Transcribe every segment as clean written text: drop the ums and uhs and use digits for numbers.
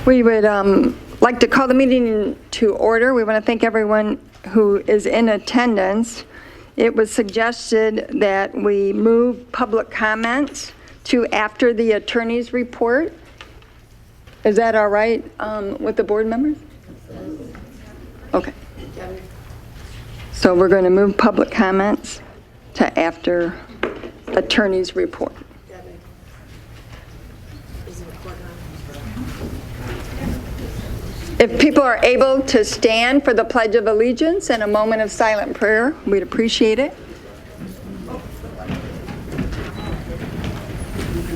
We would like to call the meeting to order. We want to thank everyone who is in attendance. It was suggested that we move public comments to after the attorney's report. Is that all right with the board members? Okay. So we're going to move public comments to after attorney's report. If people are able to stand for the Pledge of Allegiance and a moment of silent prayer, we'd appreciate it.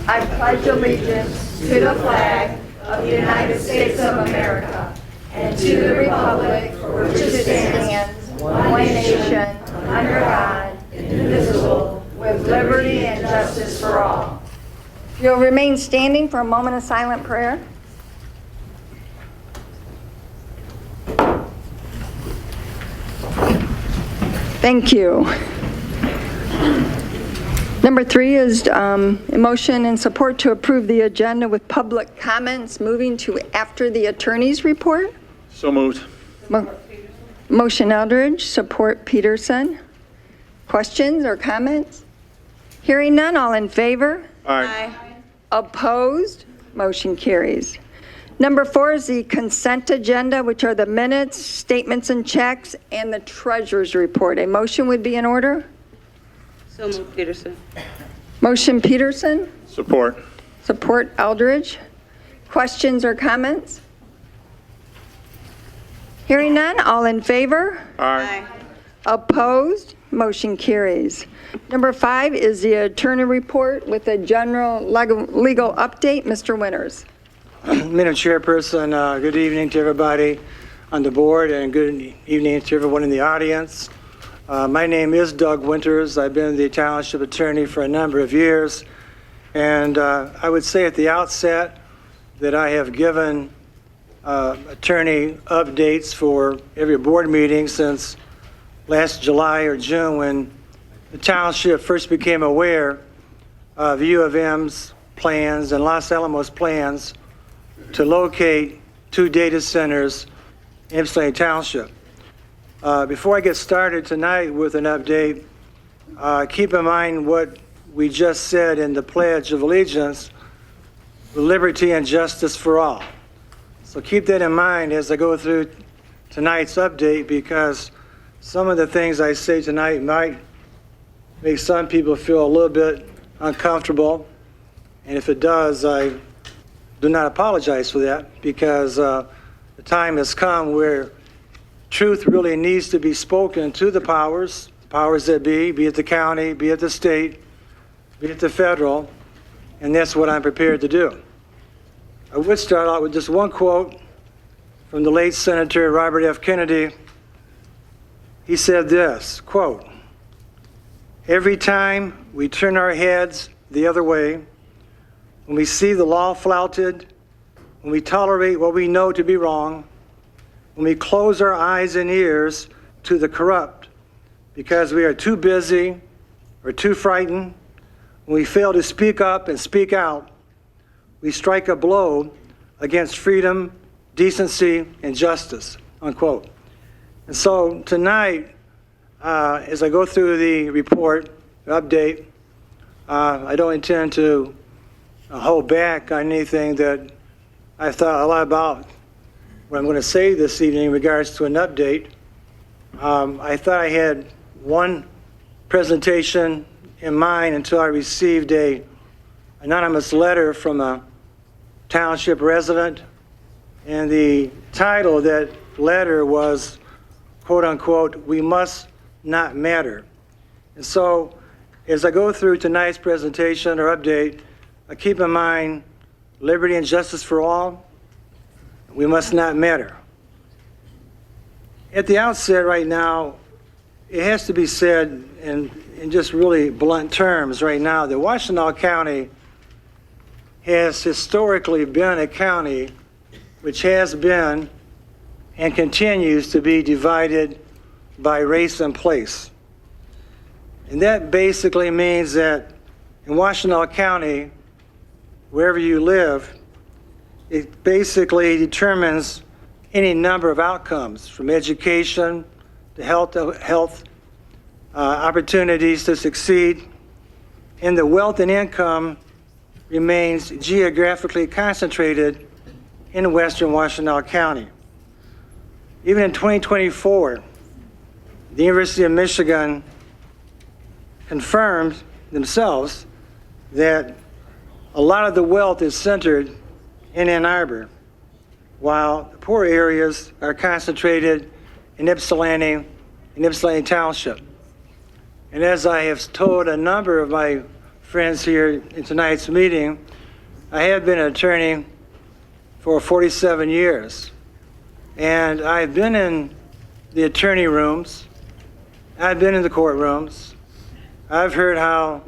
I pledge allegiance to the flag of the United States of America and to the republic for which it stands, one nation, under God, indivisible, with liberty and justice for all. You'll remain standing for a moment of silent prayer. Thank you. Number 3 is a motion and support to approve the agenda with public comments moving to after the attorney's report. So moved. Motion Eldridge, support Peterson. Questions or comments? Hearing none, all in favor? Aye. Opposed? Motion carries. Number 4 is the consent agenda, which are the minutes, statements and checks, and the treasurer's report. A motion would be in order? So moved, Peterson. Motion Peterson, Support. support Eldridge. Questions or comments? Hearing none, all in favor? Aye. Opposed? Motion carries. Number 5 is the attorney report with a general legal update. Mr. Winters. Madam Chairperson, good evening to everybody on the board and good evening to everyone in the audience. My name is Doug Winters. I've been the Township attorney for a number of years, and I would say at the outset that I have given attorney updates for every board meeting since last July or June when the Township first became aware of U of M's plans and Los Alamos plans to locate 2 data centers in Ypsilanti Township. Before I get started tonight with an update, keep in mind what we just said in the Pledge of Allegiance, liberty and justice for all. So keep that in mind as I go through tonight's update, because some of the things I say tonight might make some people feel a little bit uncomfortable. And if it does, I do not apologize for that, because the time has come where truth really needs to be spoken to the powers that be it the county, be it the state, be it the federal, and that's what I'm prepared to do. I would start out with just one quote from the late Senator Robert F. Kennedy. He said this, quote, "Every time we turn our heads the other way, when we see the law flouted, when we tolerate what we know to be wrong, when we close our eyes and ears to the corrupt because we are too busy or too frightened, when we fail to speak up and speak out, we strike a blow against freedom, decency, and justice," unquote. And so tonight, as I go through the report, update, I don't intend to hold back on anything that I've thought a lot about what I'm going to say this evening in regards to an update. I thought I had one presentation in mind until I received an anonymous letter from a Township resident, and the title of that letter was, quote unquote, "We must not matter." And so as I go through tonight's presentation or update, keep in mind liberty and justice for all. We must not matter. At the outset right now, it has to be said in just really blunt terms right now that Washtenaw County has historically been a county which has been and continues to be divided by race and place. And that basically means that in Washtenaw County, wherever you live, It basically determines any number of outcomes, from education to health opportunities to succeed, and the wealth and income remains geographically concentrated in western Washtenaw County. Even in 2024, the University of Michigan confirmed themselves that a lot of the wealth is centered in Ann Arbor, while the poor areas are concentrated in Ypsilanti and Ypsilanti Township. And as I have told a number of my friends here in tonight's meeting, I have been an attorney for 47 years. And I've been in the attorney rooms, I've been in the courtrooms, I've heard how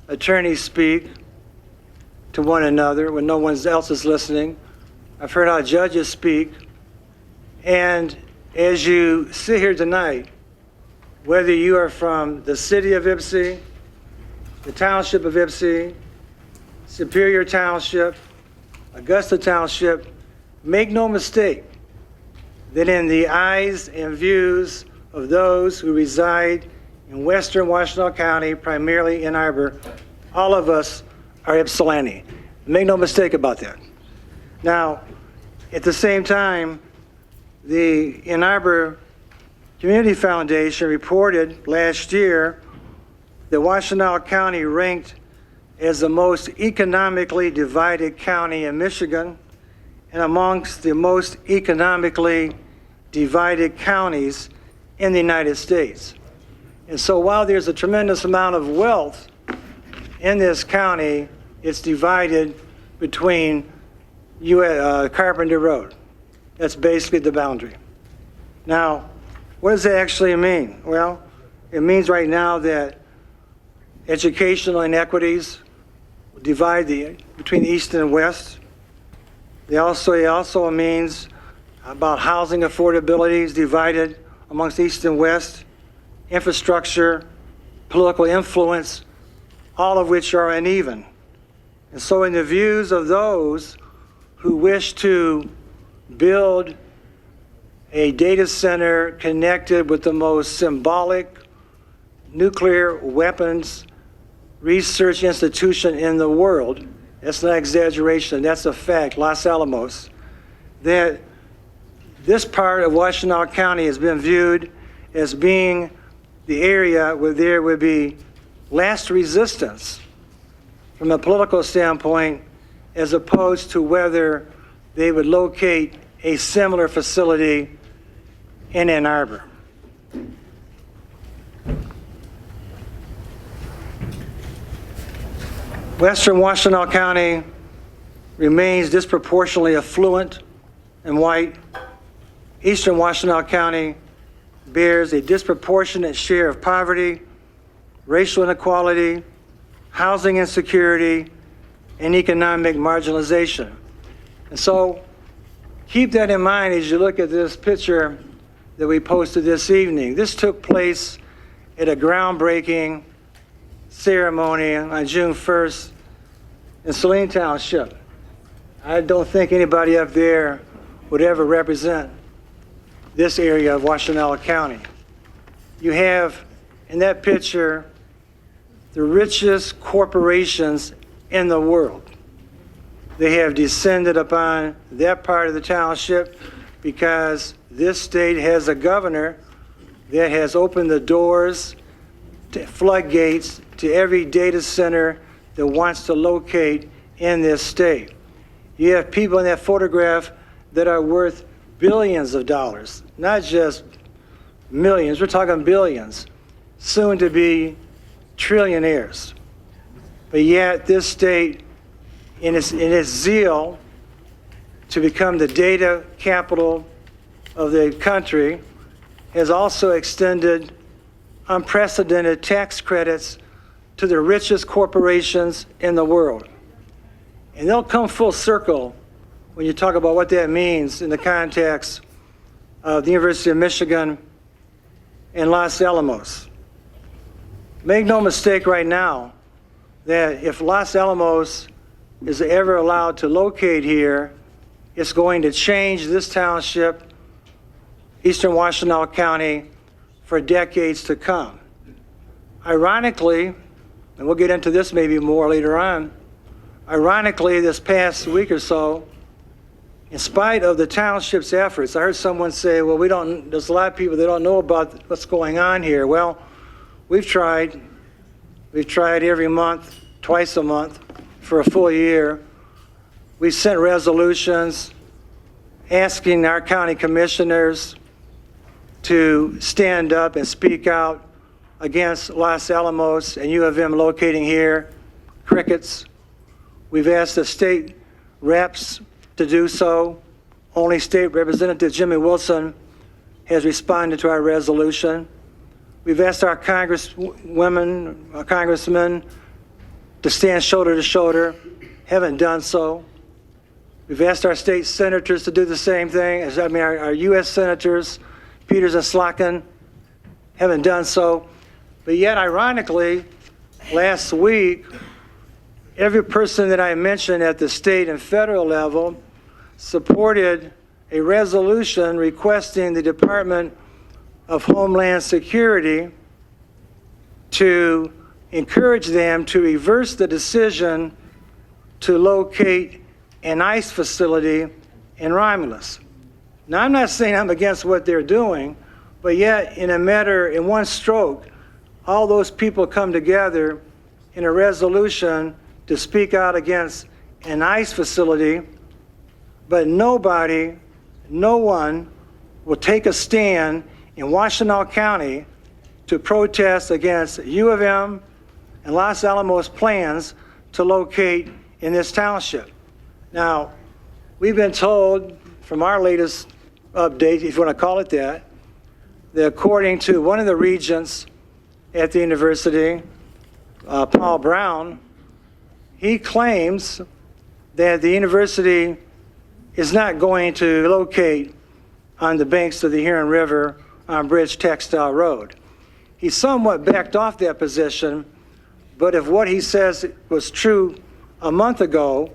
attorneys speak to one another when no one else is listening. I've heard how judges speak. And as you sit here tonight, whether you are from the city of Ypsi, the township of Ypsi, Superior Township, Augusta Township, make no mistake that in the eyes and views of those who reside in western Washtenaw County, primarily Ann Arbor, all of us are Ypsilanti. Make no mistake about that. Now, at the same time, the Ann Arbor Community Foundation reported last year that Washtenaw County ranked as the most economically divided county in Michigan and amongst the most economically divided counties in the United States. And so while there's a tremendous amount of wealth in this county, it's divided between Carpenter Road. That's basically the boundary. Now, what does that actually mean? Well, it means right now that educational inequities divide between the East and West. It also means about housing affordability is divided amongst East and West, infrastructure, political influence, all of which are uneven. And so in the views of those who wish to build a data center connected with the most symbolic nuclear weapons research institution in the world, that's not exaggeration, that's a fact, Los Alamos, that this part of Washtenaw County has been viewed as being the area where there would be last resistance from a political standpoint, as opposed to whether they would locate a similar facility in Ann Arbor. Western Washtenaw County remains disproportionately affluent and white. Eastern Washtenaw County bears a disproportionate share of poverty, racial inequality, housing insecurity, and economic marginalization. And so keep that in mind as you look at this picture that we posted this evening. This took place at a groundbreaking ceremony on June 1st in Saline Township. I don't think anybody up there would ever represent this area of Washtenaw County. You have in that picture the richest corporations in the world. They have descended upon that part of the township because this state has a governor that has opened the doors to floodgates to every data center that wants to locate in this state. You have people in that photograph that are worth billions of dollars, not just millions, we're talking billions, soon to be trillionaires. But yet this state, in its zeal to become the data capital of the country, has also extended unprecedented tax credits to the richest corporations in the world. And they'll come full circle when you talk about what that means in the context of the University of Michigan and Los Alamos. Make no mistake right now that if Los Alamos is ever allowed to locate here, It's going to change this township, eastern Washtenaw County, for decades to come. Ironically, and we'll get into this maybe more later on, ironically, this past week or so, in spite of the township's efforts, I heard someone say, well, there's a lot of people that don't know about what's going on here. Well, we've tried every month, twice a month, for a full year. We sent resolutions asking our county commissioners to stand up and speak out against Los Alamos and U of M locating here, crickets. We've asked the state reps to do so. Only State Representative Jimmy Wilson has responded to our resolution. We've asked our congresswomen, our congressmen to stand shoulder to shoulder, haven't done so. We've asked our state senators to do the same thing. Our U.S. senators, Peters and Slotkin, haven't done so. But yet, ironically, last week, every person that I mentioned at the state and federal level supported a resolution requesting the Department of Homeland Security to encourage them to reverse the decision to locate an ICE facility in Romulus. Now, I'm not saying I'm against what they're doing, but yet, in one stroke, all those people come together in a resolution to speak out against an ICE facility, but no one will take a stand in Washtenaw County to protest against U of M and Los Alamos plans to locate in this township. Now, we've been told from our latest update, if you want to call it that according to one of the regents at the university, Paul Brown, he claims that the university is not going to locate on the banks of the Huron River on Bridge Textile Road. He somewhat backed off that position, but if what he says was true a month ago,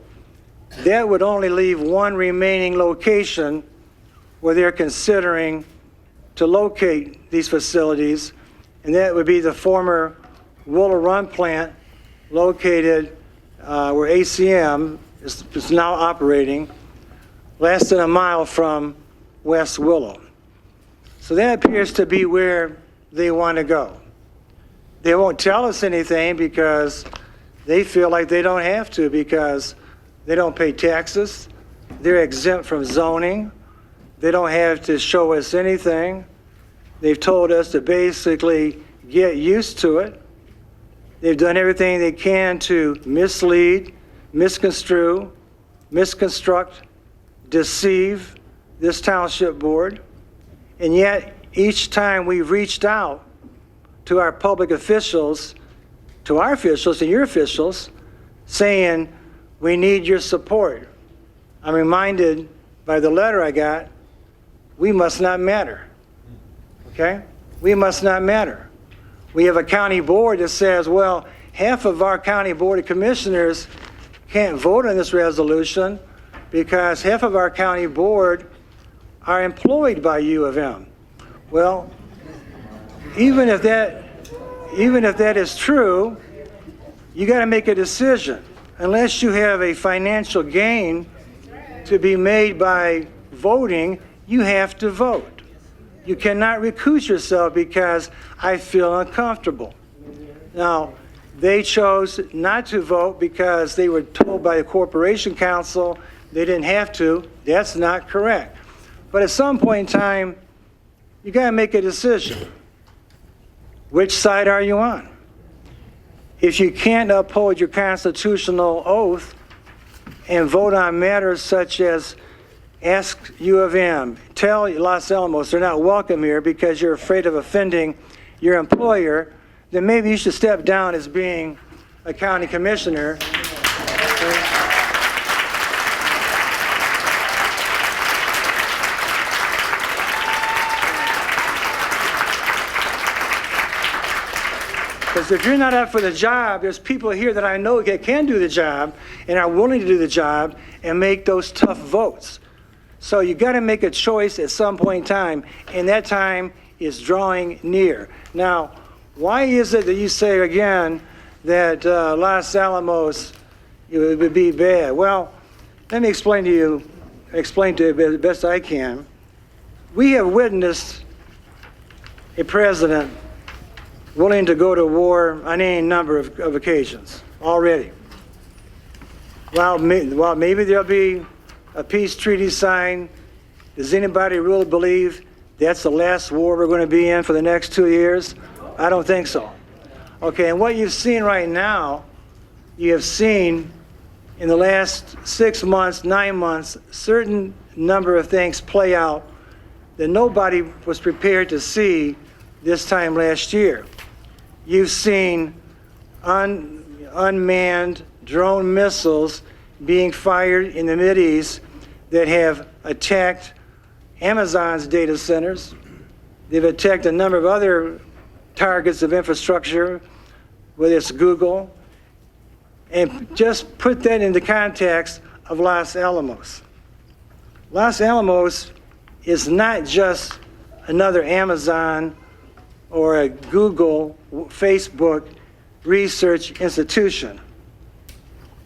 that would only leave one remaining location where they're considering to locate these facilities, and that would be the former Willow Run plant located where ACM is now operating, less than a mile from West Willow. So that appears to be where they want to go. They won't tell us anything because they feel like they don't have to, because they don't pay taxes, they're exempt from zoning, they don't have to show us anything. They've told us to basically get used to it. They've done everything they can to mislead, misconstrue, misconstruct, deceive this township board. And yet, each time we've reached out to our public officials, to our officials and your officials, saying, we need your support, I'm reminded by the letter I got, we must not matter. Okay? We must not matter. We have a county board that says, well, half of our county board of commissioners can't vote on this resolution because half of our county board are employed by U of M. Well, even if that is true, you got to make a decision. Unless you have a financial gain to be made by voting, you have to vote. You cannot recuse yourself because I feel uncomfortable. Now, they chose not to vote because they were told by the Corporation Council they didn't have to. That's not correct. But at some point in time, you got to make a decision. Which side are you on? If you can't uphold your constitutional oath and vote on matters such as ask U of M, tell Los Alamos they're not welcome here because you're afraid of offending your employer, then maybe you should step down as being a county commissioner. Because if you're not up for the job, there's people here that I know that can do the job and are willing to do the job and make those tough votes. So you got to make a choice at some point in time, and that time is drawing near. Now, why is it that you say again that Los Alamos it would be bad? Well, let me explain to you the best I can. We have witnessed a president willing to go to war on any number of occasions already. While maybe there'll be a peace treaty signed, does anybody really believe that's the last war we're going to be in for the next 2 years? I don't think so. Okay, and what you've seen right now, you have seen in the last 6 months, 9 months, certain number of things play out that nobody was prepared to see this time last year. You've seen unmanned drone missiles being fired in the Mideast that have attacked Amazon's data centers. They've attacked a number of other targets of infrastructure, whether it's Google. And just put that in the context of Los Alamos. Los Alamos is not just another Amazon or a Google, Facebook research institution.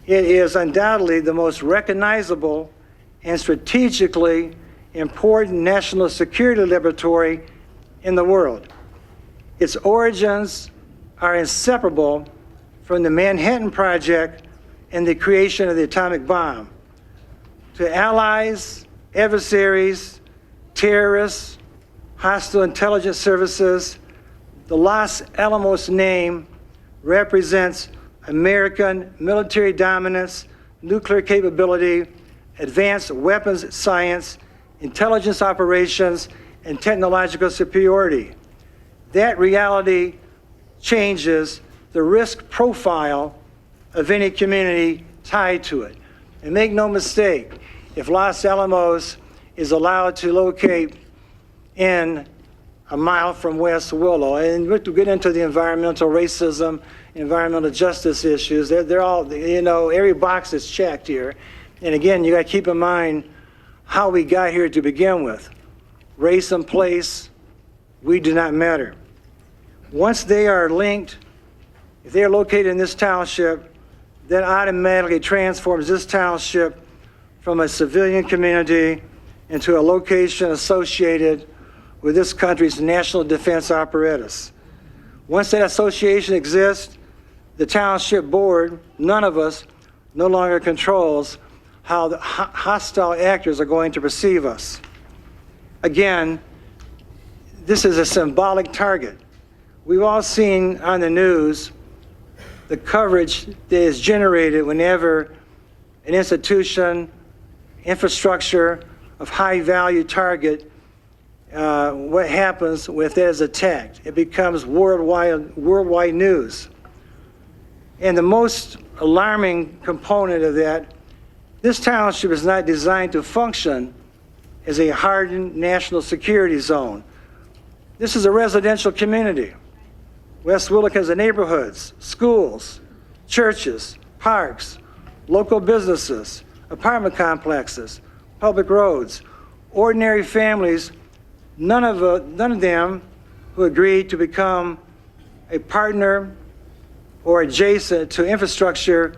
It is undoubtedly the most recognizable and strategically important national security laboratory in the world. Its origins are inseparable from the Manhattan Project and the creation of the atomic bomb. To allies, adversaries, terrorists, hostile intelligence services, the Los Alamos name represents American military dominance, nuclear capability, advanced weapons science, intelligence operations, and technological superiority. That reality changes the risk profile of any community tied to it. And make no mistake, if Los Alamos is allowed to locate in a mile from West Willow, and we'll get into the environmental racism, environmental justice issues, they're all, every box is checked here. And again, you got to keep in mind how we got here to begin with. Race and place, we do not matter. Once they are linked, if they are located in this township, that automatically transforms this township from a civilian community into a location associated with this country's national defense apparatus. Once that association exists, the township board, none of us, no longer controls how the hostile actors are going to perceive us. Again, this is a symbolic target. We've all seen on the news the coverage that is generated whenever an institution, infrastructure of high value target, what happens if that is attacked. It becomes worldwide news. And the most alarming component of that, this township is not designed to function as a hardened national security zone. This is a residential community. West Willow has the neighborhoods, schools, churches, parks, local businesses, apartment complexes, public roads, ordinary families, none of them who agreed to become a partner or adjacent to infrastructure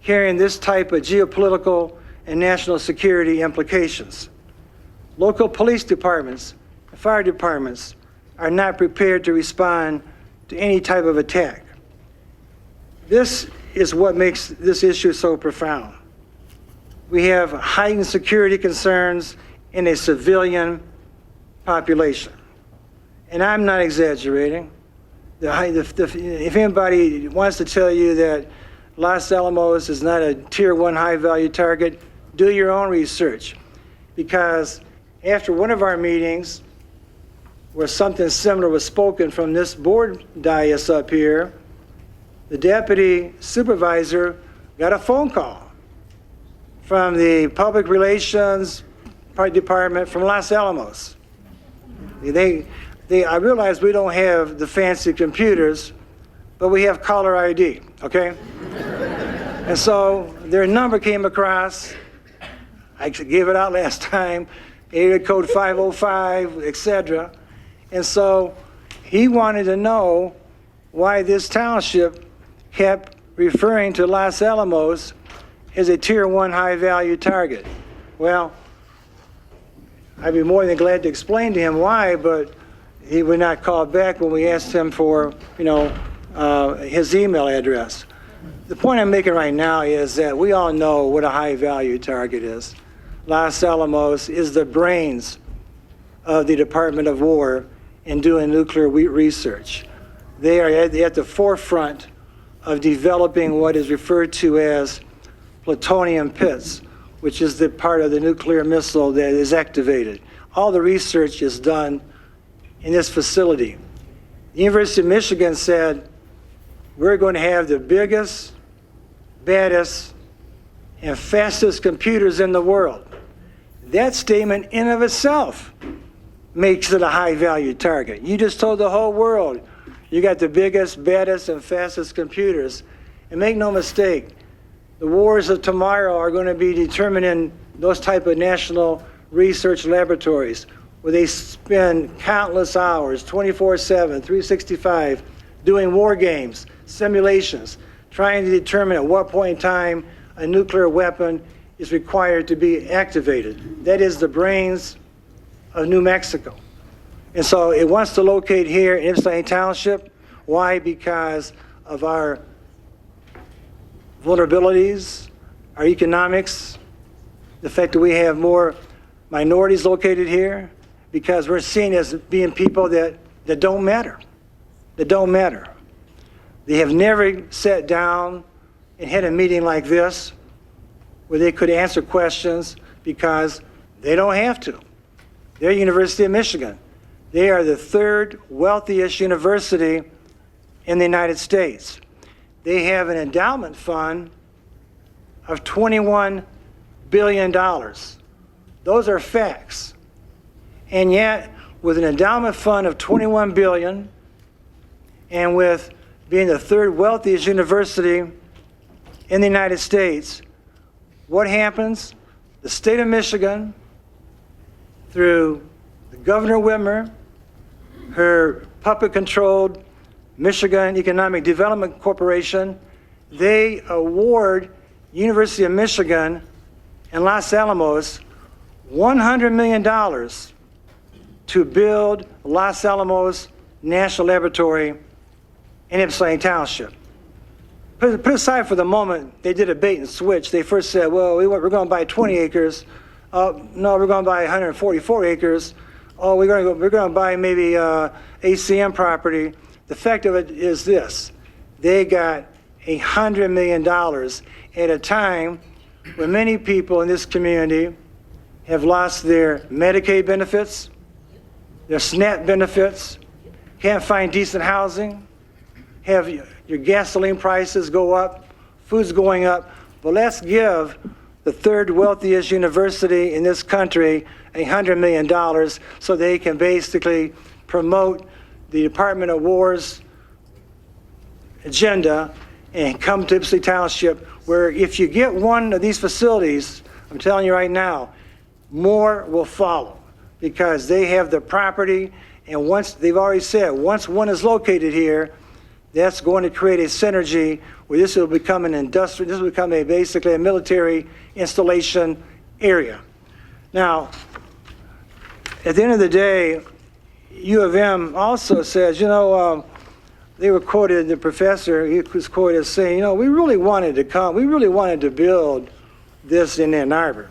carrying this type of geopolitical and national security implications. Local police departments and fire departments are not prepared to respond to any type of attack. This is what makes this issue so profound. We have heightened security concerns in a civilian population. And I'm not exaggerating. If anybody wants to tell you that Los Alamos is not a tier 1 high value target, do your own research. Because after one of our meetings, where something similar was spoken from this board dais up here, the deputy supervisor got a phone call from the public relations department from Los Alamos. I realize we don't have the fancy computers, but we have caller ID, okay? And so their number came across I gave it out last time, area code 505, etc. And so he wanted to know why this township kept referring to Los Alamos as a Tier 1 high-value target. Well, I'd be more than glad to explain to him why, but he would not call back when we asked him for, his email address. The point I'm making right now is that we all know what a high-value target is. Los Alamos is the brains of the Department of War in doing nuclear research. They are at the forefront of developing what is referred to as plutonium pits, which is the part of the nuclear missile that is activated. All the research is done in this facility. The University of Michigan said, we're going to have the biggest, baddest, and fastest computers in the world. That statement in of itself makes it a high-value target. You just told the whole world you got the biggest, baddest, and fastest computers. And make no mistake, the wars of tomorrow are going to be determined in those type of national research laboratories where they spend countless hours, 24/7, 365, doing war games, simulations, trying to determine at what point in time a nuclear weapon is required to be activated. That is the brains of New Mexico. And so it wants to locate here in Ypsilanti Township. Why? Because of our vulnerabilities, our economics, the fact that we have more minorities located here, because we're seen as being people that don't matter, that don't matter. They have never sat down and had a meeting like this where they could answer questions because they don't have to. They're University of Michigan. They are the third wealthiest university in the United States. They have an endowment fund of $21 billion. Those are facts. And yet, with an endowment fund of $21 billion, and with being the third wealthiest university in the United States, what happens? The state of Michigan, through Governor Whitmer, her puppet-controlled Michigan Economic Development Corporation, they award University of Michigan and Los Alamos $100 million to build Los Alamos National Laboratory in Ypsilanti Township. Put aside for the moment, they did a bait and switch. They first said, well, we're going to buy 20 acres. No, we're going to buy 144 acres. Oh, we're going to buy maybe ACM property. The fact of it is this: they got $100 million at a time when many people in this community have lost their Medicaid benefits, their SNAP benefits, can't find decent housing, have your gasoline prices go up, food's going up. But let's give the third wealthiest university in this country $100 million so they can basically promote the Department of War's agenda and come to Ypsilanti Township, where if you get one of these facilities, I'm telling you right now, more will follow because they have the property, and once they've already said, once one is located here, that's going to create a synergy where this will become an industrial, this will become basically a military installation area. Now, at the end of the day, U of M also says, they were quoted, the professor, he was quoted as saying, we really wanted to build this in Ann Arbor.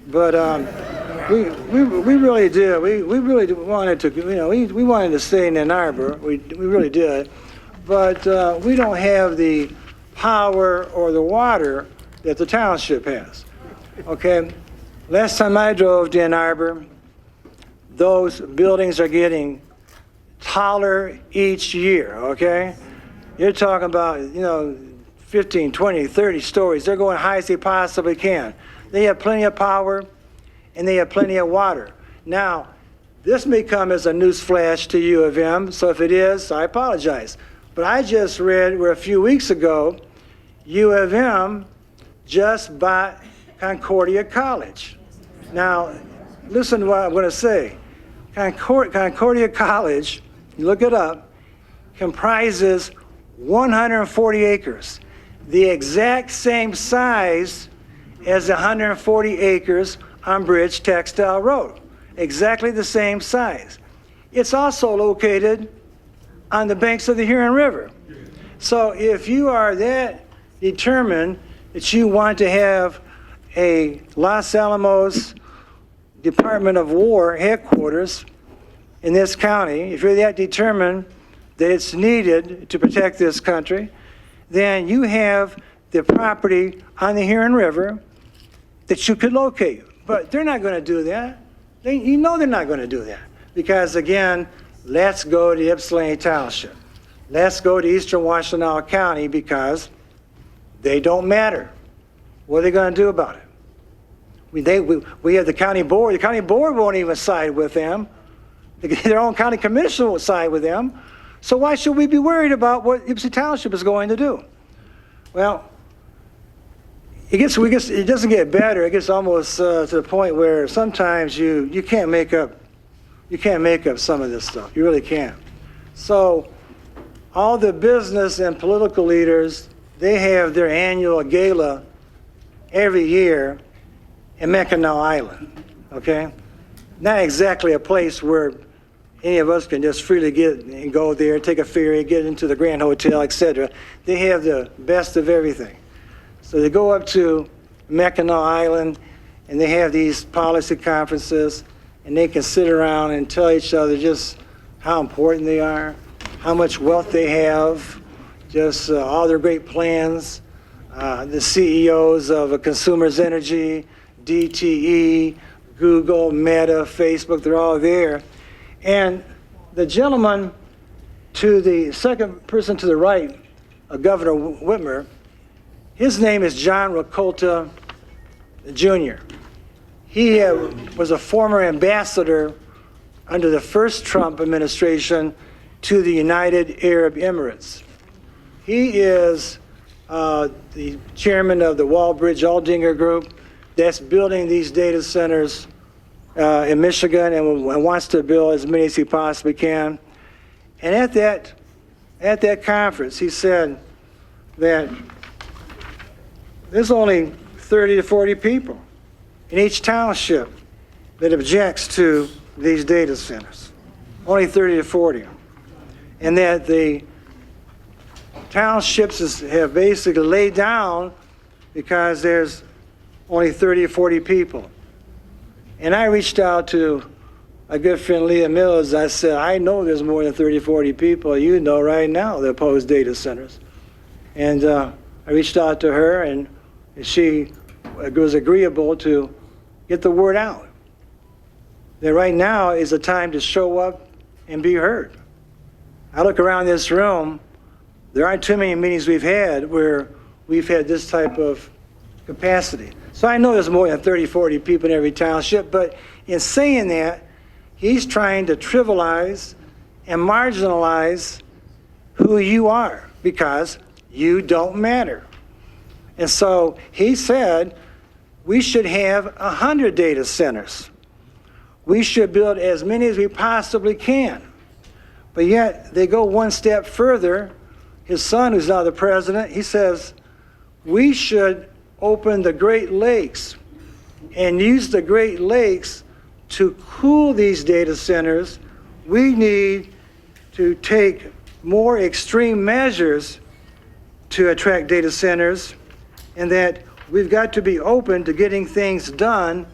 But we really did. We really wanted to, we wanted to stay in Ann Arbor. We really did. But we don't have the power or the water that the township has. Okay? Last time I drove to Ann Arbor, those buildings are getting taller each year, okay? You're talking about, 15, 20, 30 stories. They're going high as they possibly can. They have plenty of power, and they have plenty of water. Now, this may come as a news flash to U of M, so if it is, I apologize. But I just read where a few weeks ago, U of M just bought Concordia College. Now, listen to what I'm going to say. Concordia College, you look it up, comprises 140 acres, the exact same size as the 140 acres on Bridge Textile Road. Exactly the same size. It's also located on the banks of the Huron River. So if you are that determined that you want to have a Los Alamos Department of War headquarters in this county, if you're that determined that it's needed to protect this country, then you have the property on the Huron River that you could locate. But they're not going to do that. You know they're not going to do that. Because again, let's go to Ypsilanti Township. Let's go to Eastern Washtenaw County because they don't matter. What are they going to do about it? We have the county board. The county board won't even side with them. Their own county commission won't side with them. So why should we be worried about what Ypsilanti Township is going to do? Well, it doesn't get better. It gets almost to the point where sometimes you can't make up some of this stuff. You really can't. So all the business and political leaders, they have their annual gala every year in Mackinac Island, okay? Not exactly a place where any of us can just freely get and go there, take a ferry, get into the Grand Hotel, etc. They have the best of everything. So they go up to Mackinac Island and they have these policy conferences and they can sit around and tell each other just how important they are, how much wealth they have, just all their great plans. The CEOs of Consumers Energy, DTE, Google, Meta, Facebook, they're all there. And the gentleman to the second person to the right, Governor Whitmer, his name is John Rakolta Jr. He was a former ambassador under the first Trump administration to the United Arab Emirates. He is the chairman of the Wallbridge-Aldinger Group that's building these data centers in Michigan and wants to build as many as he possibly can. And at that conference, he said that there's only 30 to 40 people in each township that objects to these data centers. Only 30 to 40. And that the townships have basically laid down because there's only 30 or 40 people. And I reached out to a good friend, Leah Mills. I said, I know there's more than 30, 40 people you know right now that oppose data centers. And I reached out to her, and she was agreeable to get the word out. That right now is the time to show up and be heard. I look around this room, there aren't too many meetings we've had where we've had this type of capacity. So I know there's more than 30, 40 people in every township, but in saying that, he's trying to trivialize and marginalize who you are because you don't matter. And so he said we should have 100 data centers. We should build as many as we possibly can. But yet they go one step further. His son, who's now the president, he says we should open the Great Lakes and use the Great Lakes to cool these data centers. We need to take more extreme measures to attract data centers, and that we've got to be open to getting things done.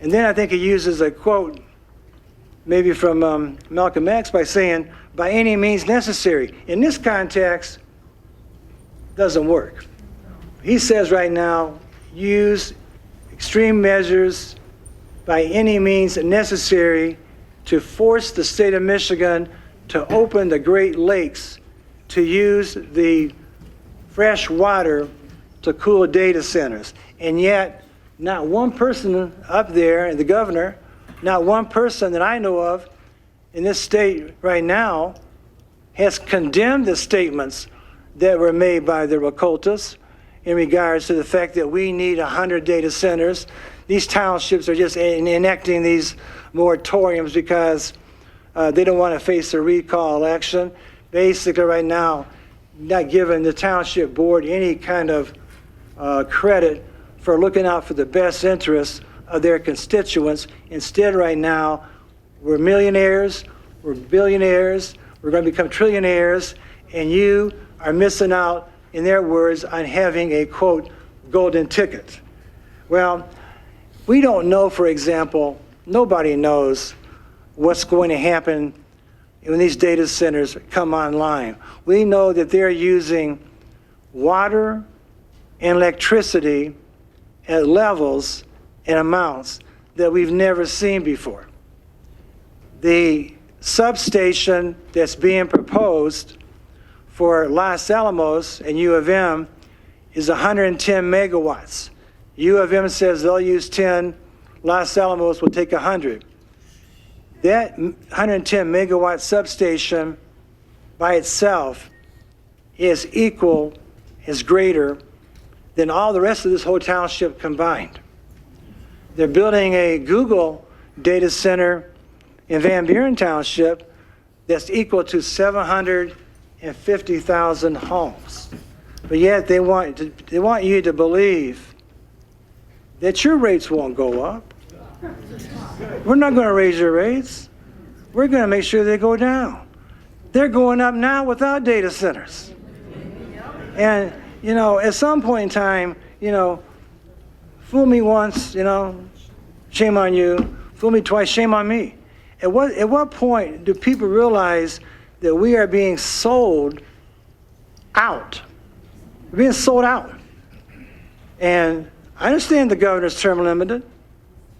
And then I think he uses a quote maybe from Malcolm X by saying, by any means necessary. In this context, doesn't work. He says right now, use extreme measures by any means necessary to force the state of Michigan to open the Great Lakes to use the fresh water to cool data centers. And yet, not one person up there, the governor, not one person that I know of in this state right now has condemned the statements that were made by the Rakoltas in regards to the fact that we need 100 data centers. These townships are just enacting these moratoriums because they don't want to face a recall election. Basically, right now, not giving the township board any kind of credit for looking out for the best interests of their constituents. Instead, right now, we're millionaires, we're billionaires, we're going to become trillionaires, and you are missing out, in their words, on having a, quote, golden ticket. Well, we don't know, for example, nobody knows what's going to happen when these data centers come online. We know that they're using water and electricity at levels and amounts that we've never seen before. The substation that's being proposed for Los Alamos and U of M is 110 megawatts. U of M says they'll use 10, Los Alamos will take 100. That 110 megawatt substation by itself is equal, is greater than all the rest of this whole township combined. They're building a Google data center in Van Buren Township that's equal to 750,000 homes. But yet they want you to believe that your rates won't go up. We're not going to raise your rates. We're going to make sure they go down. They're going up now without data centers. And, you know, at some point in time, you know, fool me once, you know, shame on you. Fool me twice, shame on me. At what point do people realize that we are being sold out? We're being sold out. And I understand the governor's term limited,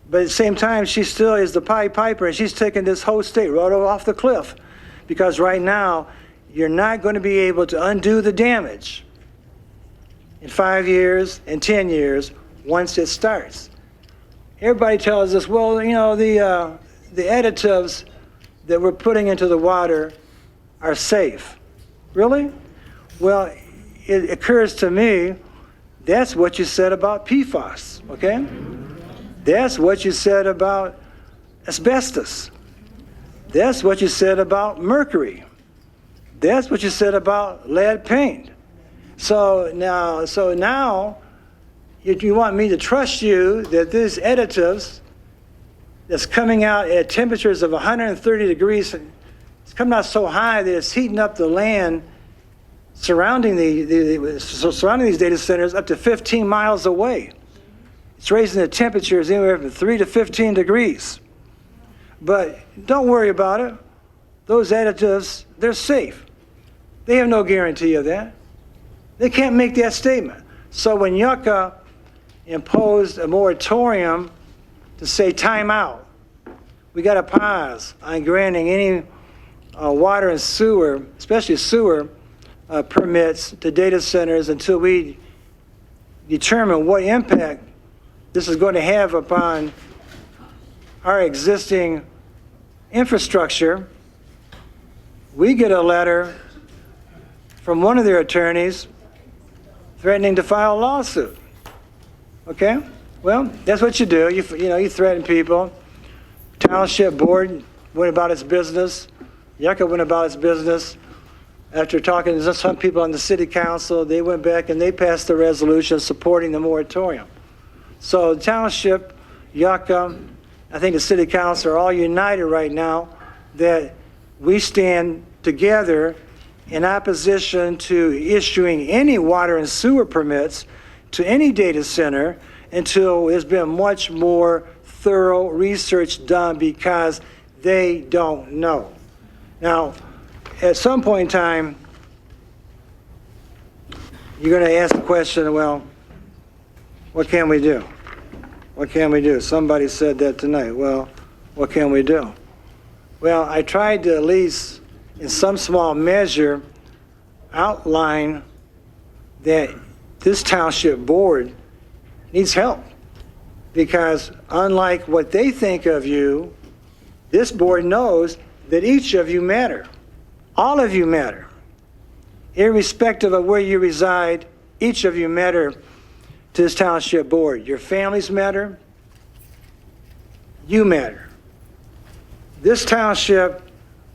but at the same time, she still is the Pied Piper, and she's taking this whole state right off the cliff. Because right now, you're not going to be able to undo the damage in 5 years and 10 years once it starts. Everybody tells us, well, you know, the additives that we're putting into the water are safe. Really? Well, it occurs to me, that's what you said about PFAS, okay? That's what you said about asbestos. That's what you said about mercury. That's what you said about lead paint. So now you want me to trust you that these additives that's coming out at temperatures of 130 degrees, it's coming out so high that it's heating up the land surrounding surrounding these data centers up to 15 miles away. It's raising the temperatures anywhere from 3 to 15 degrees. But don't worry about it. Those additives, they're safe. They have no guarantee of that. They can't make that statement. So when Yucca imposed a moratorium to say time out, we got to pause on granting any water and sewer, especially sewer permits to data centers until we determine what impact this is going to have upon our existing infrastructure. We get a letter from one of their attorneys threatening to file a lawsuit. Okay? Well, that's what you do. You threaten people. Township board went about its business. Yucca went about its business. After talking to some people on the city council, they went back and they passed a resolution supporting the moratorium. So the township, Yucca, I think the city council are all united right now that we stand together in opposition to issuing any water and sewer permits to any data center until there's been much more thorough research done, because they don't know. Now, at some point in time, you're going to ask the question, well, what can we do? What can we do? Somebody said that tonight. Well, what can we do? Well, I tried to at least, in some small measure, outline that this township board needs help. Because unlike what they think of you, this board knows that each of you matter. All of you matter. Irrespective of where you reside each of you matter to this township board. Your families matter. You matter. This township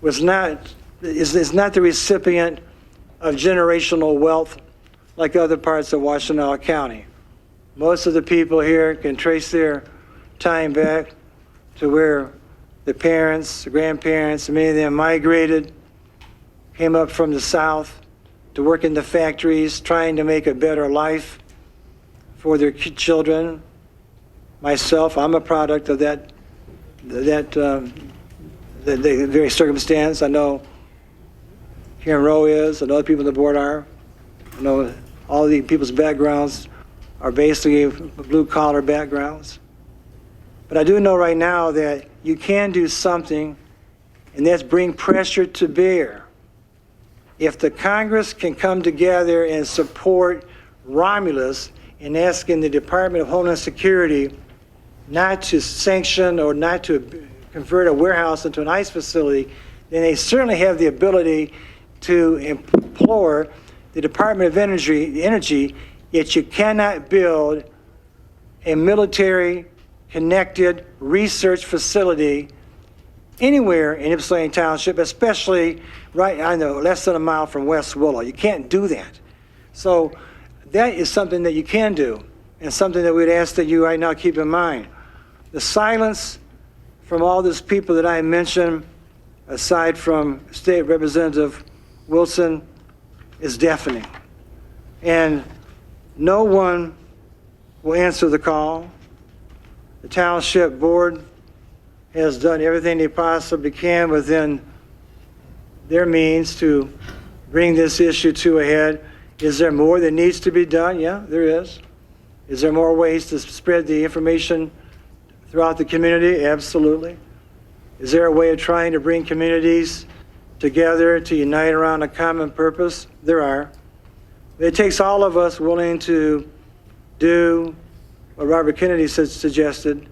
is not the recipient of generational wealth like other parts of Washtenaw County. Most of the people here can trace their time back to where the parents, the grandparents, many of them migrated, came up from the South to work in the factories, trying to make a better life for their children. Myself, I'm a product of that very circumstance. I know Karen Rowe is, and other people on the board are. I know all the people's backgrounds are basically blue-collar backgrounds. But I do know right now that you can do something, and that's bring pressure to bear. If the Congress can come together and support Romulus in asking the Department of Homeland Security not to sanction or not to convert a warehouse into an ICE facility, then they certainly have the ability to implore the Department of Energy, yet you cannot build a military-connected research facility anywhere in Ypsilanti Township, especially right, I know, less than a mile from West Willow. You can't do that. So that is something that you can do, and something that we'd ask that you right now keep in mind. The silence from all these people that I mentioned, aside from State Representative Wilson, is deafening. And no one will answer the call. The Township Board has done everything they possibly can within their means to bring this issue to a head. Is there more that needs to be done? Yeah, there is. Is there more ways to spread the information throughout the community? Absolutely. Is there a way of trying to bring communities together to unite around a common purpose? There are. It takes all of us willing to do what Robert Kennedy suggested.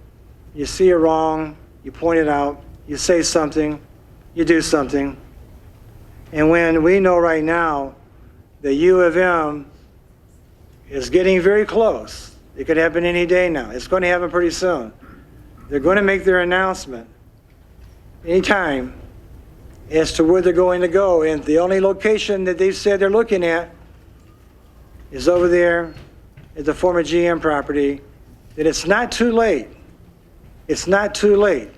You see a wrong, you point it out, you say something, you do something. And when we know right now the U of M is getting very close, it could happen any day now. It's going to happen pretty soon. They're going to make their announcement anytime as to where they're going to go. And the only location that they've said they're looking at is over there at the former GM property. That it's not too late. It's not too late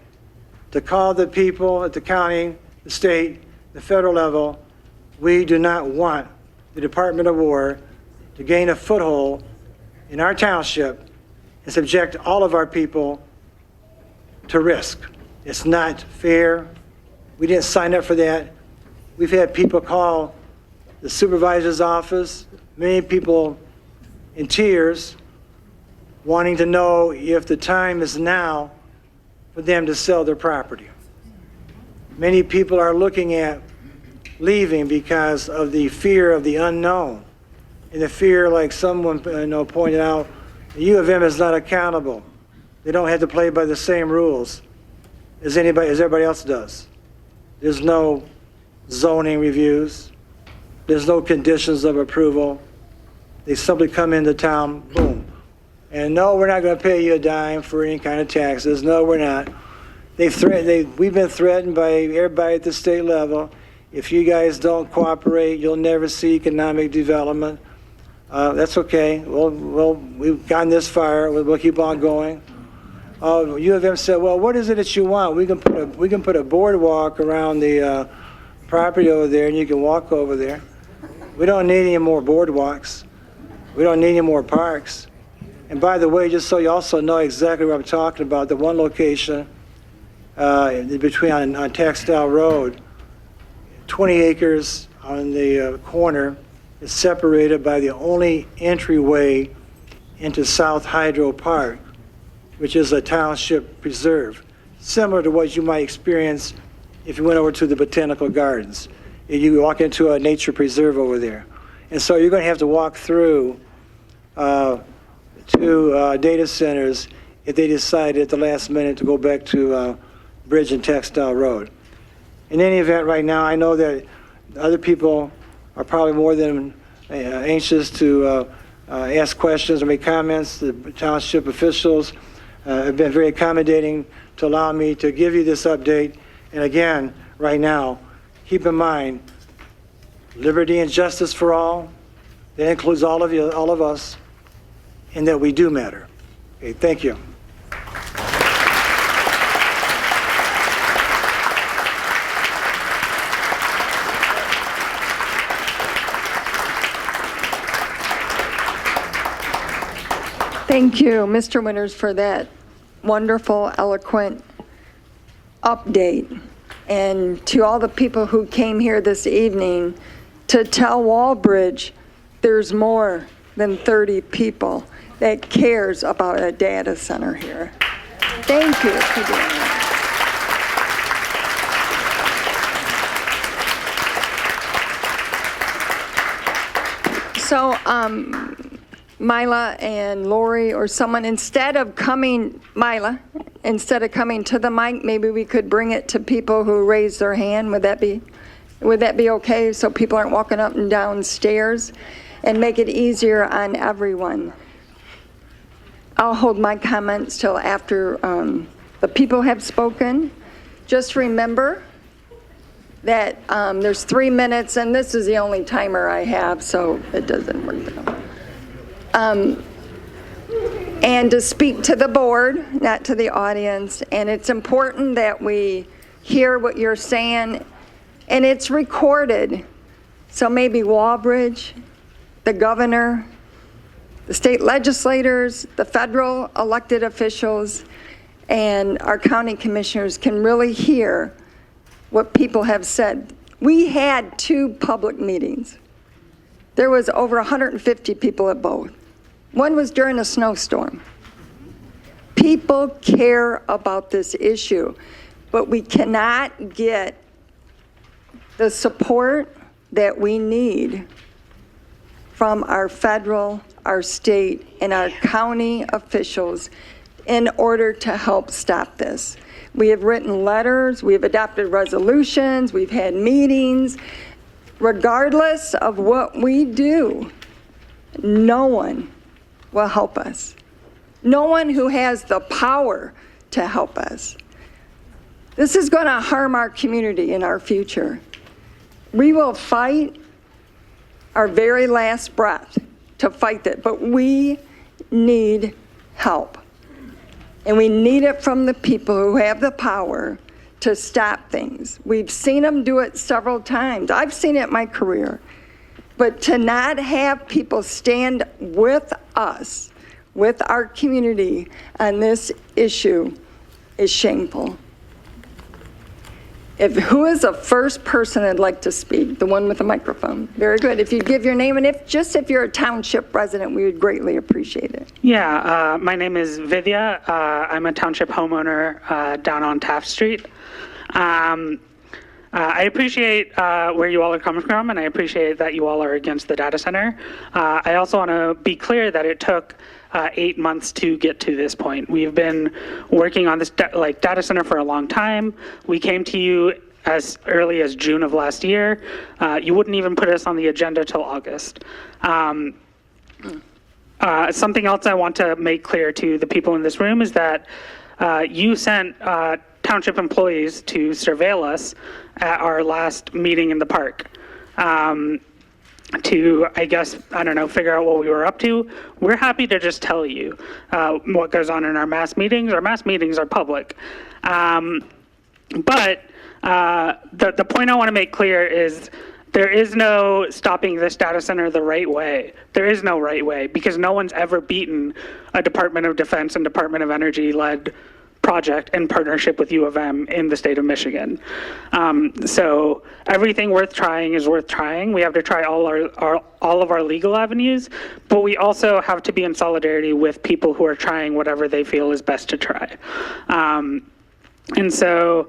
to call the people at the county, the state, the federal level. We do not want the Department of War to gain a foothold in our township and subject all of our people to risk. It's not fair. We didn't sign up for that. We've had people call the supervisor's office, many people in tears, wanting to know if the time is now for them to sell their property. Many people are looking at leaving because of the fear of the unknown, and the fear, like someone pointed out, the U of M is not accountable. They don't have to play by the same rules as everybody else does. There's no zoning reviews. There's no conditions of approval. They simply come into town, boom. And no, we're not going to pay you a dime for any kind of taxes. No, we're not. We've been threatened by everybody at the state level. If you guys don't cooperate, you'll never see economic development. That's okay. We've gotten this far. We'll keep on going. U of M said, well, what is it that you want? We can put a boardwalk around the property over there, and you can walk over there. We don't need any more boardwalks. We don't need any more parks. And by the way, just so you also know exactly what I'm talking about, the one location on Textile Road, 20 acres on the corner, is separated by the only entryway into South Hydro Park, which is a township preserve, similar to what you might experience if you went over to the Botanical Gardens. You walk into a nature preserve over there. And so you're going to have to walk through two data centers if they decide at the last minute to go back to Bridge and Textile Road. In any event, right now, I know that other people are probably more than anxious to ask questions or make comments. The township officials have been very accommodating to allow me to give you this update. And again, right now, keep in mind, liberty and justice for all. That includes all of you, all of us, and that we do matter. Okay, thank you. Thank you, Mr. Winters, for that wonderful, eloquent update. And to all the people who came here this evening to tell Walbridge there's more than 30 people that cares about a data center here. Thank you for doing that. So, Mila and Lori or someone, instead of coming to the mic, maybe we could bring it to people who raise their hand. Would that be okay? So people aren't walking up and down stairs, and make it easier on everyone. I'll hold my comments till after the people have spoken. Just remember that there's 3 minutes, and this is the only timer I have, so it doesn't work out. And to speak to the board, not to the audience. And it's important that we hear what you're saying, and it's recorded. So maybe Walbridge, the governor, the state legislators, the federal elected officials, and our county commissioners can really hear what people have said. We had 2 public meetings. There was over 150 people at both. One was during a snowstorm. People care about this issue, but we cannot get the support that we need from our federal, our state, and our county officials in order to help stop this. We have written letters, we have adopted resolutions, we've had meetings. Regardless of what we do, no one will help us. No one who has the power to help us. This is going to harm our community and our future. We will fight our very last breath to fight that, but we need help. And we need it from the people who have the power to stop things. We've seen them do it several times. I've seen it in my career. But to not have people stand with us, with our community on this issue is shameful. Who is the first person I'd like to speak? The one with the microphone. Very good. If you give your name, and if you're a township resident, we would greatly appreciate it. Yeah, my name is Vidya. I'm a township homeowner down on Taft Street. I appreciate where you all are coming from, and I appreciate that you all are against the data center. I also want to be clear that it took 8 months to get to this point. We've been working on this data center for a long time. We came to you as early as June of last year. You wouldn't even put us on the agenda till August. Something else I want to make clear to the people in this room is that you sent township employees to surveil us at our last meeting in the park. To, I guess, I don't know, figure out what we were up to. We're happy to just tell you what goes on in our mass meetings. Our mass meetings are public. But the point I want to make clear is there is no stopping this data center the right way. There is no right way, because no one's ever beaten a Department of Defense and Department of Energy-led project in partnership with U of M in the state of Michigan. So everything worth trying is worth trying. We have to try all of our legal avenues, but we also have to be in solidarity with people who are trying whatever they feel is best to try. And so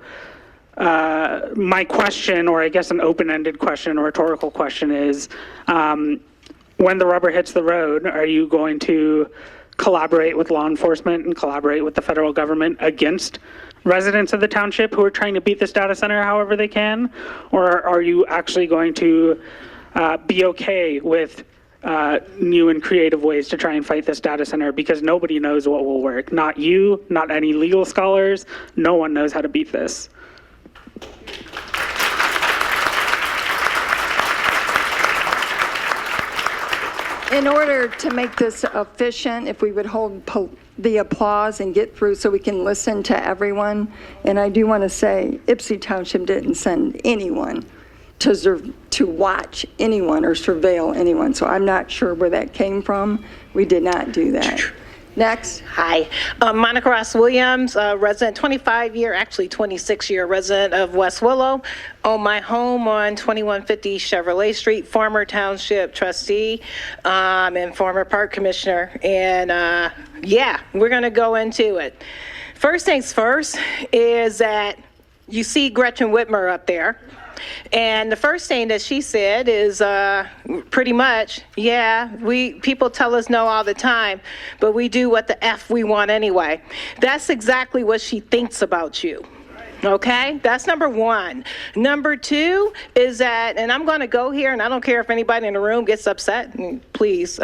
my question, or I guess an open-ended question, or rhetorical question is, when the rubber hits the road, are you going to collaborate with law enforcement and collaborate with the federal government against residents of the township who are trying to beat this data center however they can? Or are you actually going to be okay with new and creative ways to try and fight this data center, because nobody knows what will work. Not you, not any legal scholars. No one knows how to beat this. In order to make this efficient, if we would hold the applause and get through so we can listen to everyone, and I do want to say Ypsi Township didn't send anyone to watch anyone or surveil anyone, so I'm not sure where that came from. We did not do that. Next. Hi, Monica Ross Williams, resident, 25-year, actually 26-year resident of West Willow. Own my home on 2150 Chevrolet Street, former township trustee and former park commissioner. And yeah, we're going to go into it. First things first is that you see Gretchen Whitmer up there. And the first thing that she said is pretty much, yeah, people tell us no all the time, but we do what the F we want anyway. That's exactly what she thinks about you. Okay, that's number one. Number two is that, and I'm going to go here, and I don't care if anybody in the room gets upset, please.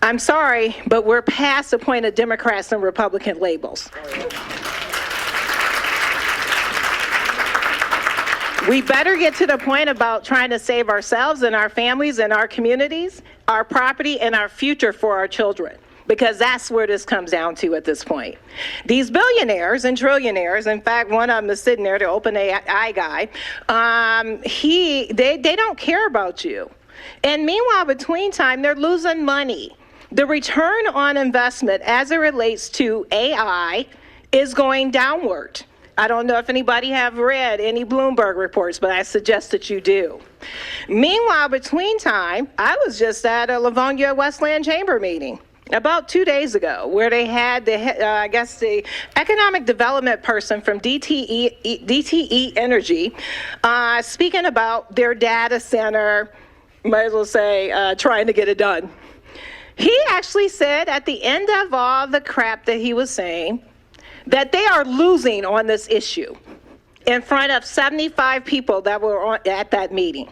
I'm sorry, but we're past the point of Democrats and Republican labels. We better get to the point about trying to save ourselves and our families and our communities, our property, and our future for our children, because that's where this comes down to at this point. These billionaires and trillionaires, in fact, one of them is sitting there, the OpenAI guy, they don't care about you. And meanwhile, between time, they're losing money. The return on investment as it relates to AI is going downward. I don't know if anybody have read any Bloomberg reports, but I suggest that you do. Meanwhile, between time, I was just at a Livonia Westland Chamber meeting about 2 days ago, where they had the economic development person from DTE Energy speaking about their data center, might as well say, trying to get it done. He actually said at the end of all the crap that he was saying, that they are losing on this issue in front of 75 people that were at that meeting.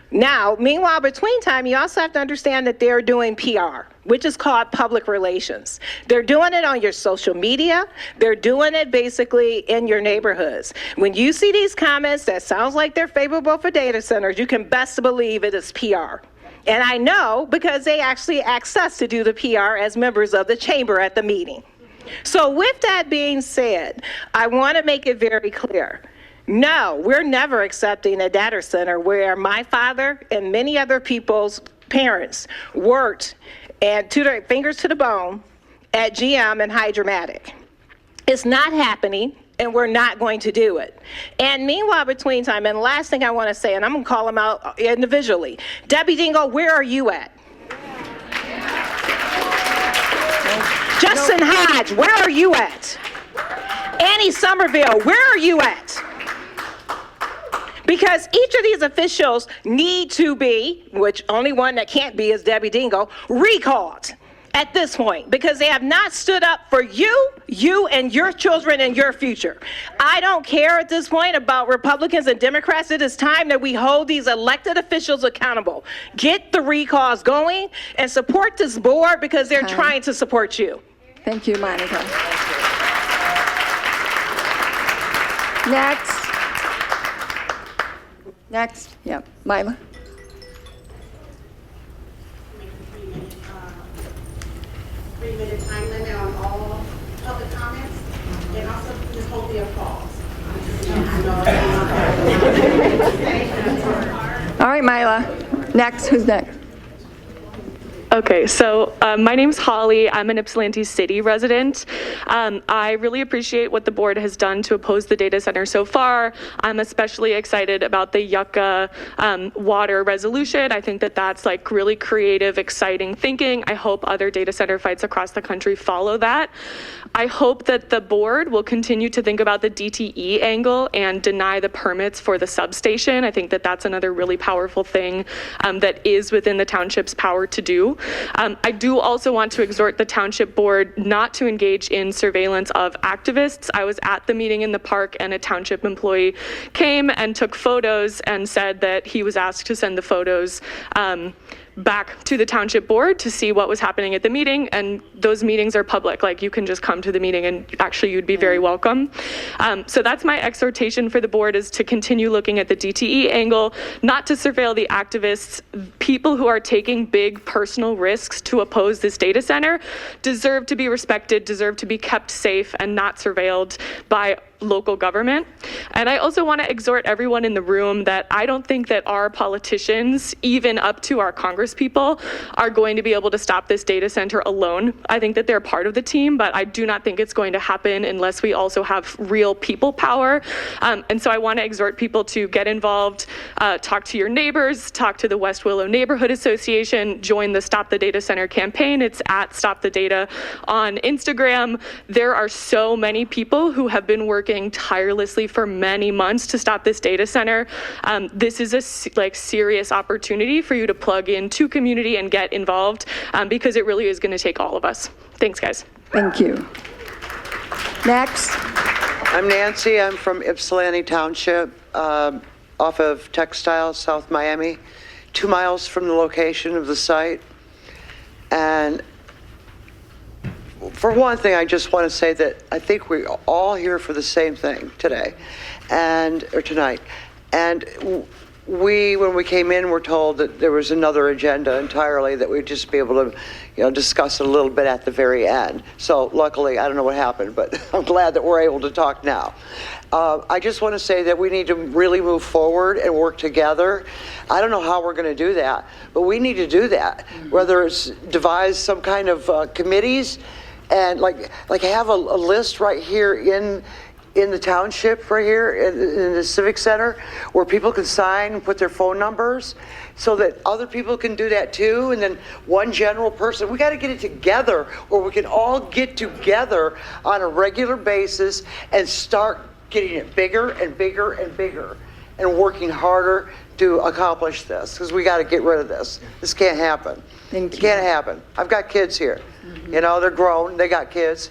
Now, meanwhile, between time, you also have to understand that they're doing PR, which is called public relations. They're doing it on your social media. They're doing it basically in your neighborhoods. When you see these comments that sounds like they're favorable for data centers, you can best believe it is PR. And I know because they actually asked us to do the PR as members of the chamber at the meeting. So with that being said, I want to make it very clear. No, we're never accepting a data center where my father and many other people's parents worked and to their fingers to the bone at GM and Hydromatic. It's not happening, and we're not going to do it. And meanwhile, between time, and the last thing I want to say, and I'm going to call them out individually. Debbie Dingle, where are you at? Justin Hodge, where are you at? Annie Somerville, where are you at? Because each of these officials need to be, which only one that can't be is Debbie Dingle, recalled at this point, because they have not stood up for you and your children and your future. I don't care at this point about Republicans and Democrats. It is time that we hold these elected officials accountable. Get the recalls going and support this board, because they're trying to support you. Thank you, Monica. Next, yep, Mila. 3-minute time limit on all public comments, and also just hold the applause. All right, Mila. Next, who's next? Okay, so my name's Holly. I'm an Ypsilanti City resident. I really appreciate what the board has done to oppose the data center so far. I'm especially excited about the Yucca water resolution. I think that that's like really creative, exciting thinking. I hope other data center fights across the country follow that. I hope that the board will continue to think about the DTE angle and deny the permits for the substation. I think that that's another really powerful thing that is within the township's power to do. I do also want to exhort the township board not to engage in surveillance of activists. I was at the meeting in the park, and a township employee came and took photos and said that he was asked to send the photos back to the township board to see what was happening at the meeting, and those meetings are public. Like, you can just come to the meeting and actually you'd be very welcome. So that's my exhortation for the board, is to continue looking at the DTE angle, not to surveil the activists. People who are taking big personal risks to oppose this data center deserve to be respected, deserve to be kept safe and not surveilled by local government. And I also want to exhort everyone in the room that I don't think that our politicians, even up to our congresspeople, are going to be able to stop this data center alone. I think that they're part of the team, but I do not think it's going to happen unless we also have real people power. And so I want to exhort people to get involved, talk to your neighbors, talk to the West Willow Neighborhood Association, join the Stop the Data Center campaign. It's at Stop the Data on Instagram. There are so many people who have been working tirelessly for many months to stop this data center. This is a serious opportunity for you to plug into community and get involved, because it really is going to take all of us. Thanks, guys. Thank you. Next. I'm Nancy. I'm from Ypsilanti Township, off of Textile, South Miami, 2 miles from the location of the site. And for one thing, I just want to say that I think we're all here for the same thing today, or tonight. And when we came in, were told that there was another agenda entirely, that we'd just be able to, discuss it a little bit at the very end. So luckily, I don't know what happened, but I'm glad that we're able to talk now. I just want to say that we need to really move forward and work together. I don't know how we're going to do that, but we need to do that. Whether it's devise some kind of committees, and like have a list right here in the township, right here in the Civic Center, where people can sign and put their phone numbers, so that other people can do that too. And then one general person, we got to get it together where we can all get together on a regular basis and start getting it bigger and bigger and bigger, and working harder to accomplish this, because we got to get rid of this. This can't happen. Thank you. It can't happen. I've got kids here. They're grown, they got kids.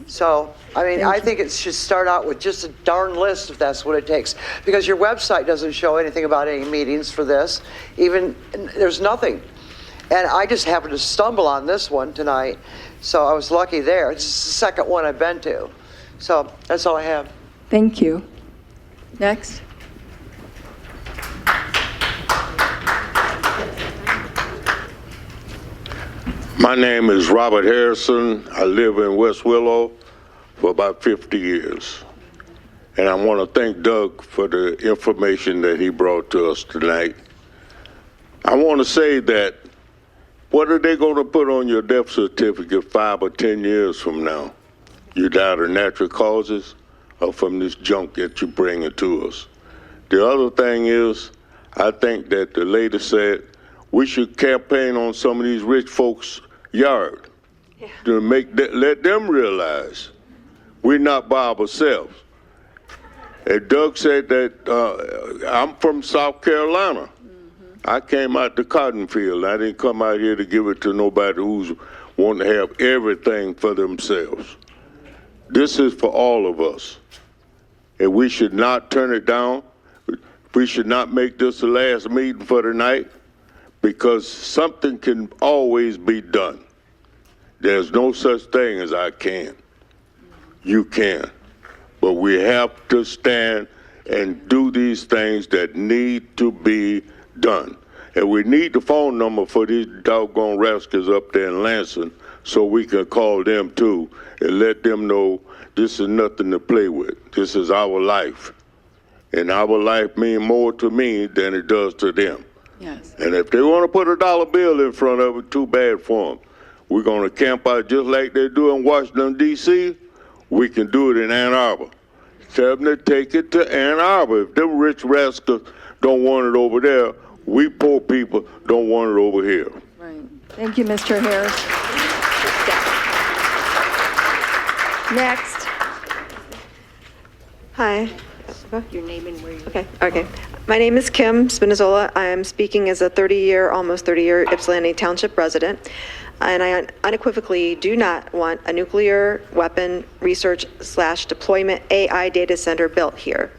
So, I think it should start out with just a darn list, if that's what it takes. Because your website doesn't show anything about any meetings for this. There's nothing. And I just happened to stumble on this one tonight, so I was lucky there. It's the second one I've been to. So, that's all I have. Thank you. Next. My name is Robert Harrison. I live in West Willow for about 50 years. And I want to thank Doug for the information that he brought to us tonight. I want to say that, what are they going to put on your death certificate 5 or 10 years from now? You died of natural causes or from this junk that you're bringing to us? The other thing is, I think that the lady said we should campaign on some of these rich folks' yard to let them realize we're not by ourselves. And Doug said that I'm from South Carolina. I came out the cotton field. I didn't come out here to give it to nobody who's wanting to have everything for themselves. This is for all of us, and we should not turn it down. We should not make this the last meeting for the night, because something can always be done. There's no such thing as I can. You can. But we have to stand and do these things that need to be done. And we need the phone number for these doggone rascals up there in Lansing, so we can call them too and let them know this is nothing to play with. This is our life. And our life means more to me than it does to them. Yes. And if they want to put a dollar bill in front of it, too bad for them. We're going to camp out just like they do in Washington, D.C. We can do it in Ann Arbor. Tell them to take it to Ann Arbor. If them rich rascals don't want it over there, we poor people don't want it over here. Right. Thank you, Mr. Harris. Next. Hi. Your name and where you Okay. My name is Kim Spinazzola. I am speaking as a almost 30-year Ypsilanti Township resident, and I unequivocally do not want a nuclear weapon research / deployment AI data center built here.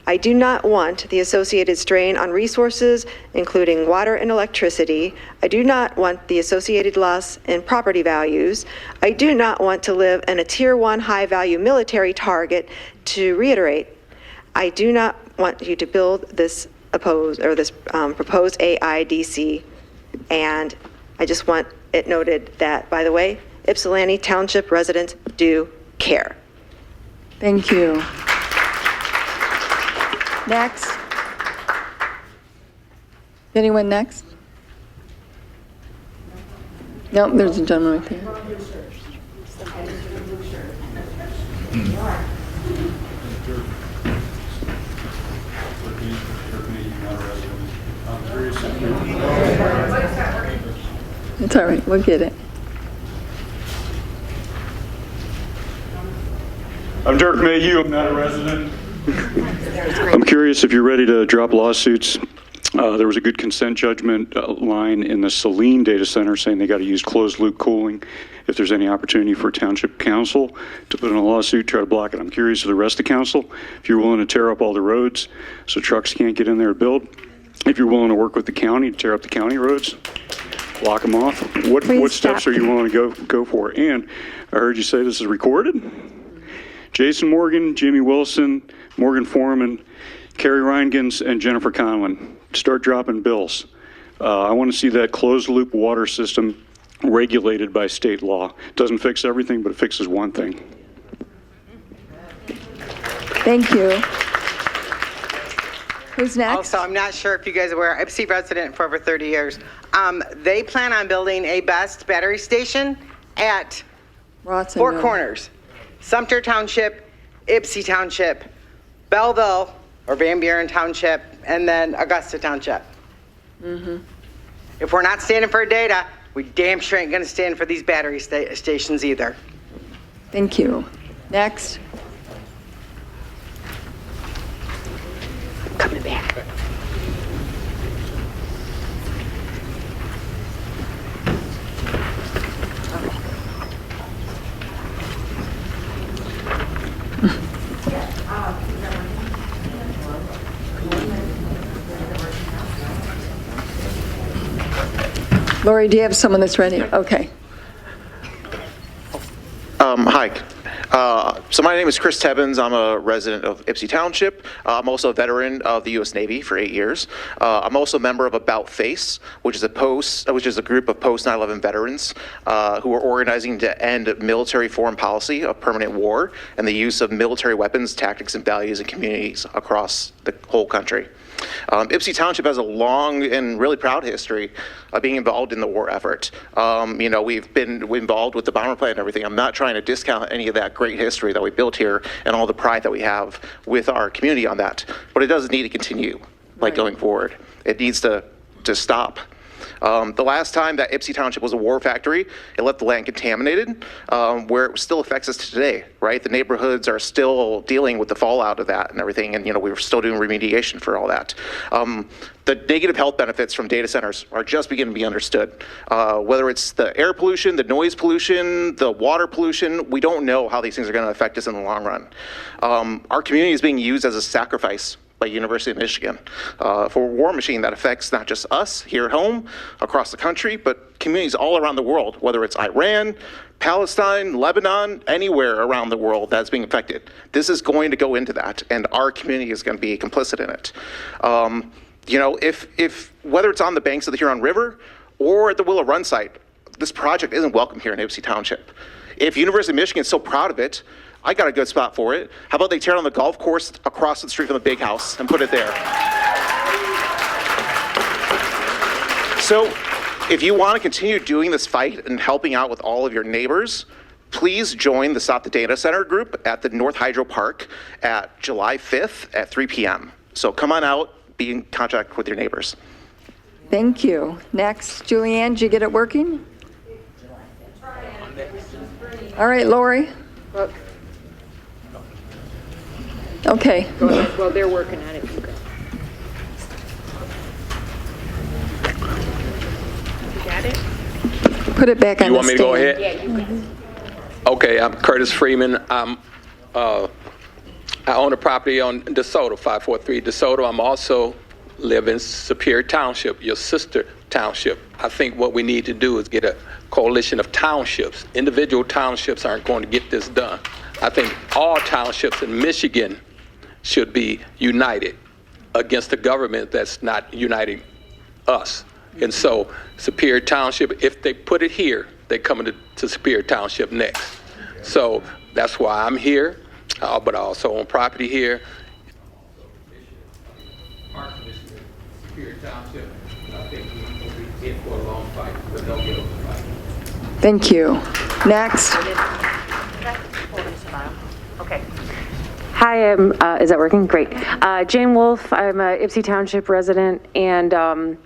I do not want the associated strain on resources, including water and electricity. I do not want the associated loss in property values. I do not want to live in a Tier 1 high-value military target. To reiterate, I do not want you to build this proposed AIDC, and I just want it noted that, by the way, Ypsilanti Township residents do care. Thank you. Next. Anyone next? No, there's a gentleman right there. It's all right, we'll get it. I'm Dirk Mayhew, I'm not a resident. I'm curious if you're ready to drop lawsuits. There was a good consent judgment line in the Saline data center saying they got to use closed loop cooling. If there's any opportunity for township council to put in a lawsuit, try to block it. I'm curious of the rest of council, if you're willing to tear up all the roads so trucks can't get in there to build. If you're willing to work with the county to tear up the county roads, block them off. What steps are you willing to go for? And I heard you say this is recorded. Jason Morgan, Jimmy Wilson, Morgan Foreman, Carrie Reingans, and Jennifer Conlon. Start dropping bills. I want to see that closed loop water system regulated by state law. It doesn't fix everything, but it fixes one thing. Thank you. Who's next? Also, I'm not sure if you guys are aware, I've been resident for over 30 years. They plan on building a BEST battery station at Four Corners, Sumter Township, Ypsi Township, Belleville, or Van Buren Township, and then Augusta Township. If we're not standing for data, we damn sure ain't gonna stand for these battery stations either. Thank you. Next. Coming back. Lori, do you have someone that's ready? Okay. Hi. So my name is Chris Tebbins. I'm a resident of Ypsi Township. I'm also a veteran of the U.S. Navy for 8 years. I'm also a member of About Face, which is a group of post 9/11 veterans who are organizing to end military foreign policy of permanent war and the use of military weapons, tactics, and values in communities across the whole country. Ypsi Township has a long and really proud history of being involved in the war effort. We've been involved with the bomber plant and everything. I'm not trying to discount any of that great history that we built here and all the pride that we have with our community on that. But it doesn't need to continue going forward. It needs to stop. The last time that Ypsi Township was a war factory, it left the land contaminated, where it still affects us today, right? The neighborhoods are still dealing with the fallout of that and everything, and we're still doing remediation for all that. The negative health benefits from data centers are just beginning to be understood. Whether it's the air pollution, the noise pollution, the water pollution, we don't know how these things are going to affect us in the long run. Our community is being used as a sacrifice by University of Michigan for a war machine that affects not just us here at home, across the country, but communities all around the world, whether it's Iran, Palestine, Lebanon, anywhere around the world that's being affected. This is going to go into that, and our community is going to be complicit in it. If whether it's on the banks of the Huron River or at the Willow Run site, this project isn't welcome here in Ypsi Township. If University of Michigan is so proud of it, I got a good spot for it. How about they tear down the golf course across the street from the big house and put it there? So if you want to continue doing this fight and helping out with all of your neighbors, please join the Stop the Data Center group at the North Hydro Park at July 5th at 3 p.m. So come on out, be in contact with your neighbors. Thank you. Next, Julianne, did you get it working? All right, Lori. Okay. Well, they're working on it. You got it? Put it back on the stand. You want me to go ahead? Yeah, you got it. Okay, I'm Curtis Freeman. I'm I own a property on DeSoto, 543 DeSoto. I'm also live in Superior Township, your sister township. I think what we need to do is get a coalition of townships. Individual townships aren't going to get this done. I think all townships in Michigan should be united against the government that's not uniting us. And so Superior Township, if they put it here, they come to Superior Township next. So that's why I'm here, but I also own property here. Superior Township, I think we'll be in for a long fight, but they'll get over the fight. Thank you. Next. Okay. Hi, is that working? Great. Jane Wolf, I'm a Ypsi Township resident, and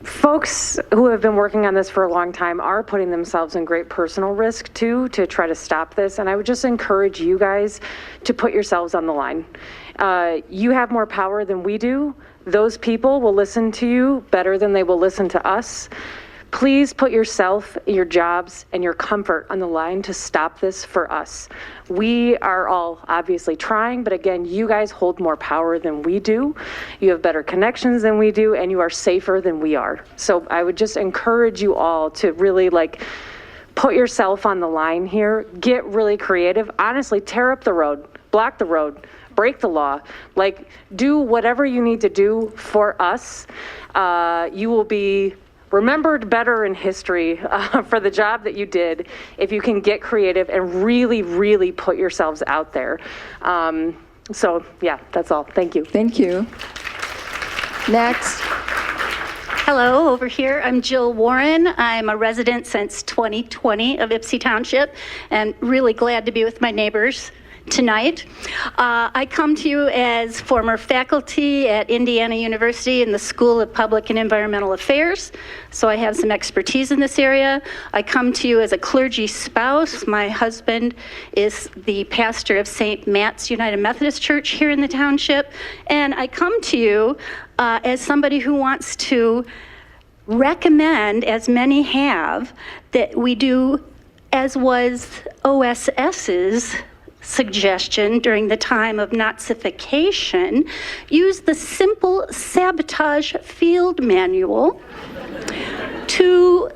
folks who have been working on this for a long time are putting themselves in great personal risk too to try to stop this, and I would just encourage you guys to put yourselves on the line. You have more power than we do. Those people will listen to you better than they will listen to us. Please put yourself, your jobs, and your comfort on the line to stop this for us. We are all obviously trying, but again, you guys hold more power than we do. You have better connections than we do, and you are safer than we are. So I would just encourage you all to really put yourself on the line here. Get really creative. Honestly, tear up the road, block the road, break the law, do whatever you need to do for us. You will be remembered better in history for the job that you did if you can get creative and really, really put yourselves out there. So yeah, that's all. Thank you. Thank you. Next. Hello, over here, I'm Jill Warren. I'm a resident since 2020 of Ypsi Township and really glad to be with my neighbors tonight. I come to you as former faculty at Indiana University in the School of Public and Environmental Affairs, so I have some expertise in this area. I come to you as a clergy spouse. My husband is the pastor of St. Matt's United Methodist Church here in the township, and I come to you as somebody who wants to recommend, as many have, that we do as was OSS's suggestion during the time of Nazification, use the simple sabotage field manual to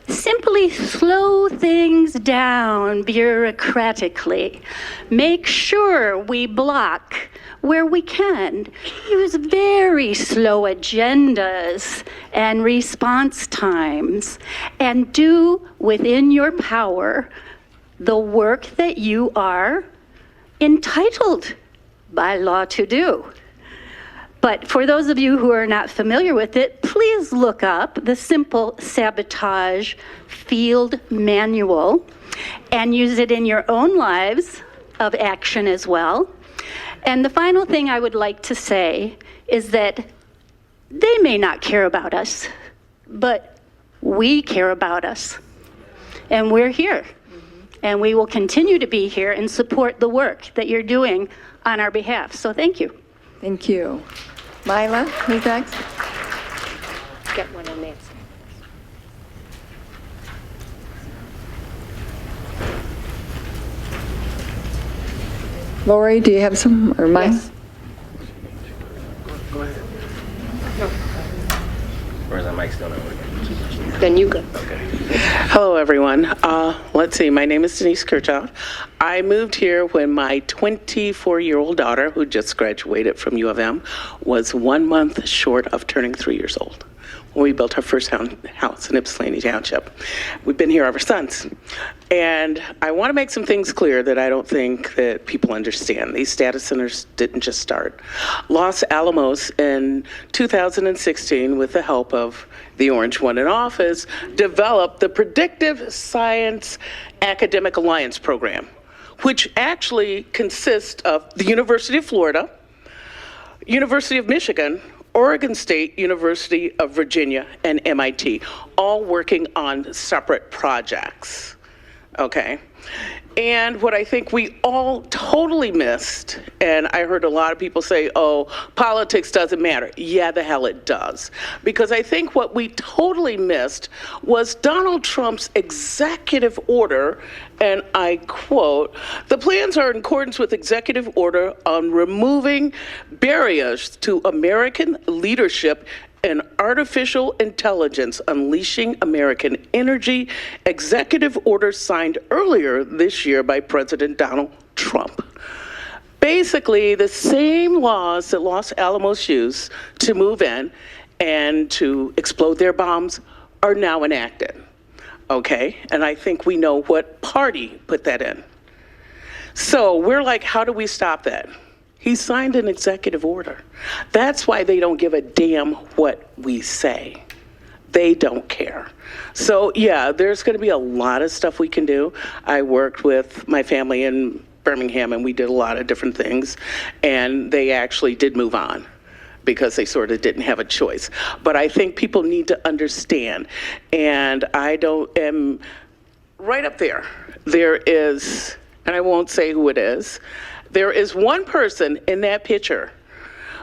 simply slow things down bureaucratically. Make sure we block where we can. Use very slow agendas and response times, and do within your power the work that you are entitled by law to do. But for those of you who are not familiar with it, please look up the simple sabotage field manual and use it in your own lives of action as well. And the final thing I would like to say is that they may not care about us, but we care about us. And we're here. And we will continue to be here and support the work that you're doing on our behalf. So thank you. Thank you. Mila, who's next? Get one on that. Lori, do you have some, or mine? Yes. Go ahead. Or is that mic still not working? Then you go. Okay. Hello, everyone. Let's see. My name is Denise Kirchhoff. I moved here when my 24-year-old daughter, who just graduated from U of M, was 1 month short of turning 3 years old when we built our first house in Ypsilanti Township. We've been here ever since. And I want to make some things clear that I don't think that people understand. These data centers didn't just start. Los Alamos in 2016, with the help of the orange one in office, developed the Predictive Science Academic Alliance Program, which actually consists of the University of Florida, University of Michigan, Oregon State, University of Virginia, and MIT, all working on separate projects. okay? And what I think we all totally missed, and I heard a lot of people say, oh, politics doesn't matter. Yeah, the hell it does. Because I think what we totally missed was Donald Trump's executive order, and I quote, "The plans are in accordance with executive order on removing barriers to American leadership and artificial intelligence, unleashing American energy," executive order signed earlier this year by President Donald Trump. Basically, the same laws that Los Alamos used to move in and to explode their bombs are now enacted, okay? And I think we know what party put that in. So we're like, how do we stop that? He signed an executive order. That's why they don't give a damn what we say. They don't care. So yeah, there's gonna be a lot of stuff we can do. I worked with my family in Birmingham and we did a lot of different things, and they actually did move on because they sort of didn't have a choice. But I think people need to understand, and am right up there. There is, and I won't say who it is, there is one person in that picture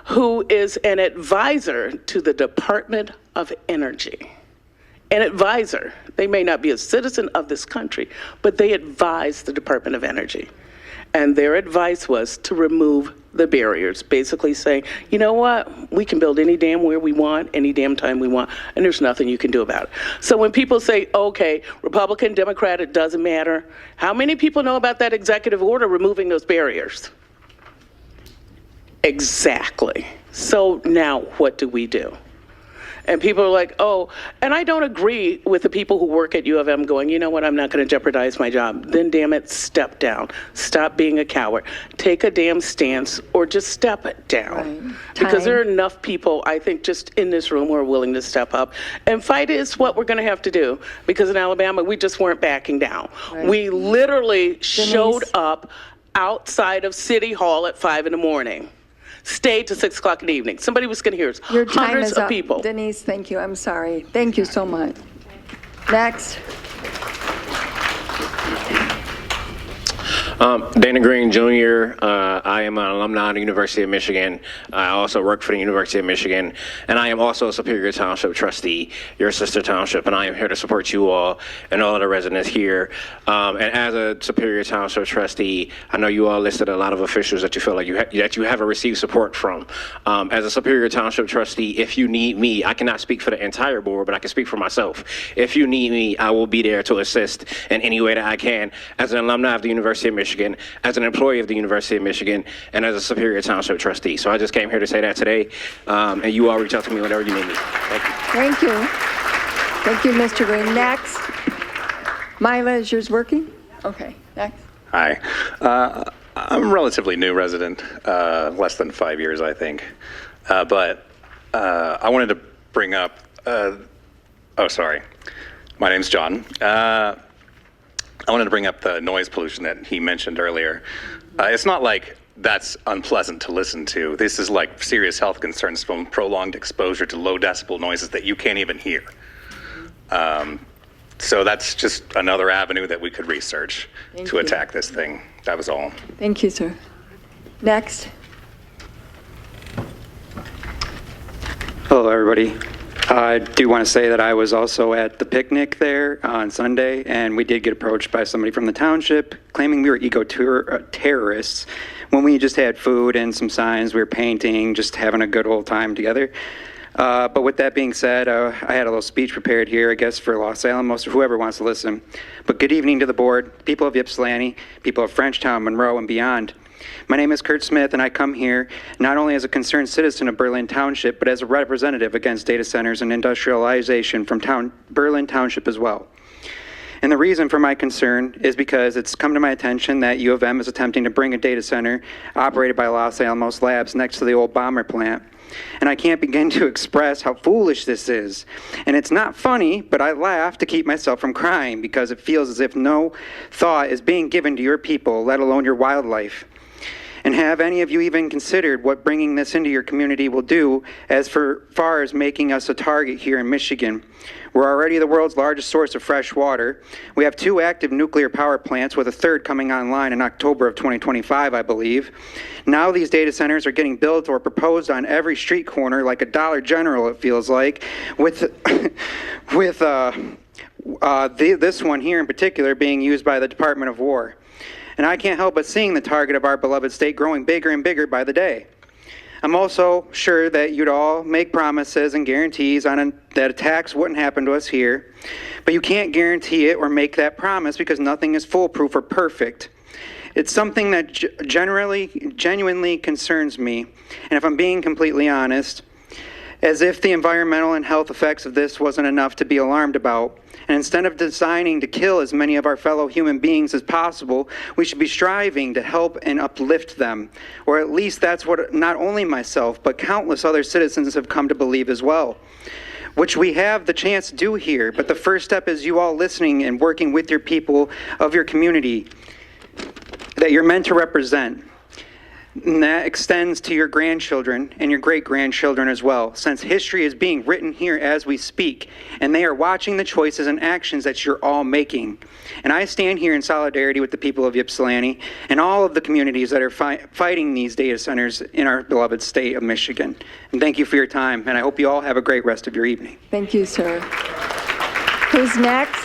who is an advisor to the Department of Energy. An advisor. They may not be a citizen of this country, but they advise the Department of Energy. And their advice was to remove the barriers, basically saying, you know what, we can build any damn where we want, any damn time we want, and there's nothing you can do about it. So when people say, okay, Republican, Democrat, it doesn't matter, how many people know about that executive order removing those barriers? Exactly. So now what do we do? And people are like, oh, and I don't agree with the people who work at U of M going, you know what, I'm not going to jeopardize my job. Then damn it, step down. Stop being a coward. Take a damn stance or just step it down. Right. Because there are enough people, I think, just in this room who are willing to step up. And fight is what we're going to have to do. Because in Alabama, we just weren't backing down. Right. We literally showed up outside of City Hall at 5 in the morning. Stayed to 6 o'clock in the evening. Somebody was going to hear us. Your time Hundreds is of up. people. Denise, thank you. I'm sorry. Thank you so much. Next. Dana Green Jr., I am an alumni of the University of Michigan. I also work for the University of Michigan, and I am also a Superior Township trustee, your sister township, and I am here to support you all and all of the residents here. And as a Superior Township trustee, I know you all listed a lot of officials that you feel like that you haven't received support from. As a Superior Township trustee, if you need me, I cannot speak for the entire board, but I can speak for myself. If you need me, I will be there to assist in any way that I can as an alumni of the University of Michigan, as an employee of the University of Michigan, and as a Superior Township trustee. So I just came here to say that today, and you all reach out to me whenever you need me. Thank you. Thank you. Thank you, Mr. Green. Next. Mila, is yours working? Okay, next. Hi. I'm a relatively new resident, less than 5 years, I think. But I wanted to bring up, sorry. My name's John. I wanted to bring up the noise pollution that he mentioned earlier. It's not like that's unpleasant to listen to. This is like serious health concerns from prolonged exposure to low decibel noises that you can't even hear. So that's just another avenue that we could research to attack this thing. That was all. Thank you, sir. Next. Hello, everybody. I do want to say that I was also at the picnic there on Sunday, and we did get approached by somebody from the township claiming we were eco-terrorists when we just had food and some signs. We were painting, just having a good old time together. But with that being said, I had a little speech prepared here, I guess, for Los Alamos or whoever wants to listen. But good evening to the board, people of Ypsilanti, people of Frenchtown, Monroe, and beyond. My name is Kurt Smith, and I come here not only as a concerned citizen of Berlin Township, but as a representative against data centers and industrialization from Berlin Township as well. And the reason for my concern is because it's come to my attention that U of M is attempting to bring a data center operated by Los Alamos Labs next to the old bomber plant. And I can't begin to express how foolish this is. And it's not funny, but I laugh to keep myself from crying because it feels as if no thought is being given to your people, let alone your wildlife. And have any of you even considered what bringing this into your community will do as far as making us a target here in Michigan? We're already the world's largest source of fresh water. We have 2 active nuclear power plants, with a 3rd coming online in October of 2025, I believe. Now these data centers are getting built or proposed on every street corner like a Dollar General, it feels like, with this one here in particular being used by the Department of War. And I can't help but seeing the target of our beloved state growing bigger and bigger by the day. I'm also sure that you'd all make promises and guarantees that attacks wouldn't happen to us here, but you can't guarantee it or make that promise because nothing is foolproof or perfect. It's something that genuinely concerns me, and if I'm being completely honest, as if the environmental and health effects of this wasn't enough to be alarmed about. And instead of designing to kill as many of our fellow human beings as possible, we should be striving to help and uplift them. Or at least that's what not only myself, but countless other citizens have come to believe as well, which we have the chance to do here. But the first step is you all listening and working with your people of your community that you're meant to represent. And that extends to your grandchildren and your great-grandchildren as well, since history is being written here as we speak, and they are watching the choices and actions that you're all making. And I stand here in solidarity with the people of Ypsilanti and all of the communities that are fighting these data centers in our beloved state of Michigan. And thank you for your time, and I hope you all have a great rest of your evening. Thank you, sir. Who's next?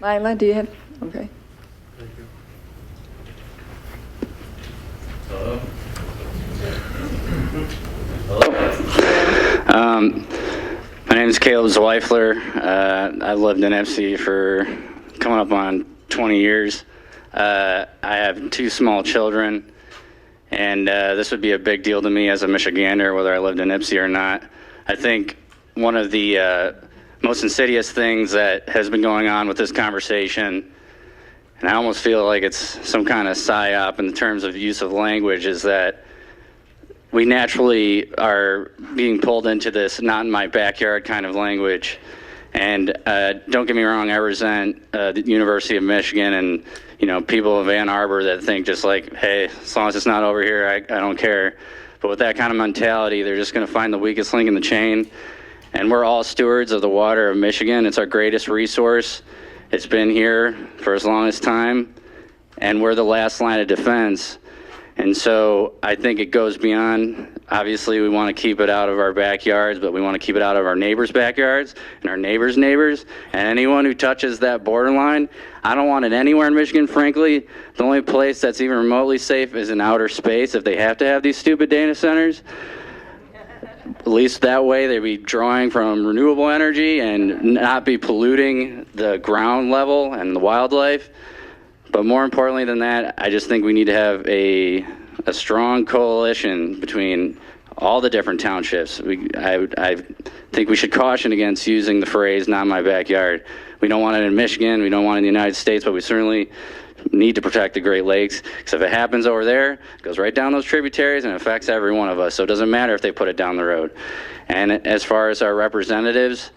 Lila, do you have? Okay. My name is Caleb Zweifler. I've lived in FC for coming up on 20 years. I have 2 small children, and this would be a big deal to me as a Michigander, whether I lived in Ypsi or not. I think one of the most insidious things that has been going on with this conversation, and I almost feel like it's some kind of psyop in terms of use of language, is that we naturally are being pulled into this not in my backyard kind of language. And don't get me wrong, I resent the University of Michigan and people of Ann Arbor that think just like, hey, as long as it's not over here, I don't care. But with that kind of mentality, they're just going to find the weakest link in the chain. And we're all stewards of the water of Michigan. It's our greatest resource. It's been here for as long as time, and we're the last line of defense. And so I think it goes beyond, obviously we want to keep it out of our backyards, but we want to keep it out of our neighbors' backyards and our neighbors' neighbors. And anyone who touches that borderline, I don't want it anywhere in Michigan, frankly. The only place that's even remotely safe is in outer space if they have to have these stupid data centers. At least that way they'd be drawing from renewable energy and not be polluting the ground level and the wildlife. But more importantly than that, I just think we need to have a strong coalition between all the different townships. I think we should caution against using the phrase, not my backyard. We don't want it in Michigan, we don't want it in the United States, but we certainly need to protect the Great Lakes, because if it happens over there, it goes right down those tributaries and affects every one of us. So it doesn't matter if they put it down the road. And as far as our representatives,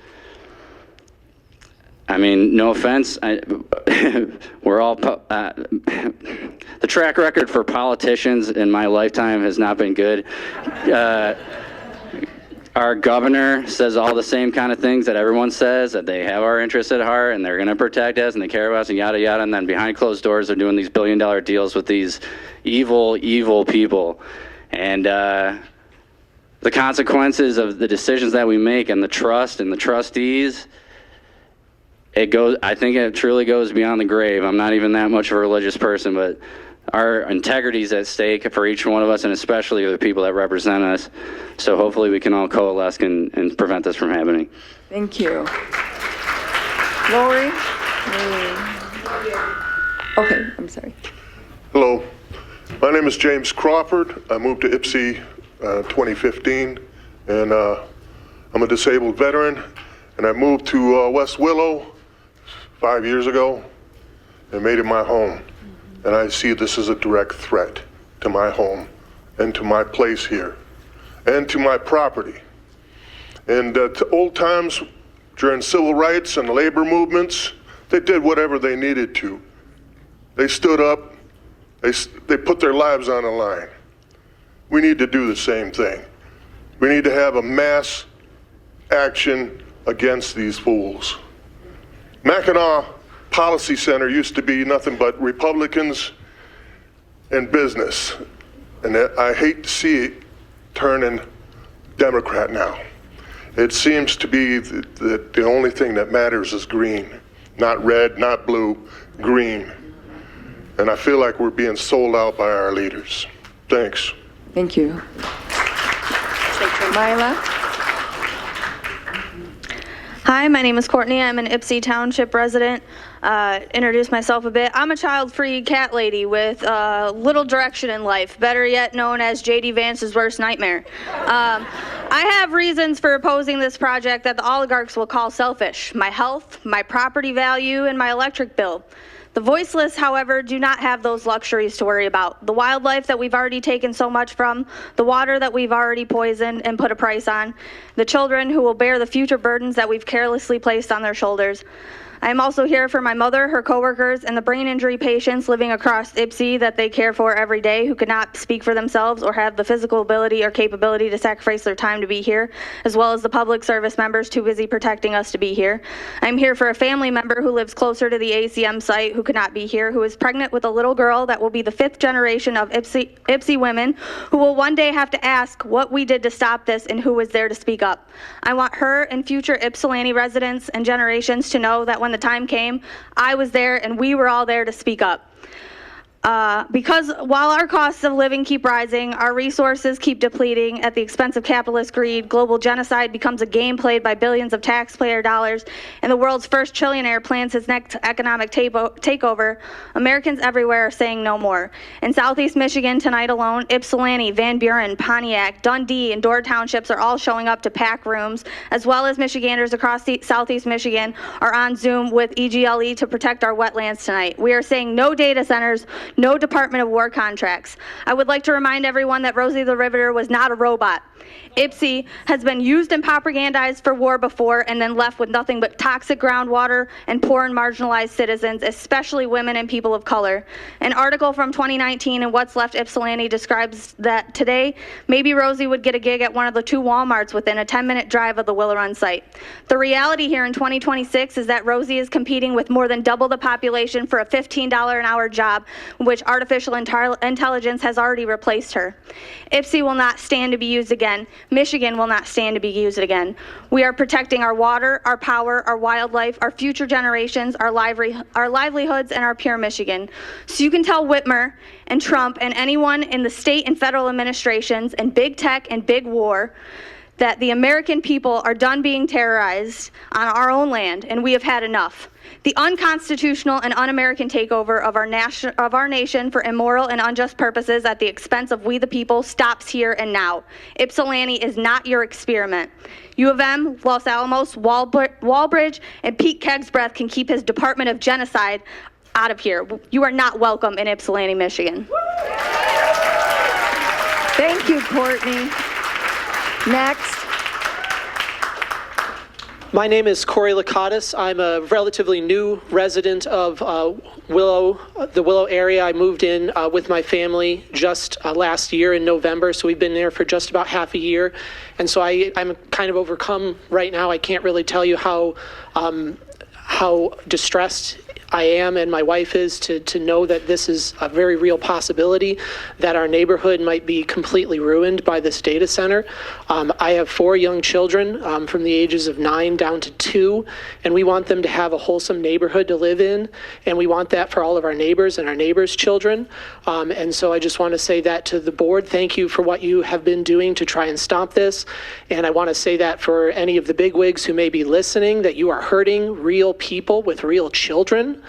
I mean, no offense, we're all, the track record for politicians in my lifetime has not been good. Our governor says all the same kind of things that everyone says, that they have our interests at heart and they're going to protect us and they care about us and yada yada, and then behind closed doors they're doing these billion-dollar deals with these evil, evil people. And the consequences of the decisions that we make and the trust and the trustees, I think it truly goes beyond the grave. I'm not even that much of a religious person, but our integrity is at stake for each one of us, and especially the people that represent us. So hopefully we can all coalesce and prevent this from happening. Thank you. Lori? Okay, I'm sorry. Hello. My name is James Crawford. I moved to Ypsi 2015, and I'm a disabled veteran, and I moved to West Willow 5 years ago and made it my home. And I see this as a direct threat to my home and to my place here and to my property. And to old times during civil rights and labor movements, they did whatever they needed to. They stood up They put their lives on the line. We need to do the same thing. We need to have a mass action against these fools. Mackinac Policy Center used to be nothing but Republicans and business. And I hate to see it turning Democrat now. It seems to be that the only thing that matters is green. Not red, not blue, green. And I feel like we're being sold out by our leaders. Thanks. Thank you. Mila? Hi, my name is Courtney. I'm an Ypsi Township resident. Introduce myself a bit. I'm a child-free cat lady with little direction in life, better yet known as J.D. Vance's worst nightmare. I have reasons for opposing this project that the oligarchs will call selfish: my health, my property value, and my electric bill. The voiceless, however, do not have those luxuries to worry about. The wildlife that we've already taken so much from, the water that we've already poisoned and put a price on, the children who will bear the future burdens that we've carelessly placed on their shoulders. I am also here for my mother, her coworkers, and the brain injury patients living across Ypsi that they care for every day who cannot speak for themselves or have the physical ability or capability to sacrifice their time to be here, as well as the public service members too busy protecting us to be here. I'm here for a family member who lives closer to the ACM site who could not be here, who is pregnant with a little girl that will be the 5th generation of Ypsi women who will one day have to ask what we did to stop this and who was there to speak up. I want her and future Ypsilanti residents and generations to know that when the time came, I was there and we were all there to speak up. Because while our costs of living keep rising, our resources keep depleting at the expense of capitalist greed, global genocide becomes a game played by billions of taxpayer dollars, and the world's first trillionaire plans his next economic takeover, Americans everywhere are saying no more. In Southeast Michigan tonight alone, Ypsilanti, Van Buren, Pontiac, Dundee, and Door townships are all showing up to pack rooms, as well as Michiganders across Southeast Michigan are on Zoom with EGLE to protect our wetlands tonight. We are saying no data centers, no Department of War contracts. I would like to remind everyone that Rosie the Riveter was not a robot. Ypsi has been used and propagandized for war before and then left with nothing but toxic groundwater and poor and marginalized citizens, especially women and people of color. An article from 2019 in What's Left Ypsilanti describes that today, maybe Rosie would get a gig at one of the 2 Walmarts within a 10-minute drive of the Willow Run site. The reality here in 2026 is that Rosie is competing with more than double the population for a $15 an hour job, which artificial intelligence has already replaced her. Ypsi will not stand to be used again. Michigan will not stand to be used again. We are protecting our water, our power, our wildlife, our future generations, our livelihoods, and our pure Michigan. So you can tell Whitmer and Trump and anyone in the state and federal administrations and big tech and big war that the American people are done being terrorized on our own land, and we have had enough. The unconstitutional and un-American takeover of our nation for immoral and unjust purposes at the expense of we the people stops here and now. Ypsilanti is not your experiment. U of M, Los Alamos, Walbridge, and Pete Kegsbreath can keep his Department of Genocide out of here. You are not welcome in Ypsilanti, Michigan. Thank you, Courtney. Next. My name is Corey Lakatos. I'm a relatively new resident of the Willow area. I moved in with my family just last year in November, so we've been there for just about half a year. And so I'm kind of overcome right now. I can't really tell you how distressed I am and my wife is to know that this is a very real possibility, that our neighborhood might be completely ruined by this data center. I have 4 young children from the ages of 9 down to 2, and we want them to have a wholesome neighborhood to live in, and we want that for all of our neighbors and our neighbors' children. And so I just want to say that to the board. Thank you for what you have been doing to try and stop this. And I want to say that for any of the bigwigs who may be listening, that you are hurting real people with real children.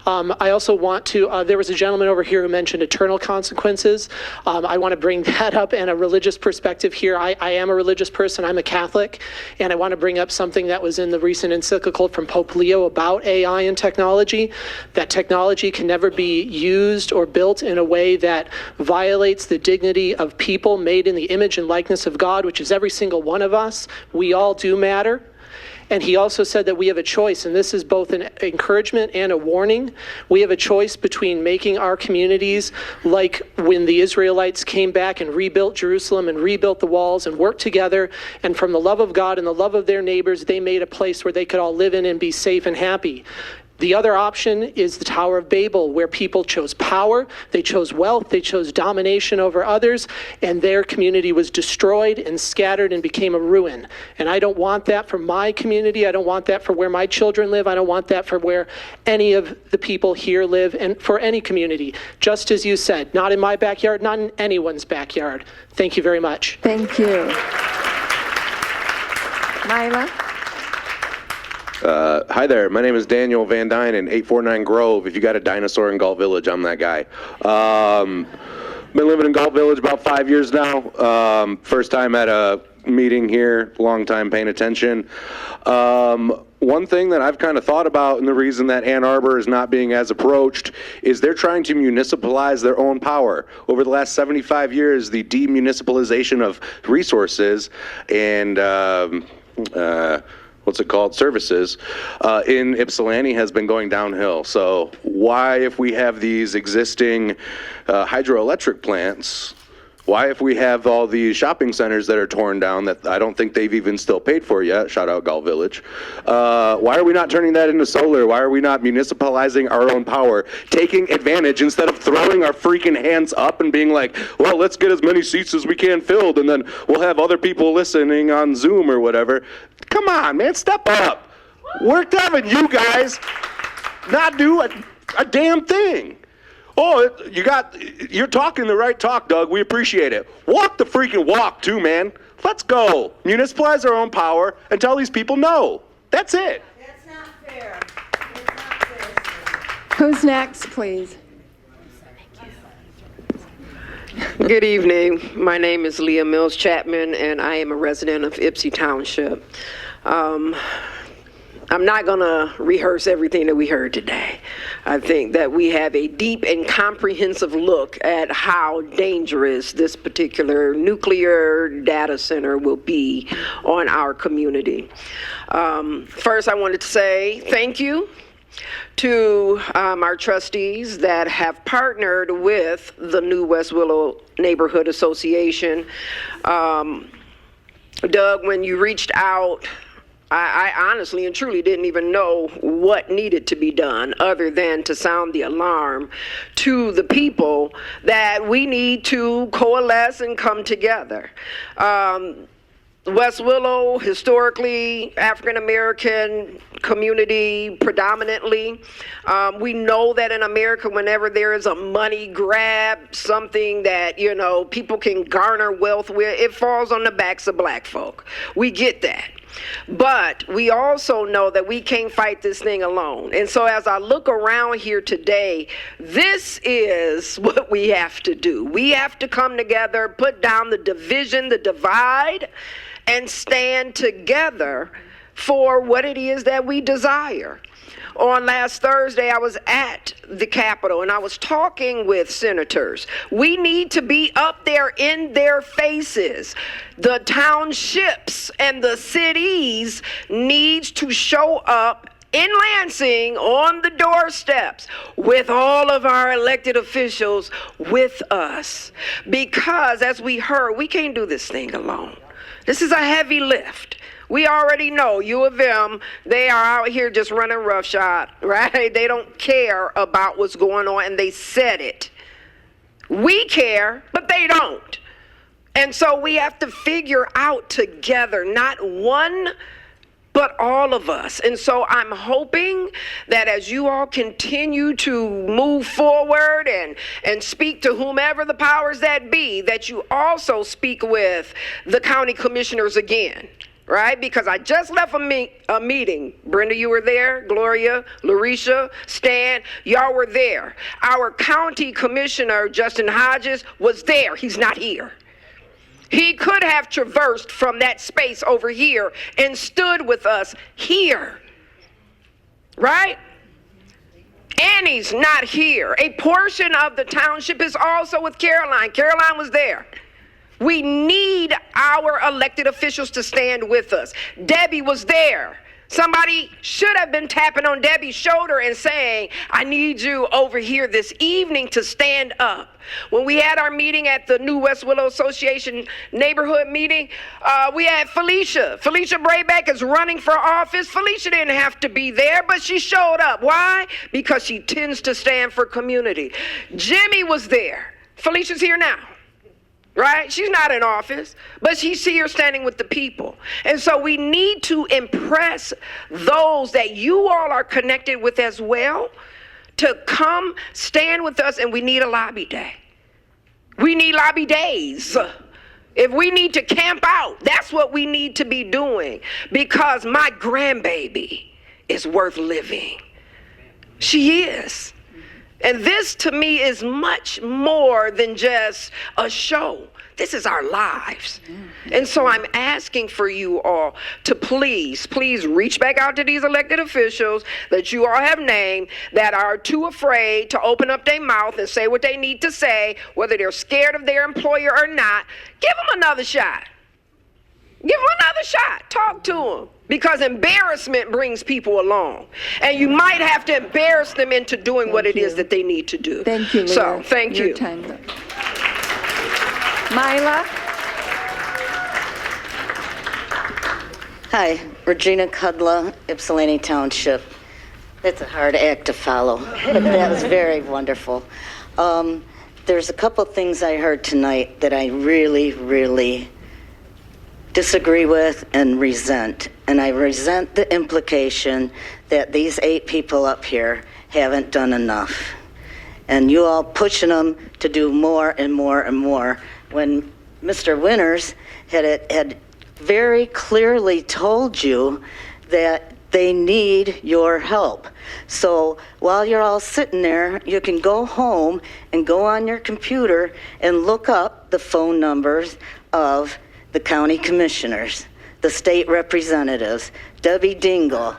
I also want to, there was a gentleman over here who mentioned eternal consequences. I want to bring that up in a religious perspective here. I am a religious person. I'm a Catholic, and I want to bring up something that was in the recent encyclical from Pope Leo about AI and technology, that technology can never be used or built in a way that violates the dignity of people made in the image and likeness of God, which is every single one of us. We all do matter. And he also said that we have a choice, and this is both an encouragement and a warning. We have a choice between making our communities like when the Israelites came back and rebuilt Jerusalem and rebuilt the walls and worked together, and from the love of God and the love of their neighbors, they made a place where they could all live in and be safe and happy. The other option is the Tower of Babel, where people chose power, they chose wealth, they chose domination over others, and their community was destroyed and scattered and became a ruin. And I don't want that for my community. I don't want that for where my children live. I don't want that for where any of the people here live, and for any community. Just as you said, not in my backyard, not in anyone's backyard. Thank you very much. Thank you. Myla? Hi there, my name is Daniel Van Dyne in 849 Grove. If you got a dinosaur in Galt Village, I'm that guy. Been living in Galt Village about 5 years now. First time at a meeting here, long time paying attention. One thing that I've kind of thought about, and the reason that Ann Arbor is not being as approached, is they're trying to municipalize their own power. Over the last 75 years, the demunicipalization of resources and services in Ypsilanti has been going downhill. So why, if we have these existing hydroelectric plants, why, if we have all these shopping centers that are torn down that I don't think they've even still paid for yet, shout out Galt Village, why are we not turning that into solar? Why are we not municipalizing our own power, taking advantage instead of throwing our freaking hands up and being like, well, let's get as many seats as we can filled and then we'll have other people listening on Zoom or whatever. Come on, man, step up. We're having you guys not do a damn thing. Oh, you're talking the right talk, Doug. We appreciate it. Walk the freaking walk, too, man. Let's go. Municipalize our own power and tell these people no. That's it. That's not fair. Who's next, please? Good evening. My name is Leah Mills Chapman, and I am a resident of Ypsi Township. I'm not going to rehearse everything that we heard today. I think that we have a deep and comprehensive look at how dangerous this particular nuclear data center will be on our community. First, I wanted to say thank you to our trustees that have partnered with the new West Willow Neighborhood Association. Doug, when you reached out, I honestly and truly didn't even know what needed to be done other than to sound the alarm to the people that we need to coalesce and come together. West Willow, historically African-American community predominantly. We know that in America, whenever there is a money grab, something that, people can garner wealth with, it falls on the backs of black folk. We get that. But we also know that we can't fight this thing alone. And so as I look around here today, this is what we have to do. We have to come together, put down the division, the divide, and stand together for what it is that we desire. On last Thursday, I was at the Capitol and I was talking with senators. We need to be up there in their faces. The townships and the cities needs to show up in Lansing on the doorsteps with all of our elected officials with us. Because as we heard, we can't do this thing alone. This is a heavy lift. We already know U of M, they are out here just running roughshod, right? They don't care about what's going on, and they said it. We care, but they don't. And so we have to figure out together, not one, but all of us. And so I'm hoping that as you all continue to move forward and speak to whomever the powers that be, that you also speak with the county commissioners again. Right? Because I just left a meeting. Brenda, you were there. Gloria, Larisha, Stan, y'all were there. Our county commissioner, Justin Hodges, was there. He's not here. He could have traversed from that space over here and stood with us here. Right? And he's not here. A portion of the township is also with Caroline. Caroline was there. We need our elected officials to stand with us. Debbie was there. Somebody should have been tapping on Debbie's shoulder and saying, I need you over here this evening to stand up. When we had our meeting at the new West Willow Association neighborhood meeting, we had Felicia. Felicia Brayback is running for office. Felicia didn't have to be there, but she showed up. Why? Because she tends to stand for community. Jimmy was there. Felicia's here now. Right? She's not in office, but she's here standing with the people. And so we need to impress those that you all are connected with as well to come stand with us, and we need a lobby day. We need lobby days. If we need to camp out, that's what we need to be doing, because my grandbaby is worth living. She is. And this to me is much more than just a show. This is our lives. And so I'm asking for you all to please reach back out to these elected officials that you all have named that are too afraid to open up their mouth and say what they need to say, whether they're scared of their employer or not. Give them another shot. Give them another shot. Talk to them. Because embarrassment brings people along. And you might have to embarrass them into doing what it is that they need to do. Thank you, Leah. So, thank you. Your time. Mila? Hi, Regina Kudla, Ypsilanti Township. It's a hard act to follow, but that was very wonderful. There's a couple things I heard tonight that I really disagree with and resent. And I resent the implication that these 8 people up here haven't done enough. And you all pushing them to do more and more and more, when Mr. Winters had very clearly told you that they need your help. So while you're all sitting there, you can go home and go on your computer and look up the phone numbers of the county commissioners, the state representatives, Debbie Dingell,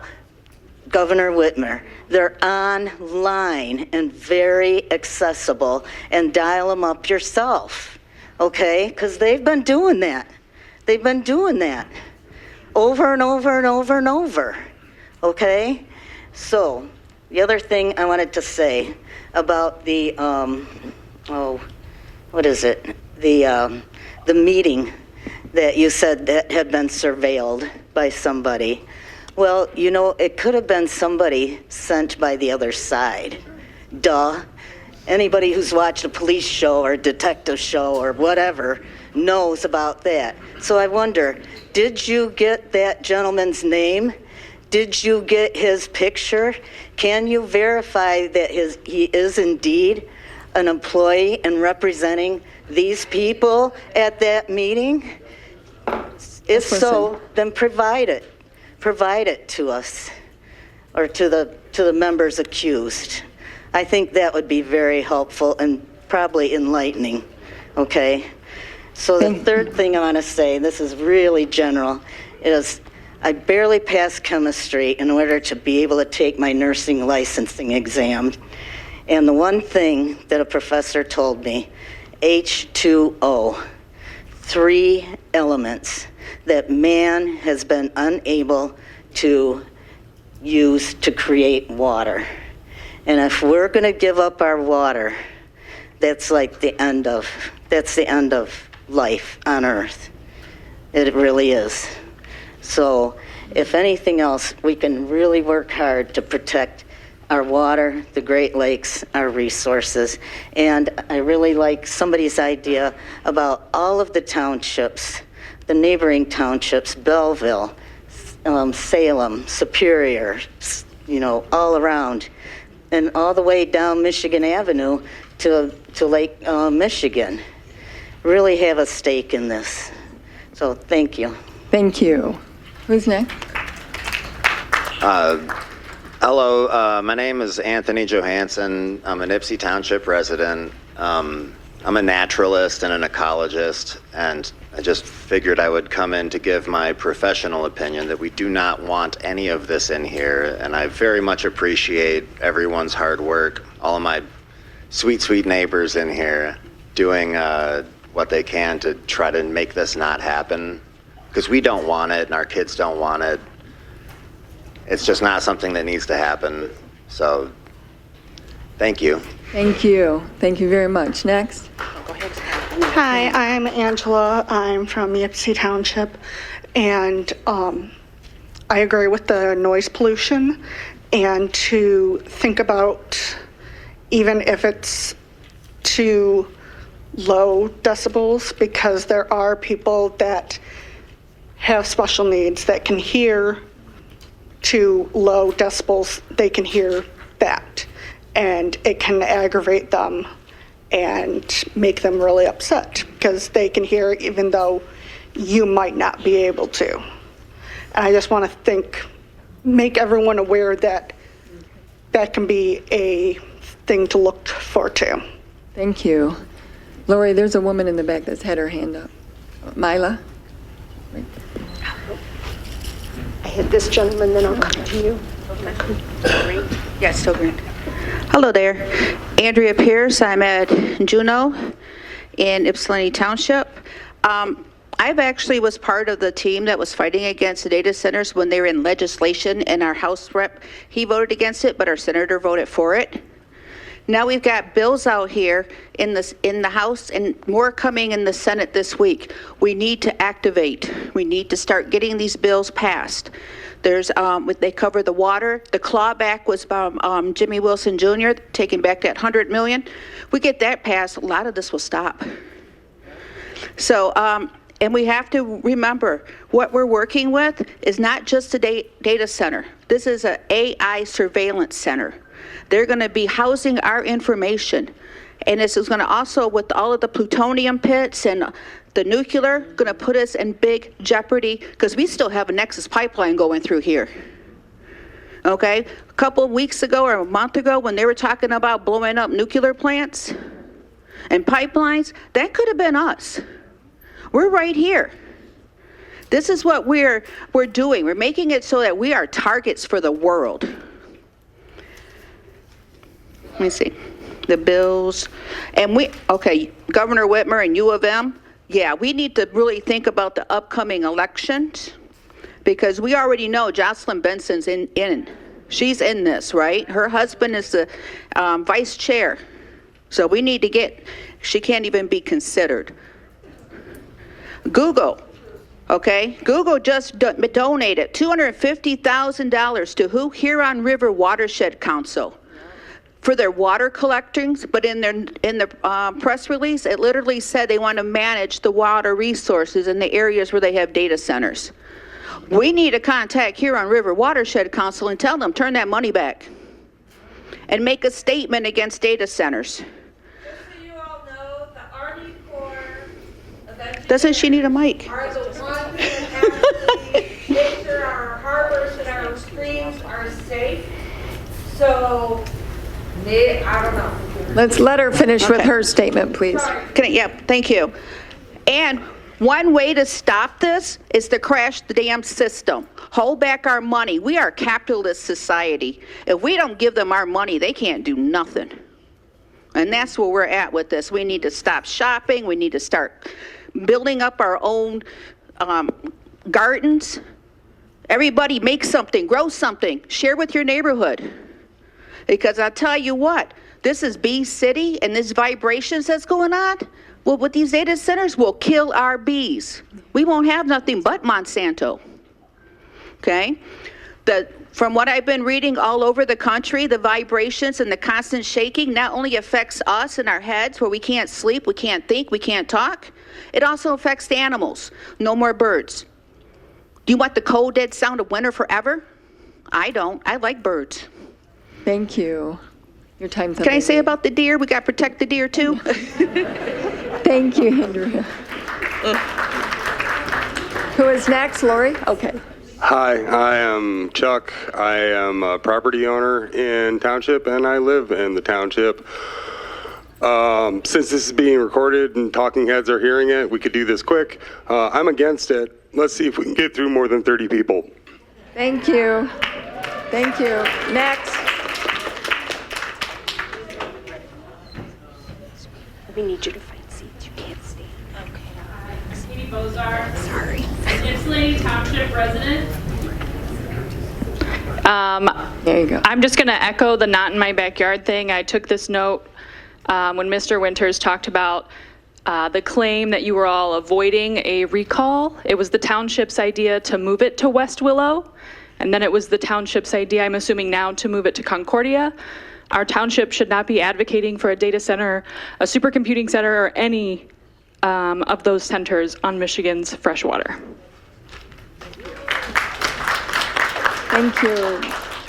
Governor Whitmer. They're online and very accessible, and dial them up yourself, okay? Because they've been doing that. They've been doing that over and over and over and over, okay? So the other thing I wanted to say about the, the meeting that you said that had been surveilled by somebody. Well, you know, it could have been somebody sent by the other side. Duh. Anybody who's watched a police show or a detective show or whatever knows about that. So I wonder, did you get that gentleman's name? Did you get his picture? Can you verify that he is indeed an employee and representing these people at that meeting? If so, then provide it. Provide it to us, or to the members accused. I think that would be very helpful and probably enlightening, okay? So the third thing I want to say, this is really general, is I barely passed chemistry in order to be able to take my nursing licensing exam. And the one thing that a professor told me, H2O, 3 elements that man has been unable to use to create water. And if we're going to give up our water, that's like the end of life on earth. It really is. So if anything else, we can really work hard to protect our water, the Great Lakes, our resources. And I really like somebody's idea about all of the townships, the neighboring townships, Belleville, Salem, Superior, you know, all around, and all the way down Michigan Avenue to Lake Michigan. Really have a stake in this. So thank you. Thank you. Who's next? Hello, my name is Anthony Johansson. I'm an Ypsi Township resident. I'm a naturalist and an ecologist, and I just figured I would come in to give my professional opinion that we do not want any of this in here, and I very much appreciate everyone's hard work, all of my sweet neighbors in here doing what they can to try to make this not happen, because we don't want it and our kids don't want it. it's just not something that needs to happen. So, thank you. Thank you. Thank you very much. Next. Hi, I'm Angela. I'm from Ypsi Township, and I agree with the noise pollution and to think about, even if it's too low decibels, because there are people that have special needs that can hear to low decibels, they can hear that, and it can aggravate them and make them really upset because they can hear even though you might not be able to. And I just want to make everyone aware that that can be a thing to look for too. Thank you. Lori, there's a woman in the back that's had her hand up. Mila? I hit this gentleman, then I'll come to you. Yeah, still green. Hello there. Andrea Pierce. I'm at Juneau in Ypsilanti Township. I've actually was part of the team that was fighting against the data centers when they were in legislation, and our House rep, he voted against it, but our senator voted for it. Now we've got bills out here in the House and more coming in the Senate this week. We need to activate. We need to start getting these bills passed. There's, they cover the water. The clawback was by Jimmy Wilson Jr., taking back that $100 million. We get that passed, a lot of this will stop. So, and we have to remember what we're working with is not just a data center. This is an AI surveillance center. They're going to be housing our information. And this is going to also, with all of the plutonium pits and the nuclear, going to put us in big jeopardy because we still have a Nexus pipeline going through here. Okay? A couple of weeks ago or a month ago when they were talking about blowing up nuclear plants and pipelines, that could have been us. We're right here. This is what we're doing. We're making it so that we are targets for the world. Let me see. The bills. And Governor Whitmer and U of M, yeah, we need to really think about the upcoming elections because we already know Jocelyn Benson's in. She's in this, right? Her husband is the vice chair. So we need to she can't even be considered. Google, okay? Google just donated $250,000 to who? Huron River Watershed Council for their water collectings, but in the press release, it literally said they want to manage the water resources in the areas where they have data centers. We need to contact Huron River Watershed Council and tell them, turn that money back and make a statement against data centers. Doesn't she need a mic? Are the ones that actually make sure our harbors and our streams are safe. So, I don't know. Let's let her finish with her statement, please. Thank you. And one way to stop this is to crash the damn system. Hold back our money. We are a capitalist society. If we don't give them our money, they can't do nothing. And that's where we're at with this. We need to stop shopping. We need to start building up our own gardens. Everybody make something, grow something, share with your neighborhood. Because I'll tell you what, this is Bee City and this vibrations that's going on, well, with these data centers will kill our bees. We won't have nothing but Monsanto. Okay? From what I've been reading all over the country, the vibrations and the constant shaking not only affects us in our heads where we can't sleep, we can't think, we can't talk, it also affects the animals. No more birds. Do you want the cold, dead sound of winter forever? I don't. I like birds. Thank you. Your time's up. Can I say about the deer? We got to protect the deer too. Thank you, Andrea. Who is next, Lori? Okay. Hi, I am Chuck. I am a property owner in Township, and I live in the Township. Since this is being recorded and talking heads are hearing it, we could do this quick. I'm against it. Let's see if we can get through more than 30 people. Thank you. Thank you. Next. We need you to find seats. You can't stay. Okay. Katie Bozar. Sorry. Ypsilanti Township resident. There you go. I'm just going to echo the not in my backyard thing. I took this note when Mr. Winters talked about the claim that you were all avoiding a recall. It was the township's idea to move it to West Willow, and then it was the township's idea, I'm assuming now, to move it to Concordia. Our township should not be advocating for a data center, a supercomputing center, or any of those centers on Michigan's fresh water. Thank you.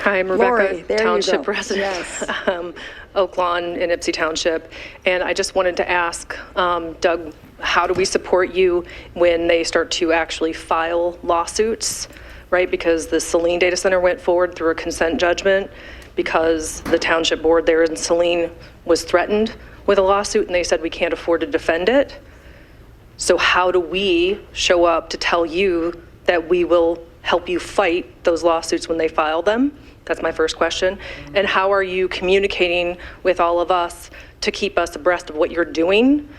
Hi, I'm Lori, Rebecca, there you Township go. resident, Yes. Oak Lawn in Ypsi Township. And I just wanted to ask, Doug, how do we support you when they start to actually file lawsuits, right? Because the Saline Data Center went forward through a consent judgment because the township board there in Saline was threatened with a lawsuit and they said we can't afford to defend it. So how do we show up to tell you that we will help you fight those lawsuits when they file them? That's my first question. And how are you communicating with all of us to keep us abreast of what you're doing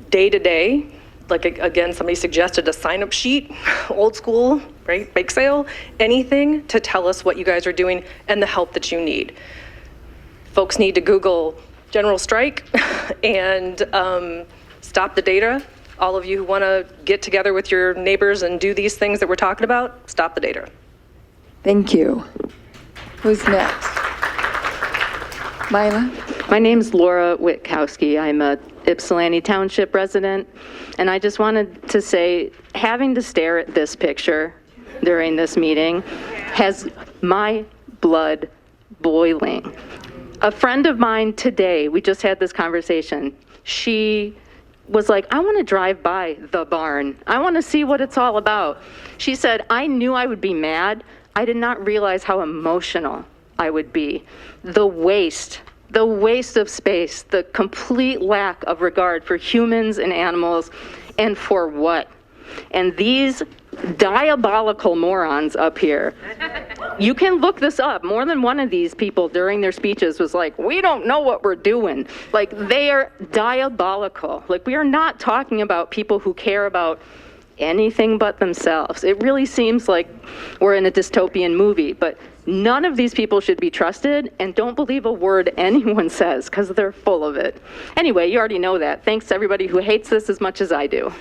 day to day? Like, again, somebody suggested a sign-up sheet, old school, right, bake sale, anything to tell us what you guys are doing and the help that you need. Folks need to Google general strike and stop the data. All of you who want to get together with your neighbors and do these things that we're talking about, stop the data. Thank you. Who's next? Mila? My name's Laura Witkowski. I'm a Ypsilanti Township resident, and I just wanted to say, having to stare at this picture during this meeting has my blood boiling. A friend of mine today, we just had this conversation, she was like, I want to drive by the barn. I want to see what it's all about. She said, I knew I would be mad. I did not realize how emotional I would be. The waste of space, the complete lack of regard for humans and animals, and for what? And these diabolical morons up here, you can look this up. More than one of these people during their speeches was like, we don't know what we're doing. Like, they are diabolical. Like, we are not talking about people who care about anything but themselves. It really seems like we're in a dystopian movie, but none of these people should be trusted, and don't believe a word anyone says because they're full of it. Anyway, you already know that. Thanks to everybody who hates this as much as I do.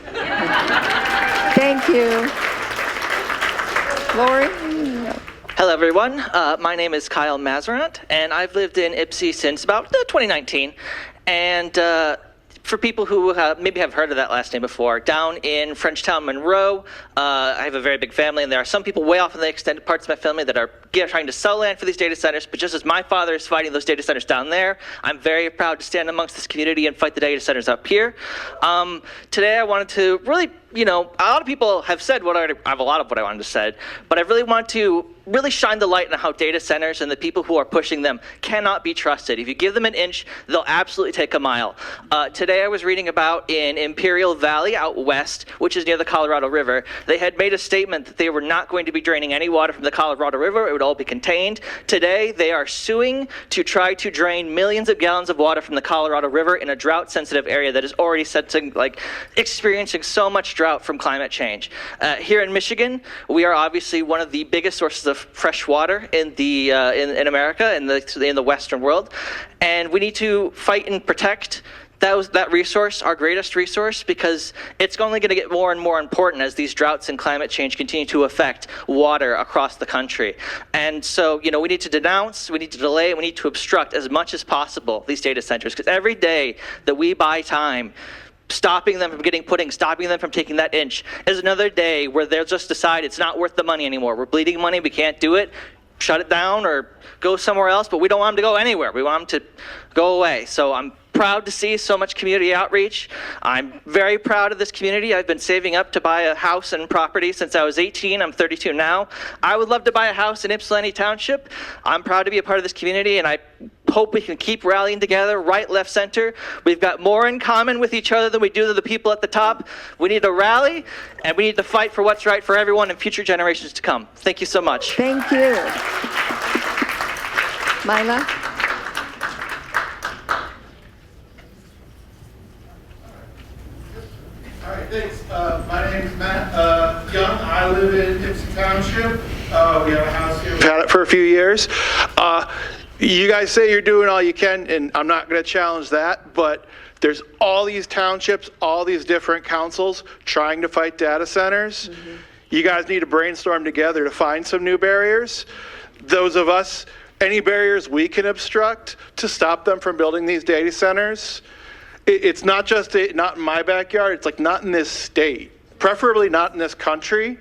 Thank you. Lori? Hello, everyone. My name is Kyle Mazarant, and I've lived in Ypsi since about 2019. And for people who maybe have heard of that last name before, down in Frenchtown, Monroe, I have a very big family, and there are some people way off in the extended parts of my family that are trying to sell land for these data centers. But just as my father is fighting those data centers down there, I'm very proud to stand amongst this community and fight the data centers up here. Today, I wanted to really, a lot of people have said I have a lot of what I wanted to say, but I really want to really shine the light on how data centers and the people who are pushing them cannot be trusted. If you give them an inch, they'll absolutely take a mile. Today I was reading about in Imperial Valley out west, which is near the Colorado River, they had made a statement that they were not going to be draining any water from the Colorado River. It would all be contained. Today they are suing to try to drain millions of gallons of water from the Colorado River in a drought-sensitive area that is already experiencing so much drought from climate change. Here in Michigan, we are obviously one of the biggest sources of fresh water in the in America, in the Western world, and we need to fight and protect that resource, our greatest resource, because it's only going to get more and more important as these droughts and climate change continue to affect water across the country. And so, we need to denounce, we need to delay, and we need to obstruct as much as possible these data centers, because every day that we buy time stopping them from getting pudding, stopping them from taking that inch, is another day where they'll just decide it's not worth the money anymore. We're bleeding money, we can't do it, shut it down or go somewhere else, but we don't want them to go anywhere. We want them to go away. So I'm proud to see so much community outreach. I'm very proud of this community. I've been saving up to buy a house and property since I was 18. I'm 32 now. I would love to buy a house in Ypsilanti Township. I'm proud to be a part of this community, and I hope we can keep rallying together, right, left, center. We've got more in common with each other than we do to the people at the top. We need to rally, and we need to fight for what's right for everyone and future generations to come. Thank you so much. Thank you. Mila? All right, thanks. My name is Matt Young. I live in Ypsi Township. We have a house here. We've had it for a few years. You guys say you're doing all you can, and I'm not going to challenge that, but there's all these townships, all these different councils trying to fight data centers. You guys need to brainstorm together to find some new barriers. Those of us, any barriers we can obstruct to stop them from building these data centers. It's not just not in my backyard, it's like not in this state, preferably not in this country.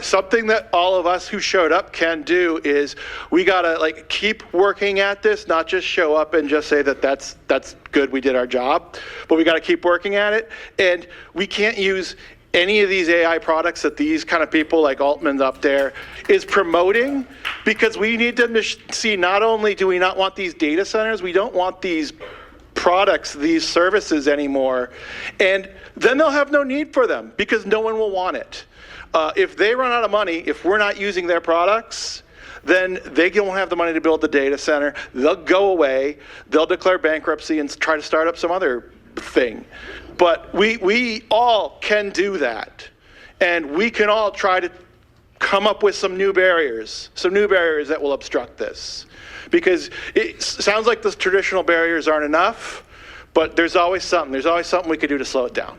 Something that all of us who showed up can do is we gotta like keep working at this, not just show up and just say that that's good, we did our job, but we gotta keep working at it. And we can't use any of these AI products that these kind of people like Altman's up there is promoting, because we need to see not only do we not want these data centers, we don't want these products, these services anymore. And then they'll have no need for them because no one will want it. If they run out of money, if we're not using their products, then they won't have the money to build the data center. They'll go away, they'll declare bankruptcy and try to start up some other thing. But we all can do that. And we can all try to come up with some new barriers that will obstruct this. Because it sounds like the traditional barriers aren't enough, but there's always something we could do to slow it down.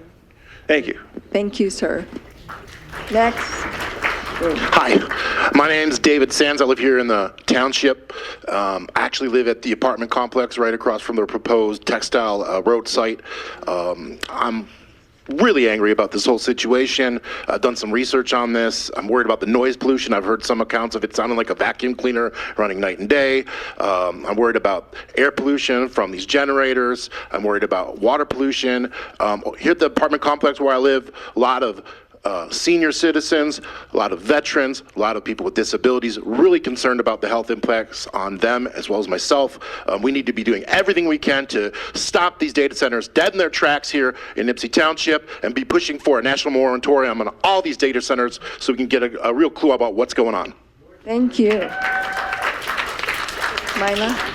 Thank you. Thank you, sir. Next. Hi, my name's David Sands. I live here in the township. I actually live at the apartment complex right across from the proposed textile road site. I'm really angry about this whole situation. I've done some research on this. I'm worried about the noise pollution. I've heard some accounts of it sounding like a vacuum cleaner running night and day. I'm worried about air pollution from these generators. I'm worried about water pollution. Here at the apartment complex where I live, a lot of senior citizens, a lot of veterans, a lot of people with disabilities, really concerned about the health impacts on them as well as myself. We need to be doing everything we can to stop these data centers dead in their tracks here in Ypsi Township and be pushing for a national moratorium on all these data centers so we can get a real clue about what's going on. Thank you. Mila?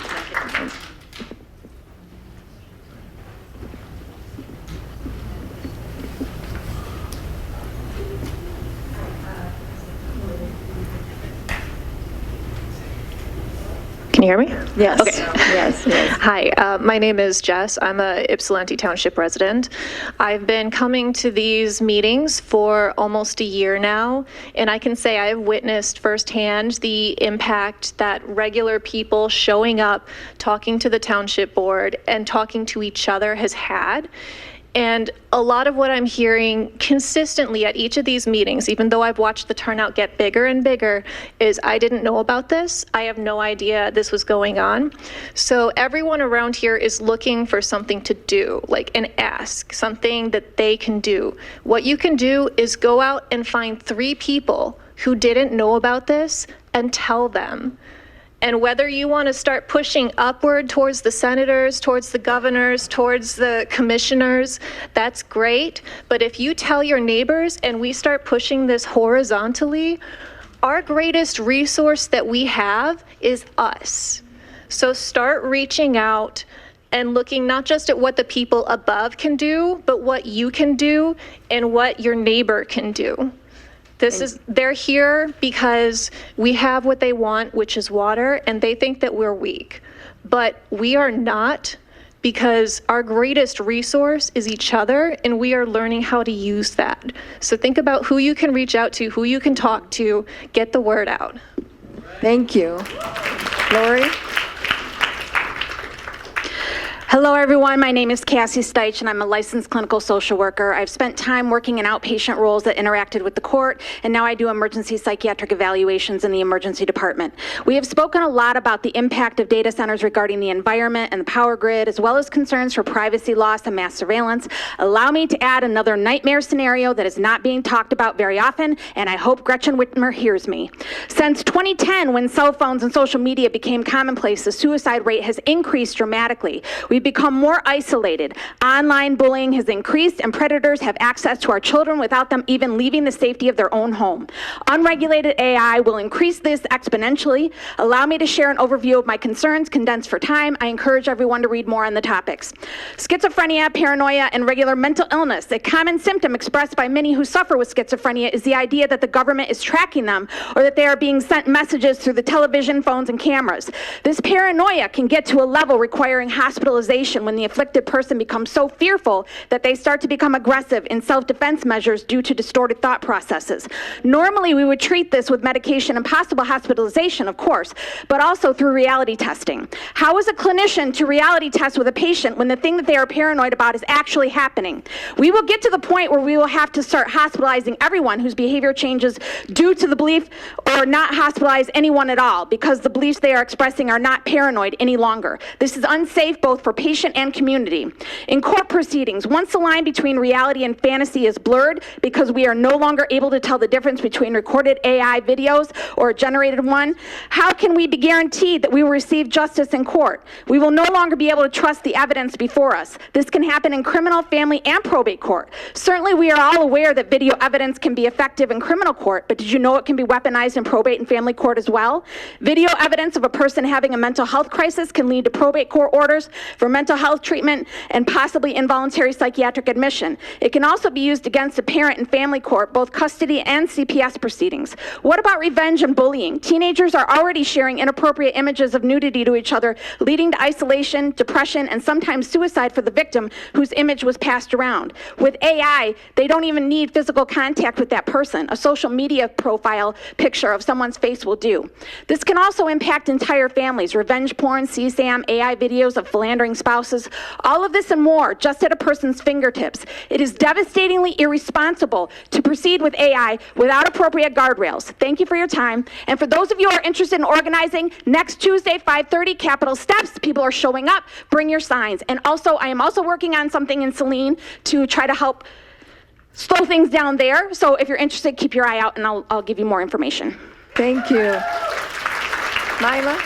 Can you hear me? Yes. Okay. Yes. Hi, my name is Jess. I'm a Ypsilanti Township resident. I've been coming to these meetings for almost a year now, and I can say I've witnessed firsthand the impact that regular people showing up, talking to the township board, and talking to each other has had. And a lot of what I'm hearing consistently at each of these meetings, even though I've watched the turnout get bigger and bigger, is I didn't know about this. I have no idea this was going on. So everyone around here is looking for something to do, like an ask, something that they can do. What you can do is go out and find 3 people who didn't know about this and tell them. And whether you want to start pushing upward towards the senators, towards the governors, towards the commissioners, that's great. But if you tell your neighbors and we start pushing this horizontally, our greatest resource that we have is us. So start reaching out and looking not just at what the people above can do, but what you can do and what your neighbor can do. They're here because we have what they want, which is water, and they think that we're weak. But we are not, because our greatest resource is each other, and we are learning how to use that. So think about who you can reach out to, who you can talk to, get the word out. Thank you. Lori? Hello, everyone. My name is Cassie Steich, and I'm a licensed clinical social worker. I've spent time working in outpatient roles that interacted with the court, and now I do emergency psychiatric evaluations in the emergency department. We have spoken a lot about the impact of data centers regarding the environment and the power grid, as well as concerns for privacy loss and mass surveillance. Allow me to add another nightmare scenario that is not being talked about very often, and I hope Gretchen Whitmer hears me. Since 2010, when cell phones and social media became commonplace, the suicide rate has increased dramatically. We've We've become more isolated. Online bullying has increased, and predators have access to our children without them even leaving the safety of their own home. Unregulated AI will increase this exponentially. Allow me to share an overview of my concerns, condensed for time. I encourage everyone to read more on the topics. Schizophrenia, paranoia, and regular mental illness. A common symptom expressed by many who suffer with schizophrenia is the idea that the government is tracking them or that they are being sent messages through the television, phones, and cameras. This paranoia can get to a level requiring hospitalization when the afflicted person becomes so fearful that they start to become aggressive in self-defense measures due to distorted thought processes. Normally, we would treat this with medication and possible hospitalization, of course, but also through reality testing. How is a clinician to reality test with a patient when the thing that they are paranoid about is actually happening? We will get to the point where we will have to start hospitalizing everyone whose behavior changes due to the belief, or not hospitalize anyone at all because the beliefs they are expressing are not paranoid any longer. This is unsafe both for patient and community. In court proceedings, once the line between reality and fantasy is blurred because we are no longer able to tell the difference between recorded AI videos or a generated one, how can we be guaranteed that we will receive justice in court? We will no longer be able to trust the evidence before us. This can happen in criminal, family, and probate court. Certainly, we are all aware that video evidence can be effective in criminal court, but did you know it can be weaponized in probate and family court as well? Video evidence of a person having a mental health crisis can lead to probate court orders for mental health treatment and possibly involuntary psychiatric admission. It can also be used against a parent in family court, both custody and CPS proceedings. What about revenge and bullying? Teenagers are already sharing inappropriate images of nudity to each other, leading to isolation, depression, and sometimes suicide for the victim whose image was passed around. With AI, they don't even need physical contact with that person. A social media profile picture of someone's face will do. This can also impact entire families. Revenge porn, CSAM, AI videos of philandering spouses, all of this and more just at a person's fingertips. It is devastatingly irresponsible to proceed with AI without appropriate guardrails. Thank you for your time. And for those of you who are interested in organizing, next Tuesday, 5:30, Capitol Steps, people are showing up. Bring your signs. And also, I am also working on something in Saline to try to help slow things down there. So if you're interested, keep your eye out and I'll give you more information. Thank you. Mila?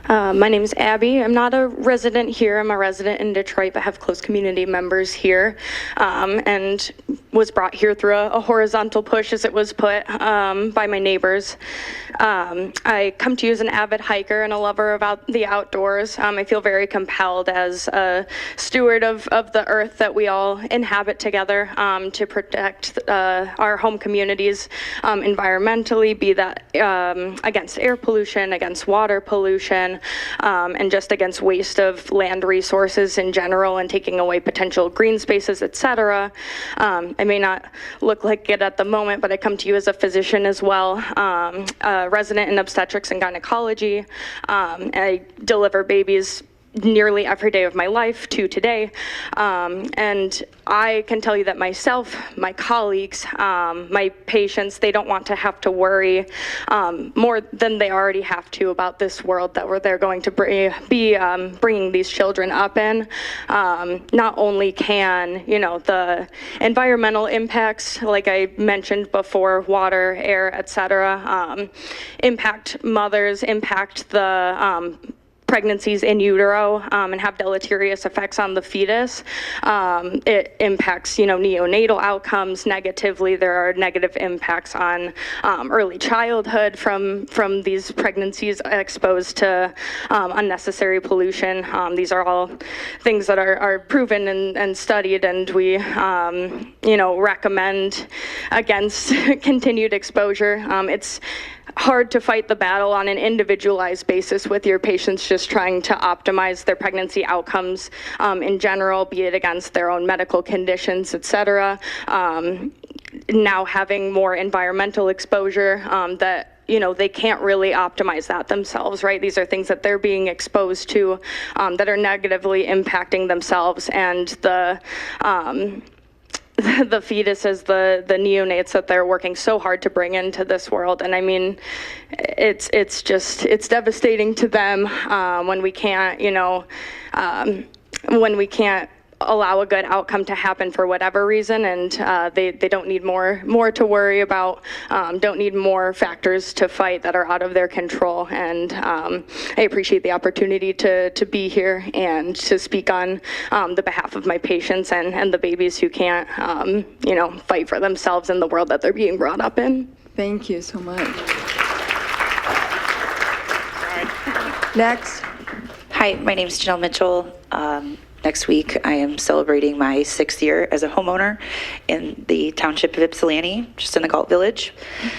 My name is Abby. I'm not a resident here. I'm a resident in Detroit, but have close community members here, and was brought here through a horizontal push, as it was put, by my neighbors. I come to you as an avid hiker and a lover of the outdoors. I feel very compelled as a steward of the earth that we all inhabit together, to protect our home communities environmentally, be that against air pollution, against water pollution, and just against waste of land resources in general and taking away potential green spaces, etc. I may not look like it at the moment, but I come to you as a physician as well, a resident in obstetrics and gynecology. I deliver babies nearly every day of my life to today. And I can tell you that myself, my colleagues, my patients, they don't want to have to worry more than they already have to about this world that they're going to be bringing these children up in. Not only can, the environmental impacts, like I mentioned before, water, air, etc., impact mothers, impact the pregnancies in utero, and have deleterious effects on the fetus. It impacts, neonatal outcomes negatively. There are negative impacts on early childhood from these pregnancies exposed to unnecessary pollution. These are all things that are proven and studied, and we, recommend against continued exposure. It's hard to fight the battle on an individualized basis with your patients just trying to optimize their pregnancy outcomes in general, be it against their own medical conditions, etc. Now having more environmental exposure that they can't really optimize that themselves, right? These are things that they're being exposed to that are negatively impacting themselves and the fetuses, the neonates that they're working so hard to bring into this world. And I mean, it's devastating to them when we can't, when we can't allow a good outcome to happen for whatever reason, and they don't need more to worry about, don't need more factors to fight that are out of their control. And I appreciate the opportunity to be here and to speak on the behalf of my patients and the babies who can't, fight for themselves in the world that they're being brought up in. Thank you so much. Next. Hi, my name is Janelle Mitchell. Next week, I am celebrating my 6th year as a homeowner in the Township of Ypsilanti, just in the Galt Village.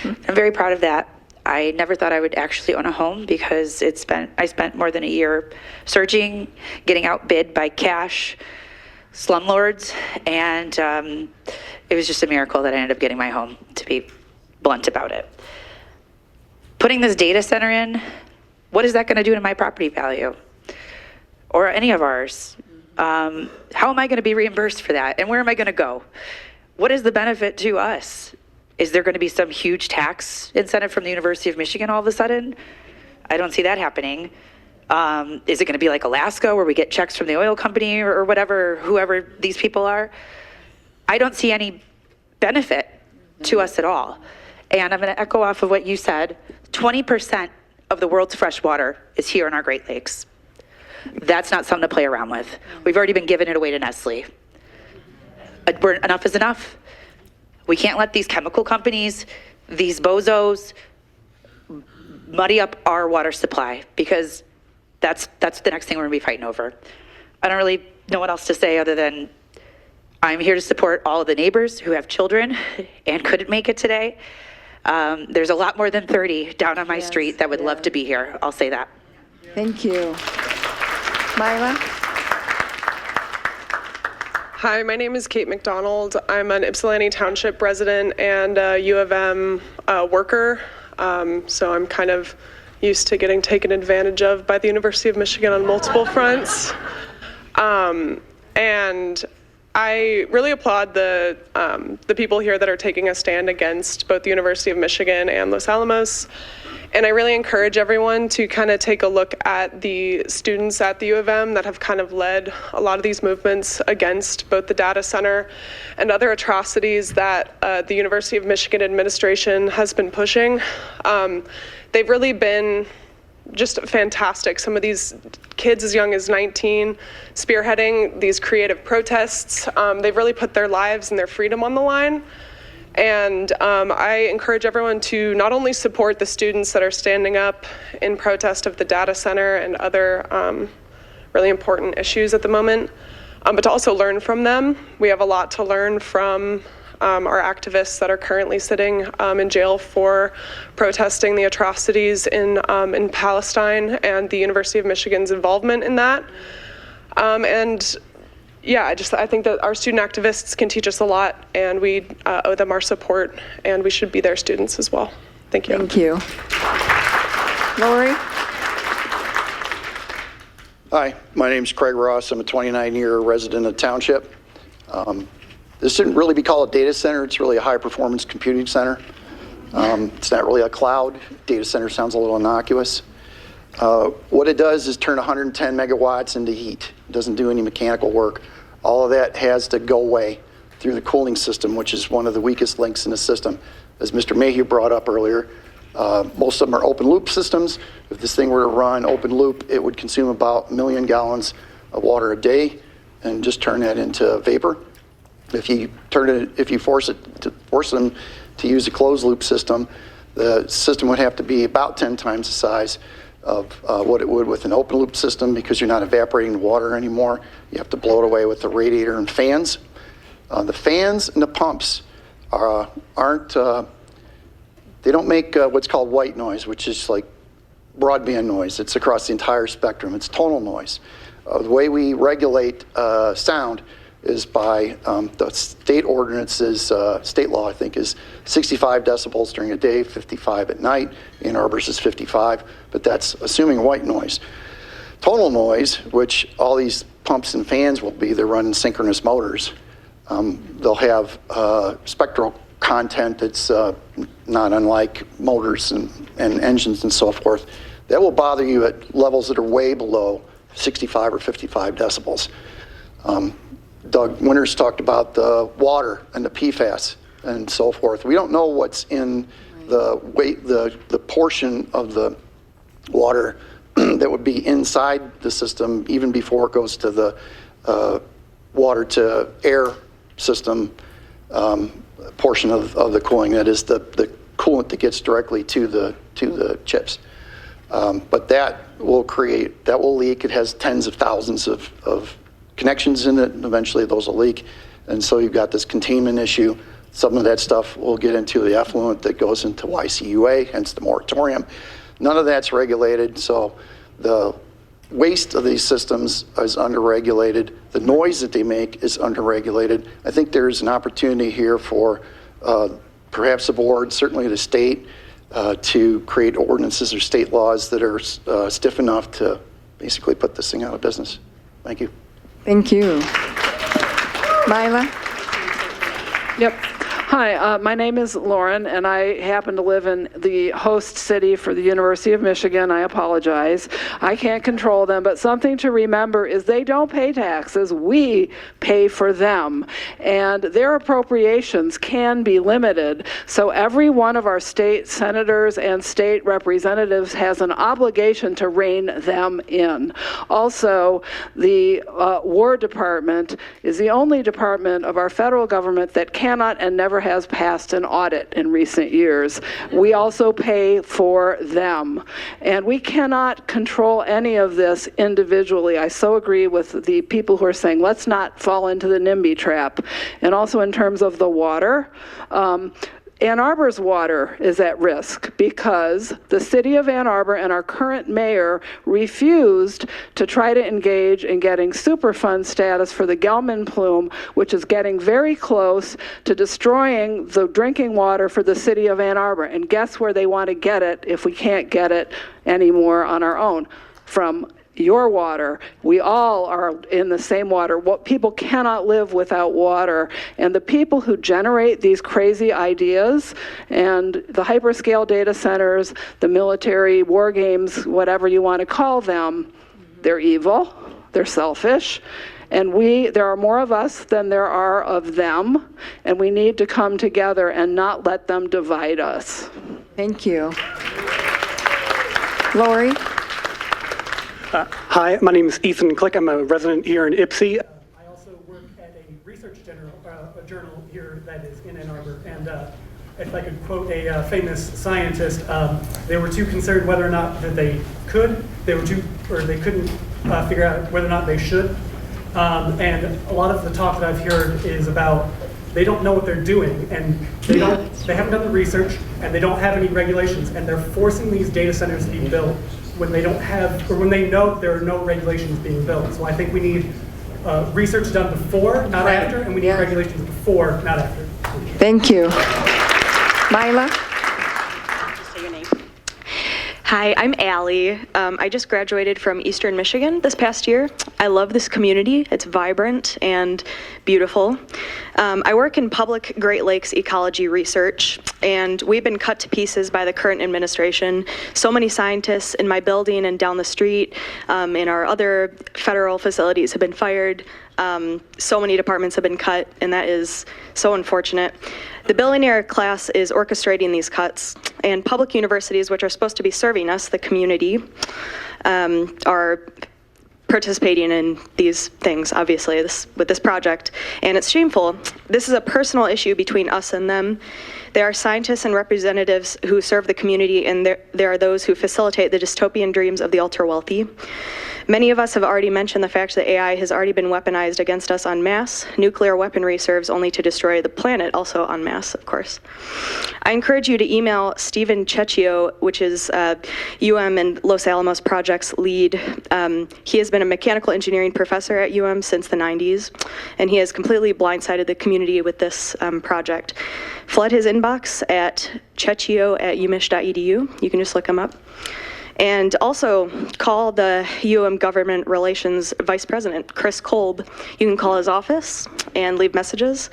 I'm very proud of that. I never thought I would actually own a home because I spent more than a year searching, getting outbid by cash, slumlords, and it was just a miracle that I ended up getting my home, to be blunt about it. Putting this data center in, what is that going to do to my property value? Or any of ours? How am I going to be reimbursed for that? And where am I going to go? What is the benefit to us? Is there going to be some huge tax incentive from the University of Michigan all of a sudden? I don't see that happening. Is it going to be like Alaska where we get checks from the oil company or whatever, whoever these people are? I don't see any benefit to us at all. And I'm going to echo off of what you said. 20% of the world's fresh water is here in our Great Lakes. That's not something to play around with. We've already been giving it away to Nestle. Enough is enough. We can't let these chemical companies, these bozos, muddy up our water supply, because that's the next thing we're gonna be fighting over. I don't really know what else to say other than I'm here to support all of the neighbors who have children and couldn't make it today. There's a lot more than 30 down on my street that would love to be here. I'll say that. Thank you. Myla? Hi, my name is Kate McDonald. I'm an Ypsilanti Township resident and a U of M worker. So I'm kind of used to getting taken advantage of by the University of Michigan on multiple fronts. And I really applaud the people here that are taking a stand against both the University of Michigan and Los Alamos. And I really encourage everyone to kind of take a look at the students at the U of M that have kind of led a lot of these movements against both the data center and other atrocities that the University of Michigan administration has been pushing. They've really been just fantastic. Some of these kids as young as 19 spearheading these creative protests. They've really put their lives and their freedom on the line. And I encourage everyone to not only support the students that are standing up in protest of the data center and other really important issues at the moment, but to also learn from them. We have a lot to learn from our activists that are currently sitting in jail for protesting the atrocities in Palestine and the University of Michigan's involvement in that. And yeah, I think that our student activists can teach us a lot, and we owe them our support, and we should be their students as well. Thank you. Thank you. Lori? Hi, my name's Craig Ross. I'm a 29-year resident of Township. This shouldn't really be called a data center. It's really a high-performance computing center. It's not really a cloud. Data center sounds a little innocuous. What it does is turn 110 megawatts into heat. It doesn't do any mechanical work. All of that has to go away through the cooling system, which is one of the weakest links in the system. As Mr. Mayhew brought up earlier, most of them are open loop systems. If this thing were to run open loop, it would consume about 1 million gallons of water a day and just turn that into vapor. If you force them to use a closed loop system, the system would have to be about 10 times the size of what it would with an open loop system, because you're not evaporating the water anymore. You have to blow it away with the radiator and fans. The fans and the pumps they don't make what's called white noise, which is like broadband noise. It's across the entire spectrum. It's tonal noise. The way we regulate sound is by the state ordinances, state law, I think, is 65 decibels during a day, 55 at night. Ann Arbor's is 55, but that's assuming white noise. Tonal noise, which all these pumps and fans will be, they're running synchronous motors. They'll have spectral content that's not unlike motors and engines and so forth. That will bother you at levels that are way below 65 or 55 decibels. Doug Winters talked about the water and the PFAS and so forth. We don't know what's in the portion of the water that would be inside the system even before it goes to the water to air system portion of the cooling. That is the coolant that gets directly to the chips. But that will leak. It has tens of thousands of connections in it, and eventually those will leak. And so you've got this containment issue. Some of that stuff will get into the effluent that goes into YCUA, hence the moratorium. None of that's regulated, so the waste of these systems is underregulated. The noise that they make is underregulated. I think there's an opportunity here for perhaps the board, certainly the state, to create ordinances or state laws that are stiff enough to basically put this thing out of business. Thank you. Thank you. Mila? Yep. Hi, my name is Lauren, and I happen to live in the host city for the University of Michigan. I apologize. I can't control them, but something to remember is they don't pay taxes. We pay for them, and their appropriations can be limited. So every one of our state senators and state representatives has an obligation to rein them in. Also, the War Department is the only department of our federal government that cannot and never has passed an audit in recent years. We also pay for them. And we cannot control any of this individually. I so agree with the people who are saying, let's not fall into the NIMBY trap. And also in terms of the water, Ann Arbor's water is at risk because the city of Ann Arbor and our current mayor refused to try to engage in getting Superfund status for the Gelman plume, which is getting very close to destroying the drinking water for the city of Ann Arbor. And guess where they want to get it if we can't get it anymore on our own? From your water. We all are in the same water. What people cannot live without water. And the people who generate these crazy ideas and the hyperscale data centers, the military war games, whatever you want to call them, they're evil, they're selfish. And there are more of us than there are of them, and we need to come together and not let them divide us. Thank you. Lori? Hi, my name is Ethan Click. I'm a resident here in Ypsi. I also work at a research journal here that is in Ann Arbor. And if I could quote a famous scientist, they were too concerned whether or not that they couldn't figure out whether or not they should. And a lot of the talk that I've heard is about they don't know what they're doing, and they haven't done the research, and they don't have any regulations, and they're forcing these data centers to be built when they don't have, or when they know there are no regulations being built. So I think we need research done before, not after, and we need regulations before, not after. Thank you. Mila? Hi, I'm Allie. I just graduated from Eastern Michigan this past year. I love this community. It's vibrant and beautiful. I work in public Great Lakes ecology research, and we've been cut to pieces by the current administration. So many scientists in my building and down the street in our other federal facilities have been fired. So many departments have been cut, and that is so unfortunate. The billionaire class is orchestrating these cuts, and public universities, which are supposed to be serving us, the community, are participating in these things, obviously, with this project, and it's shameful. This is a personal issue between us and them. There are scientists and representatives who serve the community, and there are those who facilitate the dystopian dreams of the ultra-wealthy. Many of us have already mentioned the fact that AI has already been weaponized against us en masse. Nuclear weaponry serves only to destroy the planet, also en masse, of course. I encourage you to email Stephen Cecchio, which is UM and Los Alamos Project's lead. He has been a mechanical engineering professor at UM since the 90s, and he has completely blindsided the community with this project. Flood his inbox at cecchio@umich.edu. You can just look him up. And also call the UM Government Relations Vice President, Chris Kolb. You can call his office and leave messages,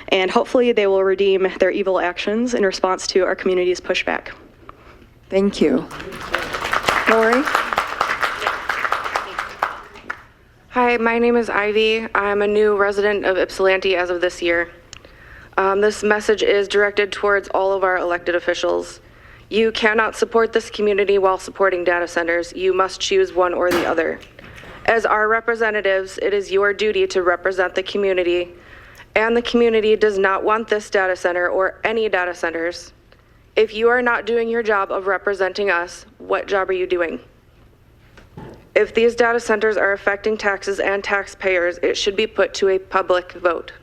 and hopefully they will redeem their evil actions in response to our community's pushback. Thank you. Lori? Hi, my name is Ivy. I'm a new resident of Ypsilanti as of this year. This message is directed towards all of our elected officials. You cannot support this community while supporting data centers. You must choose one or the other. As our representatives, it is your duty to represent the community, and the community does not want this data center or any data centers. If you are not doing your job of representing us, what job are you doing? If these data centers are affecting taxes and taxpayers, it should be put to a public vote.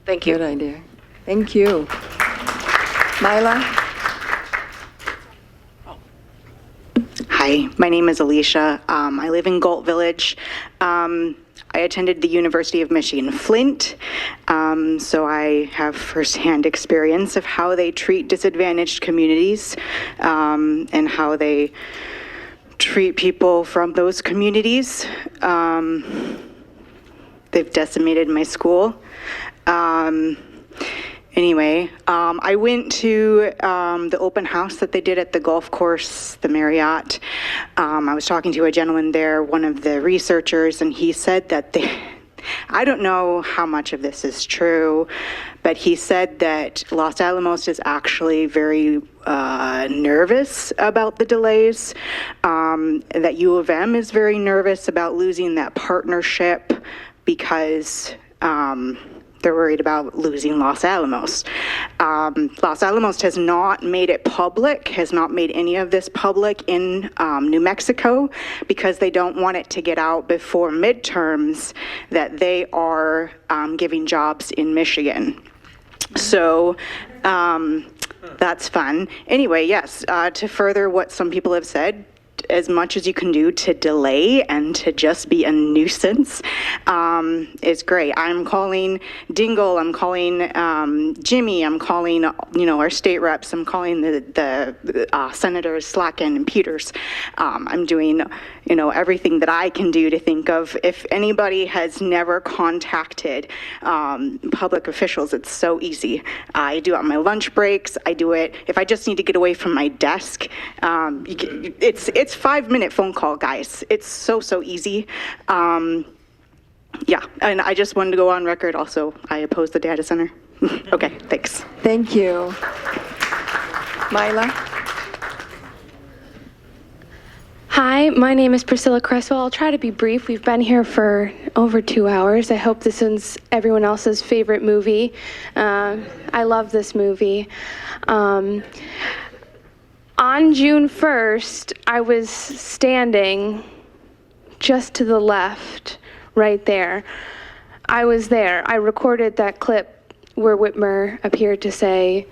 Thank you. Good idea. Thank you. Mila? Hi, my name is Alicia. I live in Galt Village. I attended the University of Michigan Flint, so I have firsthand experience of how they treat disadvantaged communities and how they treat people from those communities. They've decimated my school. Anyway, I went to the open house that they did at the golf course, the Marriott. I was talking to a gentleman there, one of the researchers, and he said that I don't know how much of this is true, but he said that Los Alamos is actually very nervous about the delays, that U of M is very nervous about losing that partnership because they're worried about losing Los Alamos. Los Alamos has not made it public, has not made any of this public in New Mexico because they don't want it to get out before midterms that they are giving jobs in Michigan. So that's fun. Anyway, yes, to further what some people have said, as much as you can do to delay and to just be a nuisance is great. I'm calling Dingle, I'm calling Jimmy, I'm calling, our state reps, I'm calling the Senators Slacken and Peters. I'm doing, everything that I can do to think of if anybody has never contacted public officials, it's so easy. I do it on my lunch breaks, I do it if I just need to get away from my desk. It's 5-minute phone call, guys. It's so easy. Yeah, and I just wanted to go on record also, I oppose the data center. Okay, thanks. Thank you. Mila? Hi, my name is Priscilla Cresswell. I'll try to be brief. We've been here for over 2 hours. I hope this is everyone else's favorite movie. I love this movie. On June 1st, I was standing just to the left, right there. I was there. I recorded that clip where Whitmer appeared to say,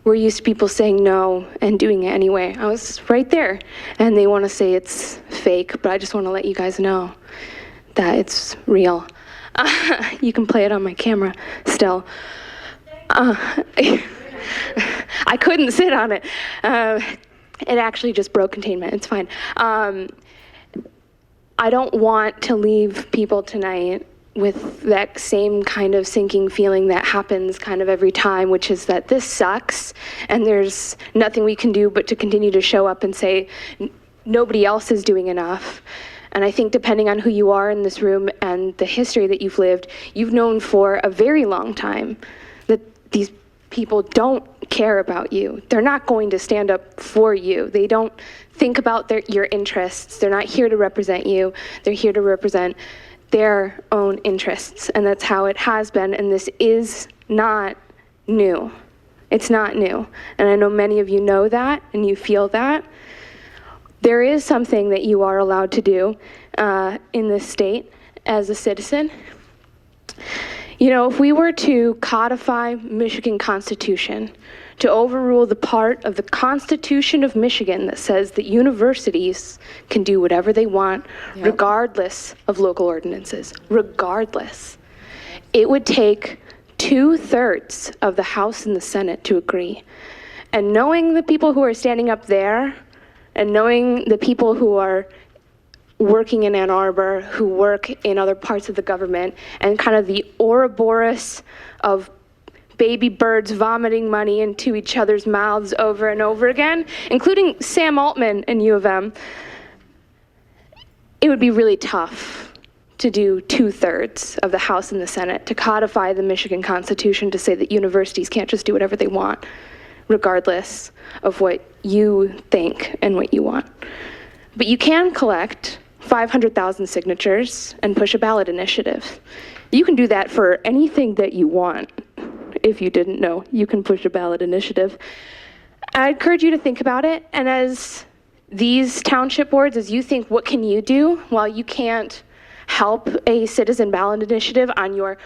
"We're used to people saying no and doing it anyway." I was right there. And they want to say it's fake, but I just want to let you guys know that it's real. You can play it on my camera still. I couldn't sit on it. It actually just broke containment. It's fine. I don't want to leave people tonight with that same kind of sinking feeling that happens kind of every time, which is that this sucks and there's nothing we can do but to continue to show up and say nobody else is doing enough. And I think depending on who you are in this room and the history that you've lived, you've known for a very long time that these people don't care about you. They're not going to stand up for you. They don't think about your interests. They're not here to represent you. They're here to represent their own interests. And that's how it has been. And this is not new. It's not new. And I know many of you know that and you feel that. There is something that you are allowed to do in this state as a citizen. If we were to codify Michigan Constitution, to overrule the part of the Constitution of Michigan that says that universities can do whatever they want, regardless of local ordinances, regardless, it would take 2/3 of the House and the Senate to agree. And knowing the people who are standing up there, and knowing the people who are working in Ann Arbor, who work in other parts of the government, and kind of the Ouroboros of baby birds vomiting money into each other's mouths over and over again, including Sam Altman and U of M, it would be really tough to do 2/3 of the House and the Senate to codify the Michigan Constitution to say that universities can't just do whatever they want, regardless of what you think and what you want. But you can collect 500,000 signatures and push a ballot initiative. You can do that for anything that you want. If you didn't know, you can push a ballot initiative. I encourage you to think about it, and as these township boards, as you think, what can you do while you can't help a citizen ballot initiative on your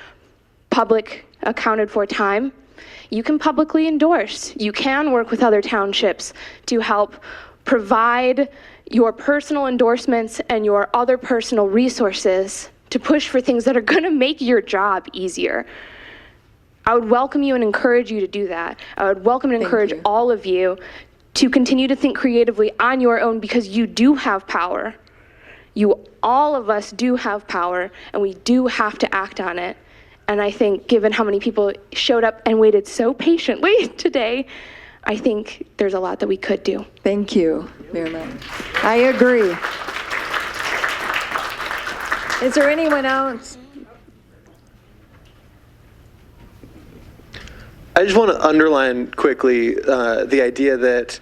public accounted for time, you can publicly endorse. You can work with other townships to help provide your personal endorsements and your other personal resources to push for things that are going to make your job easier. I would welcome you and encourage you to do that. I would welcome and encourage all of you to continue to think creatively on your own, because you do have power. All of us do have power, and we do have to act on it. And I think given how many people showed up and waited so patiently today, I think there's a lot that we could do. Thank you very much. I agree. Is there anyone else? I just want to underline quickly the idea that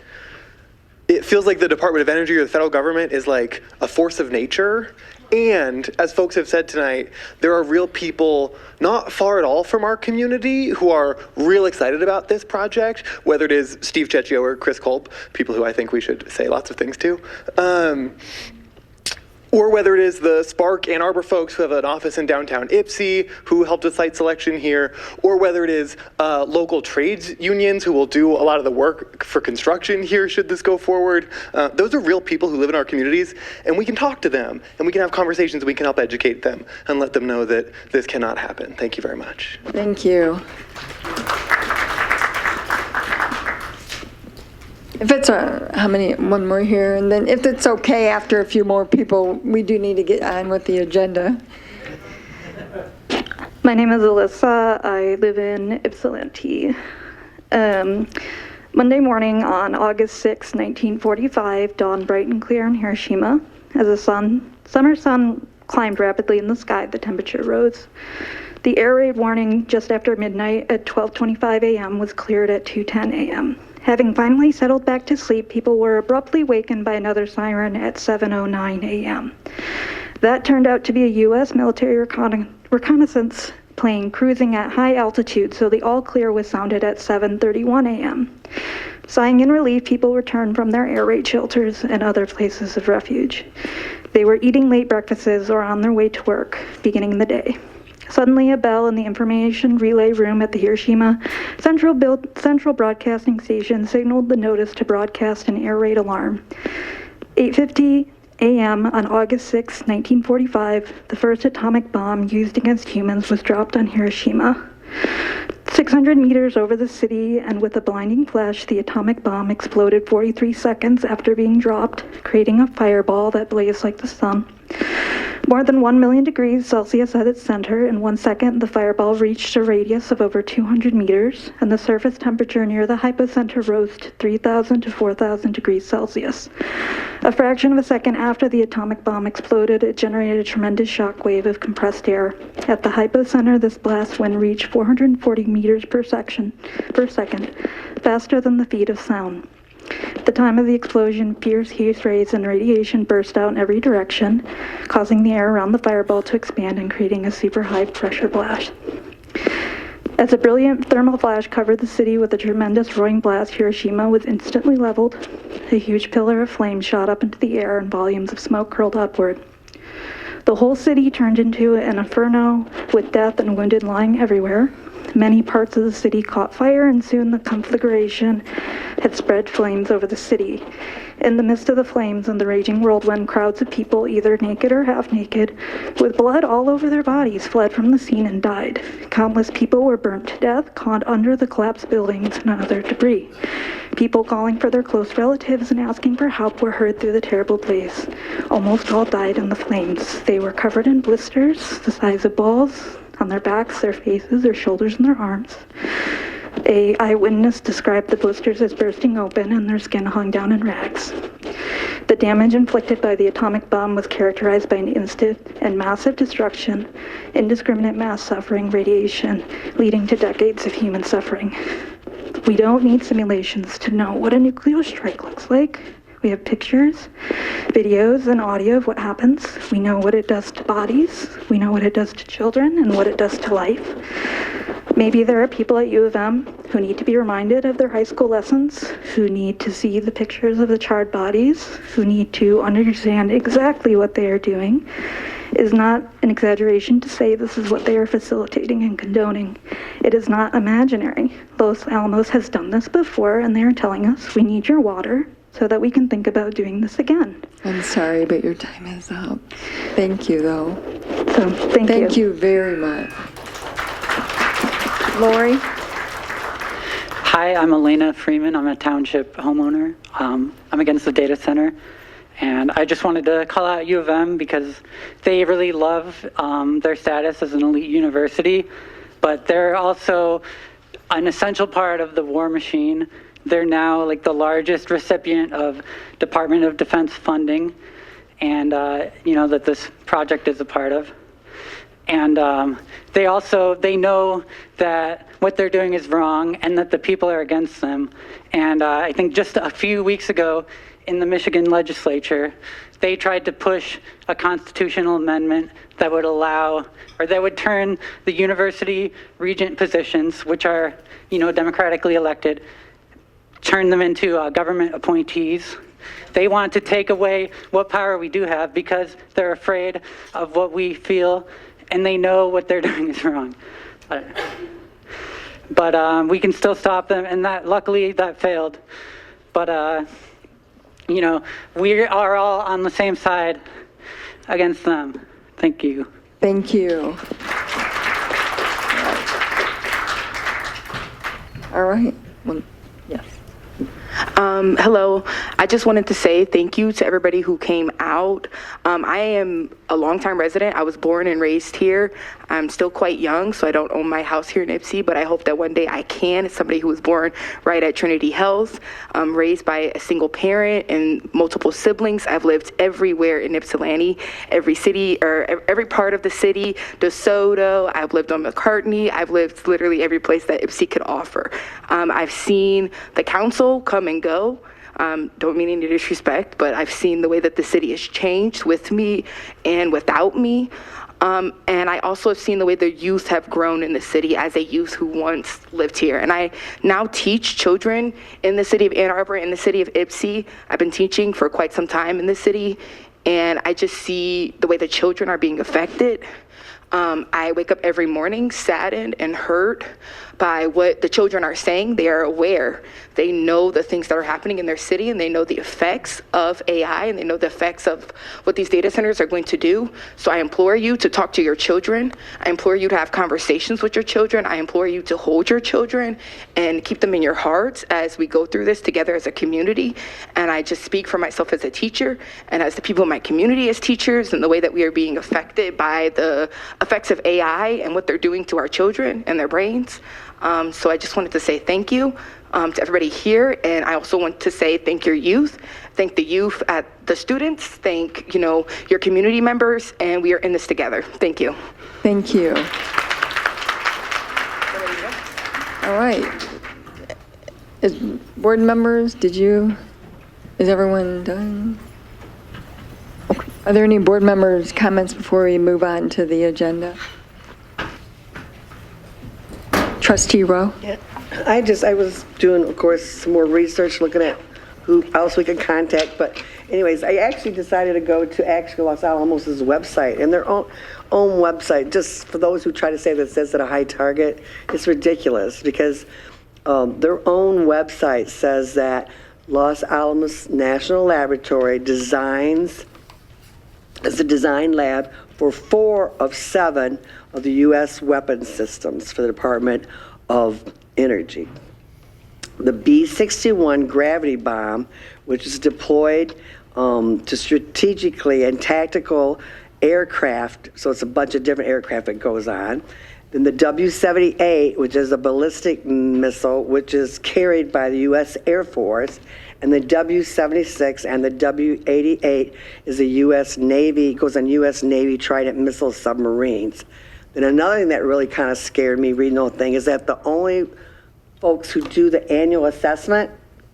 it feels like the Department of Energy or the federal government is like a force of nature. And as folks have said tonight, there are real people not far at all from our community who are real excited about this project, whether it is Steve Checchio or Chris Kolb, people who I think we should say lots of things to. Or whether it is the Spark Ann Arbor folks who have an office in downtown Ypsi who helped with site selection here, or whether it is local trades unions who will do a lot of the work for construction here should this go forward. Those are real people who live in our communities, and we can talk to them, and we can have conversations, and we can help educate them and let them know that this cannot happen. Thank you very much. Thank you. If it's one more here, and then if it's okay, after a few more people, we do need to get on with the agenda. My name is Alyssa. I live in Ypsilanti. Monday morning on August 6, 1945, dawned bright and clear in Hiroshima. As the summer sun climbed rapidly in the sky, the temperature rose. The air raid warning just after midnight at 12:25 a.m. was cleared at 2:10 a.m. Having finally settled back to sleep, people were abruptly wakened by another siren at 7:09 a.m. That turned out to be a U.S. military reconnaissance plane cruising at high altitude, so the all clear was sounded at 7:31 a.m. Sighing in relief, people returned from their air raid shelters and other places of refuge. They were eating late breakfasts or on their way to work, beginning the day. Suddenly, a bell in the information relay room at the Hiroshima Central Broadcasting Station signaled the notice to broadcast an air raid alarm. 8:50 a.m. on August 6, 1945, the first atomic bomb used against humans was dropped on Hiroshima. 600 meters over the city, and with a blinding flash, the atomic bomb exploded 43 seconds after being dropped, creating a fireball that blazed like the sun. More than 1 million degrees Celsius at its center. In 1 second, the fireball reached a radius of over 200 meters, and the surface temperature near the hypocenter rose to 3,000 to 4,000 degrees Celsius. A fraction of a second after the atomic bomb exploded, it generated a tremendous shock wave of compressed air. At the hypocenter, this blast wind reached 440 meters per second, faster than the speed of sound. At the time of the explosion, fierce heat rays and radiation burst out in every direction, causing the air around the fireball to expand and creating a super high pressure blast. As a brilliant thermal flash covered the city with a tremendous roaring blast, Hiroshima was instantly leveled. A huge pillar of flame shot up into the air and volumes of smoke curled upward. The whole city turned into an inferno with death and wounded lying everywhere. Many parts of the city caught fire, and soon the conflagration had spread flames over the city. In the midst of the flames and the raging whirlwind, crowds of people, either naked or half naked, with blood all over their bodies, fled from the scene and died. Countless people were burnt to death, caught under the collapsed buildings and other debris. People calling for their close relatives and asking for help were heard through the terrible blaze. Almost all died in the flames. They were covered in blisters the size of balls on their backs, their faces, their shoulders, and their arms. An eyewitness described the blisters as bursting open and their skin hung down in rags. The damage inflicted by the atomic bomb was characterized by an instant and massive destruction, indiscriminate mass suffering, radiation, leading to decades of human suffering. We don't need simulations to know what a nuclear strike looks like. We have pictures, videos, and audio of what happens. We know what it does to bodies. We know what it does to children and what it does to life. Maybe there are people at U of M who need to be reminded of their high school lessons, who need to see the pictures of the charred bodies, who need to understand exactly what they are doing. It is not an exaggeration to say this is what they are facilitating and condoning. It is not imaginary. Los Alamos has done this before, and they are telling us we need your water so that we can think about doing this again. I'm sorry, but your time is up. Thank you, though. So, Thank you very much. Lori? Hi, I'm Elena Freeman. I'm a township homeowner. I'm against the data center. And I just wanted to call out U of M because they really love their status as an elite university, but they're also an essential part of the war machine. They're now like the largest recipient of Department of Defense funding, and that this project is a part of. And they know that what they're doing is wrong and that the people are against them. And I think just a few weeks ago in the Michigan legislature, they tried to push a constitutional amendment that would allow, or that would turn the university regent positions, which are, democratically elected, turn them into government appointees. They want to take away what power we do have because they're afraid of what we feel, and they know what they're doing is wrong. But we can still stop them, and luckily that failed. But we are all on the same side against them. Thank you. Thank you. All right. Well, yes. Hello. I just wanted to say thank you to everybody who came out. I am a longtime resident. I was born and raised here. I'm still quite young, so I don't own my house here in Ypsi, but I hope that one day I can. As somebody who was born right at Trinity Health, raised by a single parent and multiple siblings. I've lived everywhere in Ypsilanti, every city or every part of the city, DeSoto. I've lived on McCartney. I've lived literally every place that Ypsi could offer. I've seen the council come and go. Don't mean any disrespect, but I've seen the way that the city has changed with me and without me. And I also have seen the way the youth have grown in the city as a youth who once lived here. And I now teach children in the city of Ann Arbor, in the city of Ypsi. I've been teaching for quite some time in the city, and I just see the way the children are being affected. I wake up every morning saddened and hurt by what the children are saying. They are aware. They know the things that are happening in their city, and they know the effects of AI, and they know the effects of what these data centers are going to do. So I implore you to talk to your children. I implore you to have conversations with your children. I implore you to hold your children and keep them in your hearts as we go through this together as a community. And I just speak for myself as a teacher and as the people in my community as teachers, and the way that we are being affected by the effects of AI and what they're doing to our children and their brains. So I just wanted to say thank you to everybody here, and I also want to say thank your youth, thank the youth at the students, thank your community members, and we are in this together. Thank you. Thank you. All right. Board members, is everyone done? Okay. Are there any board members' comments before we move on to the agenda? Trustee Rowe? Yeah, I was doing, of course, some more research, looking at who else we could contact. But anyways, I actually decided to go to Los Alamos' website, and their own website, just for those who try to say that it says that a high target, it's ridiculous because their own website says that Los Alamos National Laboratory is a design lab for 4 of 7 of the U.S. weapons systems for the Department of Energy. The B-61 gravity bomb, which is deployed to strategically and tactical aircraft, so it's a bunch of different aircraft that goes on, Then the W-78, which is a ballistic missile, which is carried by the U.S. Air Force, and the W-76 and the W-88 is a U.S. Navy, goes on U.S. Navy Trident missile submarines. Then another thing that really kind of scared me reading the whole thing is that the only folks who do the annual assessment,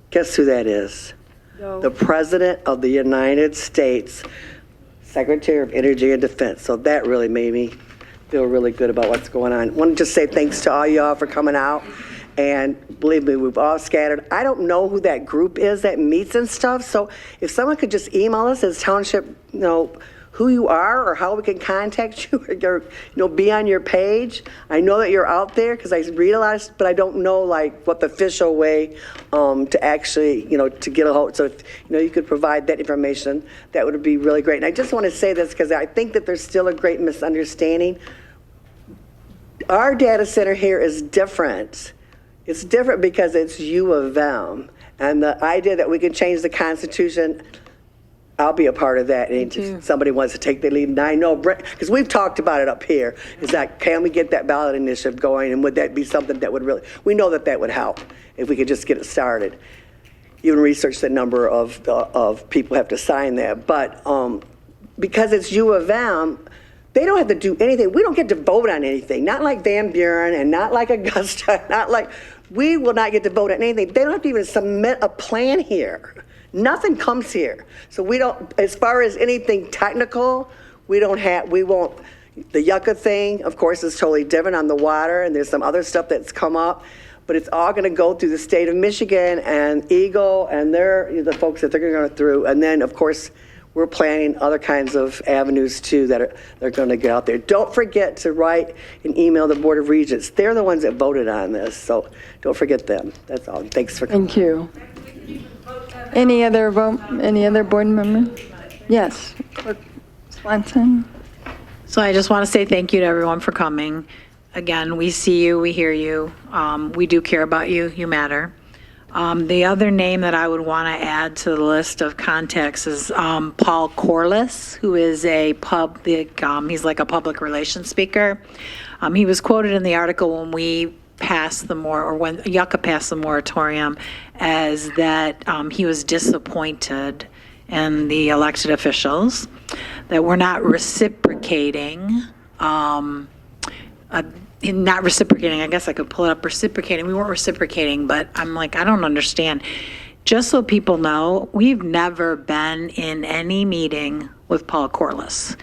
guess who that is? No. The President of the United States, Secretary of Energy and Defense. So that really made me feel really good about what's going on. I want to just say thanks to all y'all for coming out. And believe me, we've all scattered. I don't know who that group is that meets and stuff. So if someone could just email us as Township, who you are or how we can contact you or be on your page. I know that you're out there because I read a lot, but I don't know like what the official way to actually, to get a hold. So if, you could provide that information, that would be really great. And I just want to say this because I think that there's still a great misunderstanding. Our data center here is different. It's different because it's U of M. And the idea that we can change the Constitution, I'll be a part of that. And if somebody wants to take the lead, and I know, because we've talked about it up here, is that can we get that ballot initiative going? And would that be something that would really, we know that would help if we could just get it started. Even research the number of people who have to sign that. But because it's U of M, they don't have to do anything. We don't get to vote on anything. Not like Van Buren and not like Augusta, not like, we will not get to vote on anything. They don't have to even submit a plan here. Nothing comes here. So we don't, as far as anything technical, we won't, the Yucca thing, of course, is totally different on the water, and there's some other stuff that's come up, but it's all gonna go through the state of Michigan and Eagle, and they're the folks that they're gonna go through. And then, of course, we're planning other kinds of avenues too that are going to get out there. Don't forget to write and email the Board of Regents. They're the ones that voted on this, so don't forget them. That's all. Thanks for coming. Thank you. Any other board member? Yes. Clerk Swanson. So I just want to say thank you to everyone for coming. Again, we see you, we hear you. We do care about you. You matter. The other name that I would want to add to the list of contacts is Paul Corliss, who is he's like a public relations speaker. He was quoted in the article when we passed when Yucca passed the moratorium as that he was disappointed in the elected officials, that we're not reciprocating. Not reciprocating, I guess I could pull it up, reciprocating. We weren't reciprocating, but I'm like, I don't understand. Just so people know, we've never been in any meeting with Paul Corliss.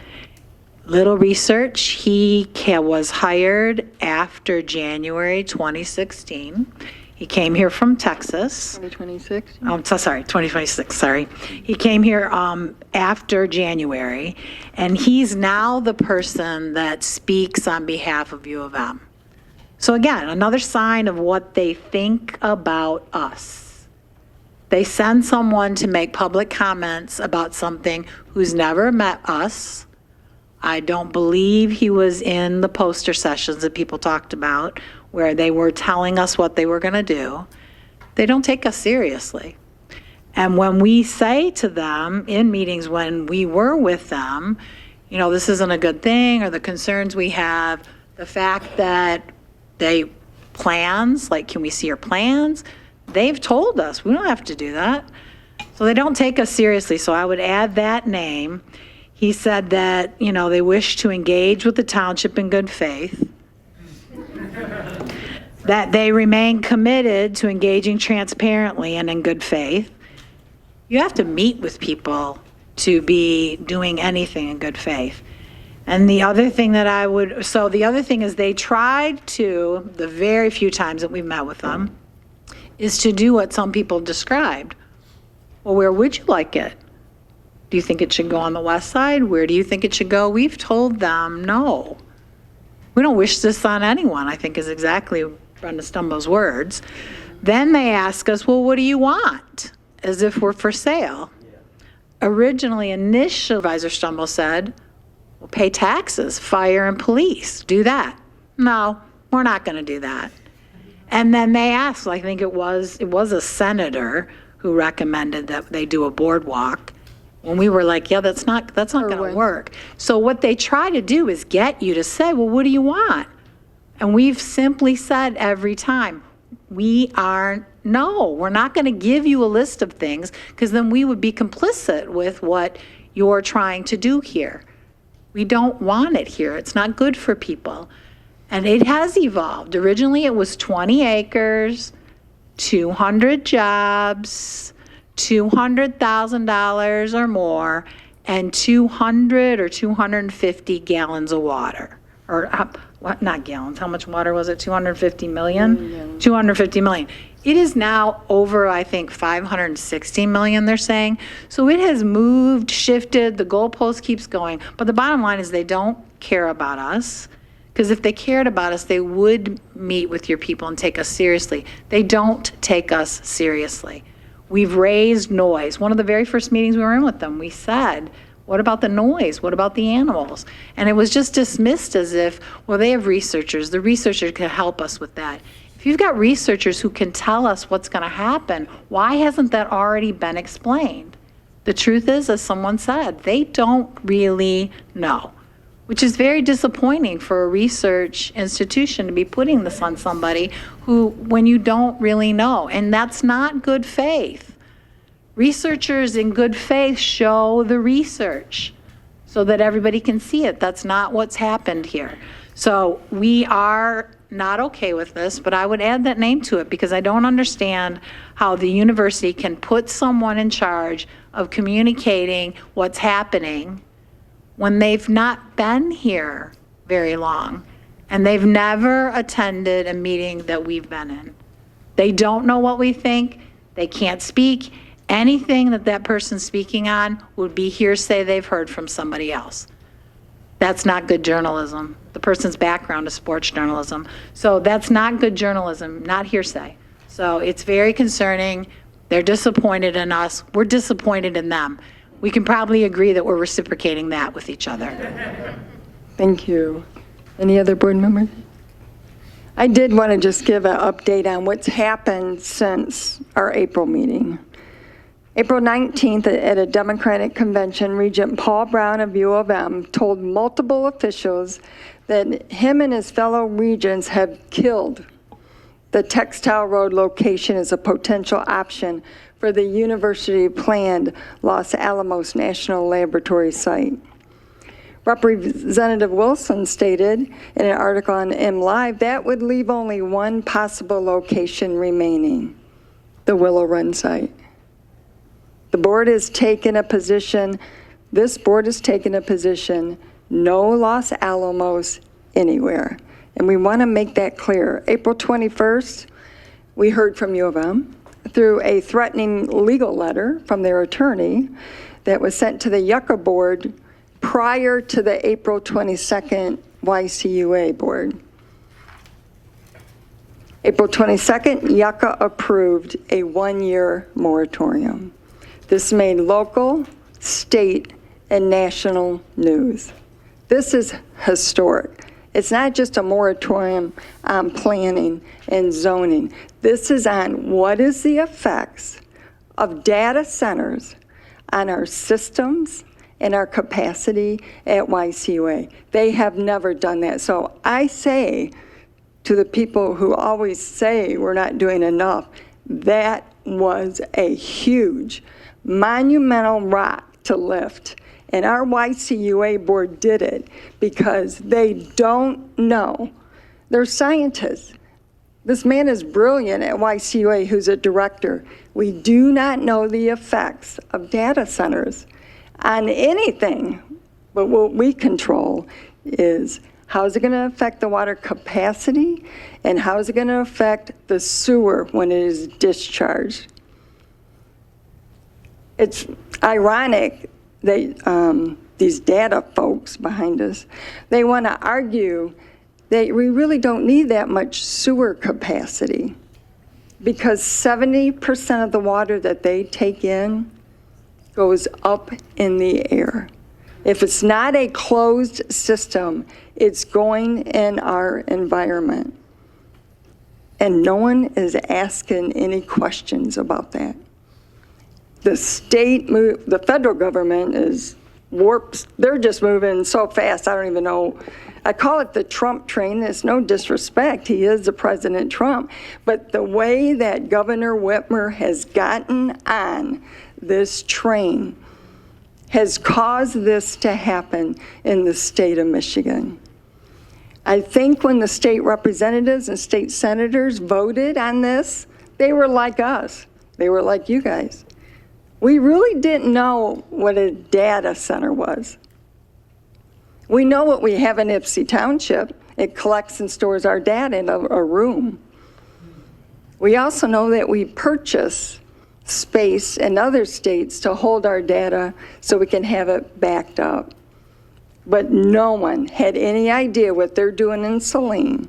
Little research, he was hired after January 2016. He came here from Texas. 2026? Sorry, 2026, sorry. He came here after January, and he's now the person that speaks on behalf of U of M. So again, another sign of what they think about us. They send someone to make public comments about something who's never met us. I don't believe he was in the poster sessions that people talked about where they were telling us what they were going to do. They don't take us seriously. And when we say to them in meetings when we were with them, this isn't a good thing, or the concerns we have, the fact that plans, like, can we see your plans? They've told us we don't have to do that. So they don't take us seriously. So I would add that name. He said that, they wish to engage with the township in good faith, that they remain committed to engaging transparently and in good faith. You have to meet with people to be doing anything in good faith. And the other thing the other thing is they tried to, the very few times that we've met with them, is to do what some people described. Well, where would you like it? Do you think it should go on the west side? Where do you think it should go? We've told them no. We don't wish this on anyone, I think is exactly Brenda Stumbo's words. Then they ask us, well, what do you want? As if we're for sale. Initially, Supervisor Stumbo said, well, pay taxes, fire and police, do that. No, we're not going to do that. And then they asked, I think it was a senator who recommended that they do a boardwalk. When we were like, yeah, that's not going to work. So what they try to do is get you to say, well, what do you want? And we've simply said every time, we're not going to give you a list of things because then we would be complicit with what you're trying to do here. We don't want it here. It's not good for people. And it has evolved. Originally, it was 20 acres, 200 jobs, $200,000 or more, and 200 or 250 gallons of water. Or not gallons, how much water was it? 250 million? 250 million. It is now over, I think, 560 million, they're saying. So it has moved, shifted, the goalpost keeps going. But the bottom line is they don't care about us. Because if they cared about us, they would meet with your people and take us seriously. They don't take us seriously. We've raised noise. One of the very first meetings we were in with them, we said, what about the noise? What about the animals? And it was just dismissed as if, well, they have researchers. The researchers can help us with that. If you've got researchers who can tell us what's going to happen, why hasn't that already been explained? The truth is, as someone said, they don't really know, which is very disappointing for a research institution to be putting this on somebody when you don't really know. And that's not good faith. Researchers in good faith show the research so that everybody can see it. That's not what's happened here. So we are not okay with this, but I would add that name to it because I don't understand how the university can put someone in charge of communicating what's happening when they've not been here very long and they've never attended a meeting that we've been in. They don't know what we think. They can't speak. Anything that person's speaking on would be hearsay they've heard from somebody else. That's not good journalism. The person's background is sports journalism. So that's not good journalism, not hearsay. So it's very concerning. They're disappointed in us. We're disappointed in them. We can probably agree that we're reciprocating that with each other. Thank you. Any other board members? I did want to just give an update on what's happened since our April meeting. April 19th, at a Democratic convention, Regent Paul Brown of U of M told multiple officials that him and his fellow regents have killed the Textile Road location as a potential option for the university-planned Los Alamos National Laboratory site. Representative Wilson stated in an article on MLive that would leave only one possible location remaining, the Willow Run site. The board has taken a position, this board has taken a position, no Los Alamos anywhere. And we want to make that clear. April 21st, we heard from U of M through a threatening legal letter from their attorney that was sent to the Yucca board prior to the April 22nd YCUA board. April 22nd, Yucca approved a one-year moratorium. This made local, state, and national news. This is historic. It's not just a moratorium on planning and zoning. This is on what is the effects of data centers on our systems and our capacity at YCUA. They have never done that. So I say to the people who always say we're not doing enough, that was a huge, monumental rock to lift. And our YCUA board did it because they don't know. They're scientists. This man is brilliant at YCUA, who's a director. We do not know the effects of data centers on anything, but what we control is how is it going to affect the water capacity and how is it going to affect the sewer when it is discharged. It's ironic that these data folks behind us, they want to argue that we really don't need that much sewer capacity because 70% of the water that they take in goes up in the air. If it's not a closed system, it's going in our environment. And no one is asking any questions about that. The the federal government is warped. They're just moving so fast, I don't even know. I call it the Trump train. There's no disrespect. He is the President Trump. But the way that Governor Whitmer has gotten on this train has caused this to happen in the state of Michigan. I think when the state representatives and state senators voted on this, they were like us. They were like you guys. We really didn't know what a data center was. We know what we have in Ypsi Township. It collects and stores our data in a room. We also know that we purchase space in other states to hold our data so we can have it backed up. But no one had any idea what they're doing in Saline,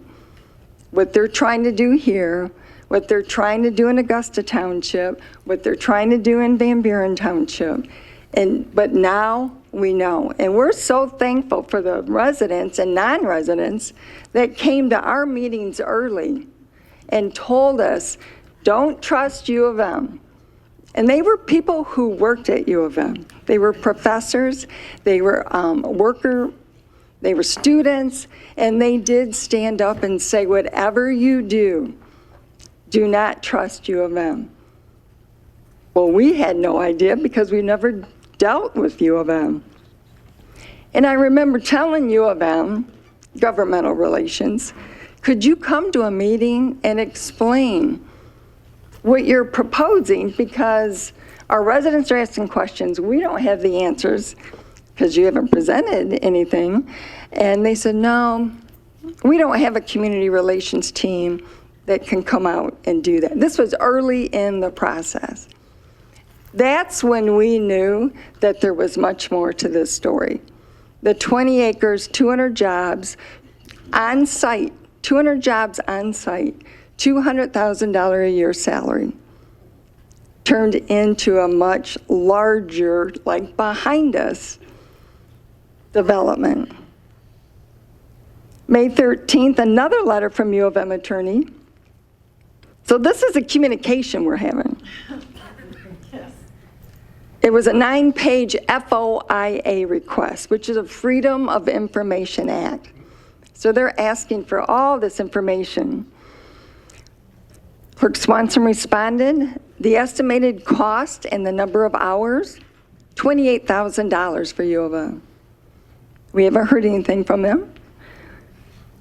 what they're trying to do here, what they're trying to do in Augusta Township, what they're trying to do in Van Buren Township. But now we know. And we're so thankful for the residents and non-residents that came to our meetings early and told us, don't trust U of M. And they were people who worked at U of M. They were professors, they were they were students, and they did stand up and say, whatever you do not trust U of M. Well, we had no idea because we never dealt with U of M. And I remember telling U of M, governmental relations, could you come to a meeting and explain what you're proposing, because our residents are asking questions. We don't have the answers because you haven't presented anything. And they said, no, we don't have a community relations team that can come out and do that. This was early in the process. That's when we knew that there was much more to this story. The 20 acres, 200 jobs on site, 200 jobs on site, $200,000 a year salary turned into a much larger, like behind us, development. May 13th, another letter from U of M attorney. So this is a communication we're having. It was a 9-page FOIA request, which is a Freedom of Information Act. So they're asking for all this information. Clerk Swanson responded, the estimated cost and the number of hours, $28,000 for U of M. We haven't heard anything from them.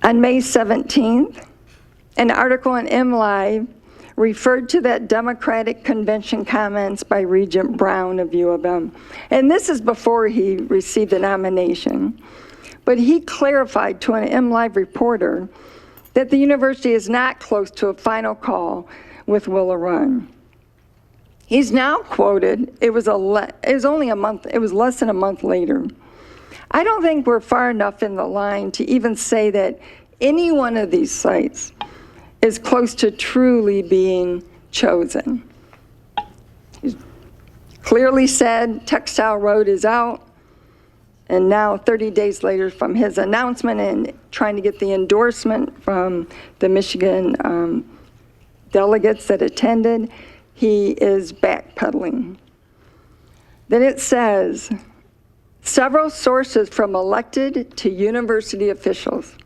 On May 17th, an article in MLive referred to that Democratic convention comments by Regent Brown of U of M. And this is before he received the nomination. But he clarified to an MLive reporter that the university is not close to a final call with Willow Run. He's now quoted, it was only a month, it was less than a month later. I don't think we're far enough in the line to even say that any one of these sites is close to truly being chosen. He's clearly said Textile Road is out. And now 30 days later from his announcement and trying to get the endorsement from the Michigan delegates that attended, he is backpedaling. Then it says, several sources from elected to university officials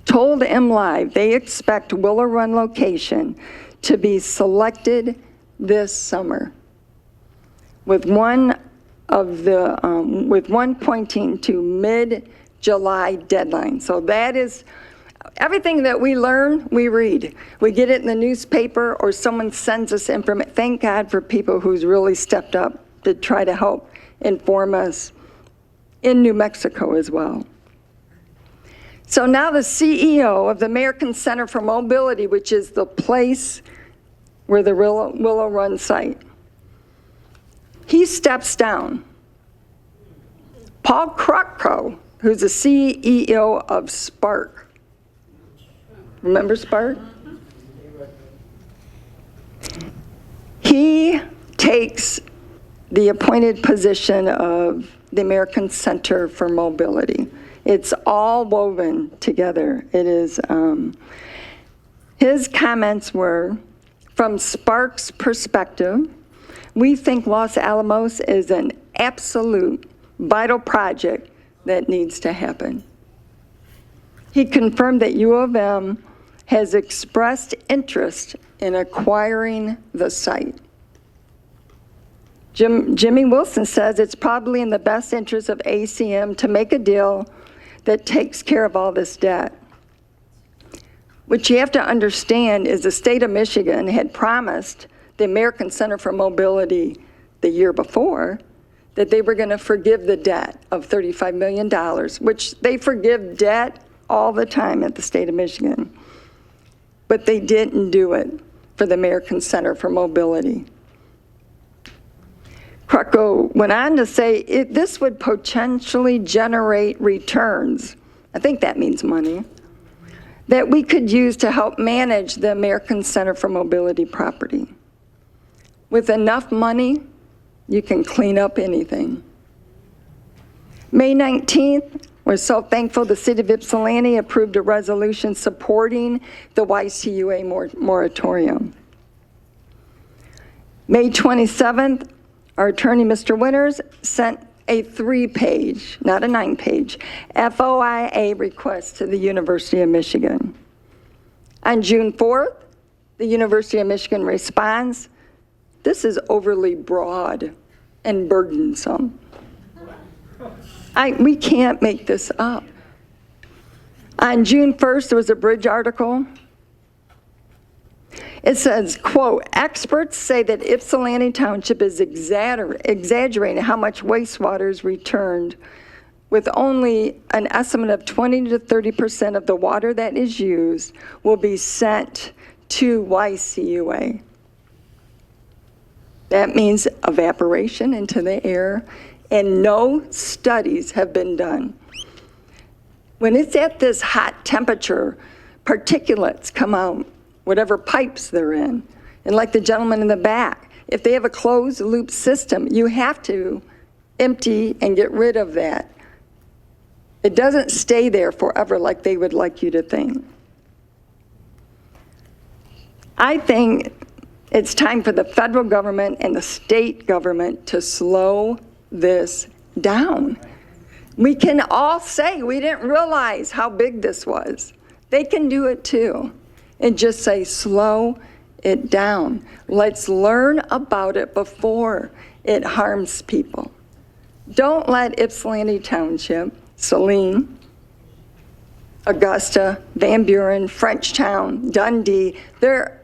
told MLive they expect Willow Run location to be selected this summer, with one pointing to mid-July deadline. So that is everything that we learn, we read. We get it in the newspaper or someone sends us information. Thank God for people who's really stepped up to try to help inform us in New Mexico as well. So now the CEO of the American Center for Mobility, which is the place where the Willow Run site, he steps down. Paul Krutko, who's the CEO of Spark. Remember Spark? He takes the appointed position of the American Center for Mobility. It's all woven together. It is, his comments were, from Spark's perspective, we think Los Alamos is an absolute vital project that needs to happen. He confirmed that U of M has expressed interest in acquiring the site. Jimmy Wilson says it's probably in the best interest of ACM to make a deal that takes care of all this debt. What you have to understand is the state of Michigan had promised the American Center for Mobility the year before that they were going to forgive the debt of $35 million, which they forgive debt all the time at the state of Michigan. But they didn't do it for the American Center for Mobility. Krucko went on to say this would potentially generate returns, I think that means money, that we could use to help manage the American Center for Mobility property. With enough money, you can clean up anything. May 19th, we're so thankful the city of Ypsilanti approved a resolution supporting the YCUA moratorium. May 27th, our attorney, Mr. Winters, sent a 3-page, not a 9-page, FOIA request to the University of Michigan. On June 4th, the University of Michigan responds, this is overly broad and burdensome. We can't make this up. On June 1st, there was a Bridge article. It says, quote, experts say that Ypsilanti Township is exaggerating how much wastewater is returned, with only an estimate of 20 to 30% of the water that is used will be sent to YCUA. That means evaporation into the air, and no studies have been done. When it's at this hot temperature, particulates come out, whatever pipes they're in. And like the gentleman in the back, if they have a closed loop system, you have to empty and get rid of that. It doesn't stay there forever like they would like you to think. I think it's time for the federal government and the state government to slow this down. We can all say we didn't realize how big this was. They can do it too. And just say, slow it down. Let's learn about it before it harms people. Don't let Ypsilanti Township, Saline, Augusta, Van Buren, Frenchtown, Dundee, they're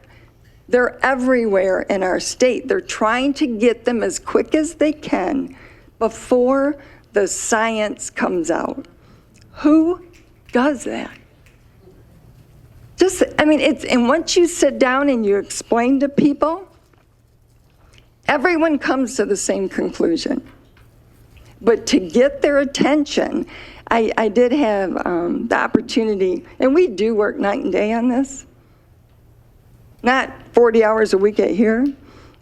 everywhere in our state. They're trying to get them as quick as they can before the science comes out. Who does that? And once you sit down and you explain to people, everyone comes to the same conclusion. But to get their attention, I did have the opportunity, and we do work night and day on this. Not 40 hours a week at here.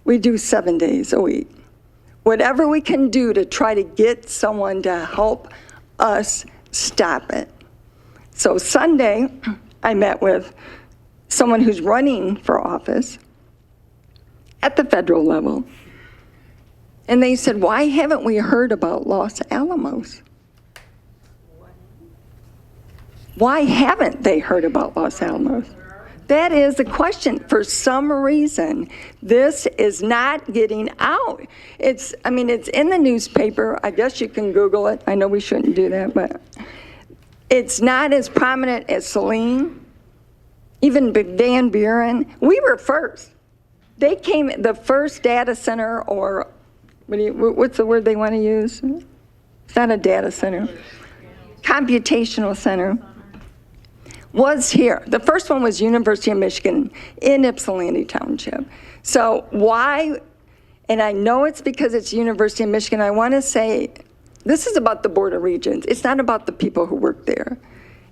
We do 7 days a week. Whatever we can do to try to get someone to help us stop it. So Sunday, I met with someone who's running for office at the federal level. And they said, why haven't we heard about Los Alamos? Why haven't they heard about Los Alamos? That is the question. For some reason, this is not getting out. It's in the newspaper. I guess you can Google it. I know we shouldn't do that, but it's not as prominent as Saline, even Van Buren. We were first. They came, the first data center, or what's the word they want to use? It's not a data center. Computational center was here. The first one was University of Michigan in Ypsilanti Township. So why, and I know it's because it's University of Michigan, I want to say, this is about the Board of Regents. It's not about the people who work there.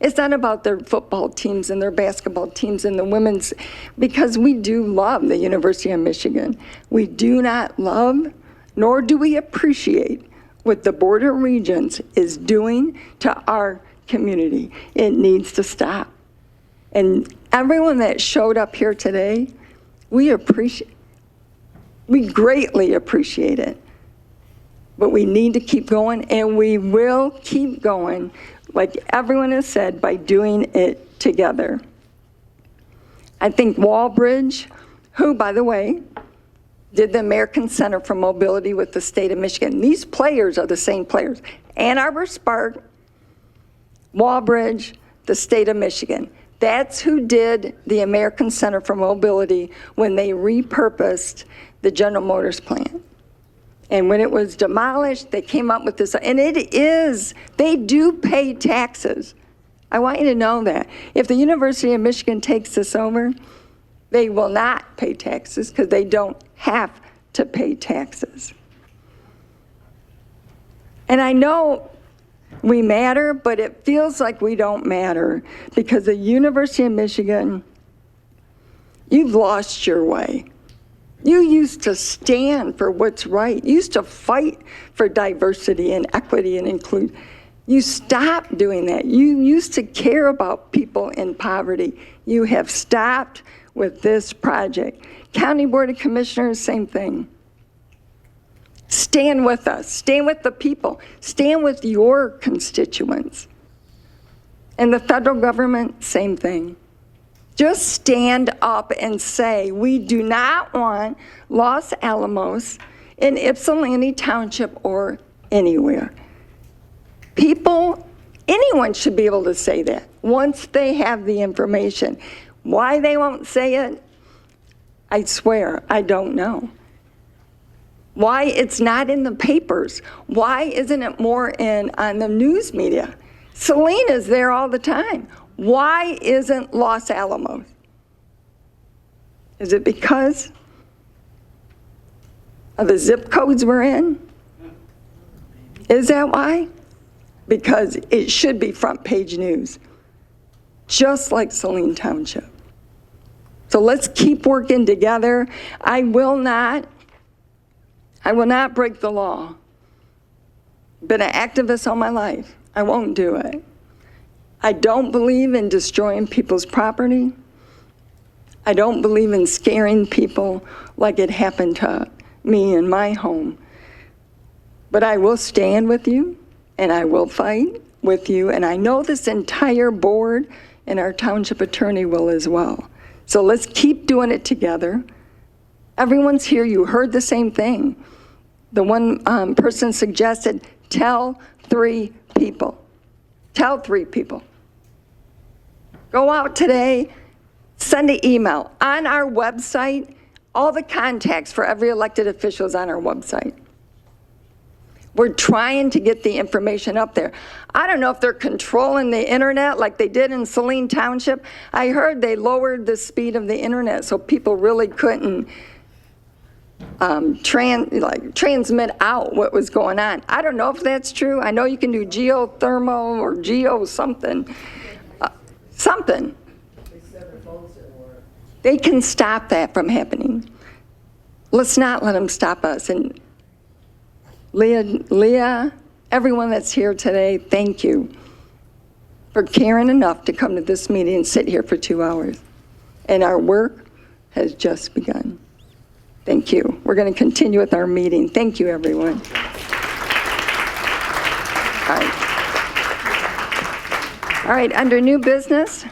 It's not about their football teams and their basketball teams and the women's, because we do love the University of Michigan. We do not love, nor do we appreciate what the Board of Regents is doing to our community. It needs to stop. And everyone that showed up here today, we greatly appreciate it. But we need to keep going, and we will keep going. like everyone has said, by doing it together. I think Walbridge, who, by the way, did the American Center for Mobility with the state of Michigan. These players are the same players. Ann Arbor Spark, Walbridge, the state of Michigan. That's who did the American Center for Mobility when they repurposed the General Motors plant. And when it was demolished, they came up with this, and they do pay taxes. I want you to know that. If the University of Michigan takes this over, they will not pay taxes because they don't have to pay taxes. And I know we matter, but it feels like we don't matter because the University of Michigan, you've lost your way. You used to stand for what's right. You used to fight for diversity and equity and include. You stopped doing that. You used to care about people in poverty. You have stopped with this project. County Board of Commissioners, same thing. Stand with us. Stand with the people. Stand with your constituents. And the federal government, same thing. Just stand up and say, we do not want Los Alamos in Ypsilanti Township or anywhere. People, anyone should be able to say that once they have the information. Why they won't say it, I swear, I don't know. Why it's not in the papers? Why isn't it more on the news media? Selena's there all the time. Why isn't Los Alamos? Is it because of the zip codes we're in? Is that why? Because it should be front page news, just like Saline Township. So let's keep working together. I will not break the law. Been an activist all my life. I won't do it. I don't believe in destroying people's property. I don't believe in scaring people like it happened to me in my home. But I will stand with you, and I will fight with you, and I know this entire board and our township attorney will as well. So let's keep doing it together. Everyone's here, you heard the same thing. The one person suggested, tell 3 people. Tell 3 people. Go out today, send an email. On our website, all the contacts for every elected official is on our website. We're trying to get the information up there. I don't know if they're controlling the internet like they did in Saline Township. I heard they lowered the speed of the internet so people really couldn't transmit out what was going on. I don't know if that's true. I know you can do geothermal or geo something. Something. They can stop that from happening. Let's not let them stop us. And Leah, everyone that's here today, thank you for caring enough to come to this meeting and sit here for 2 hours. And our work has just begun. Thank you. We're going to continue with our meeting. Thank you, everyone. All right, under new business,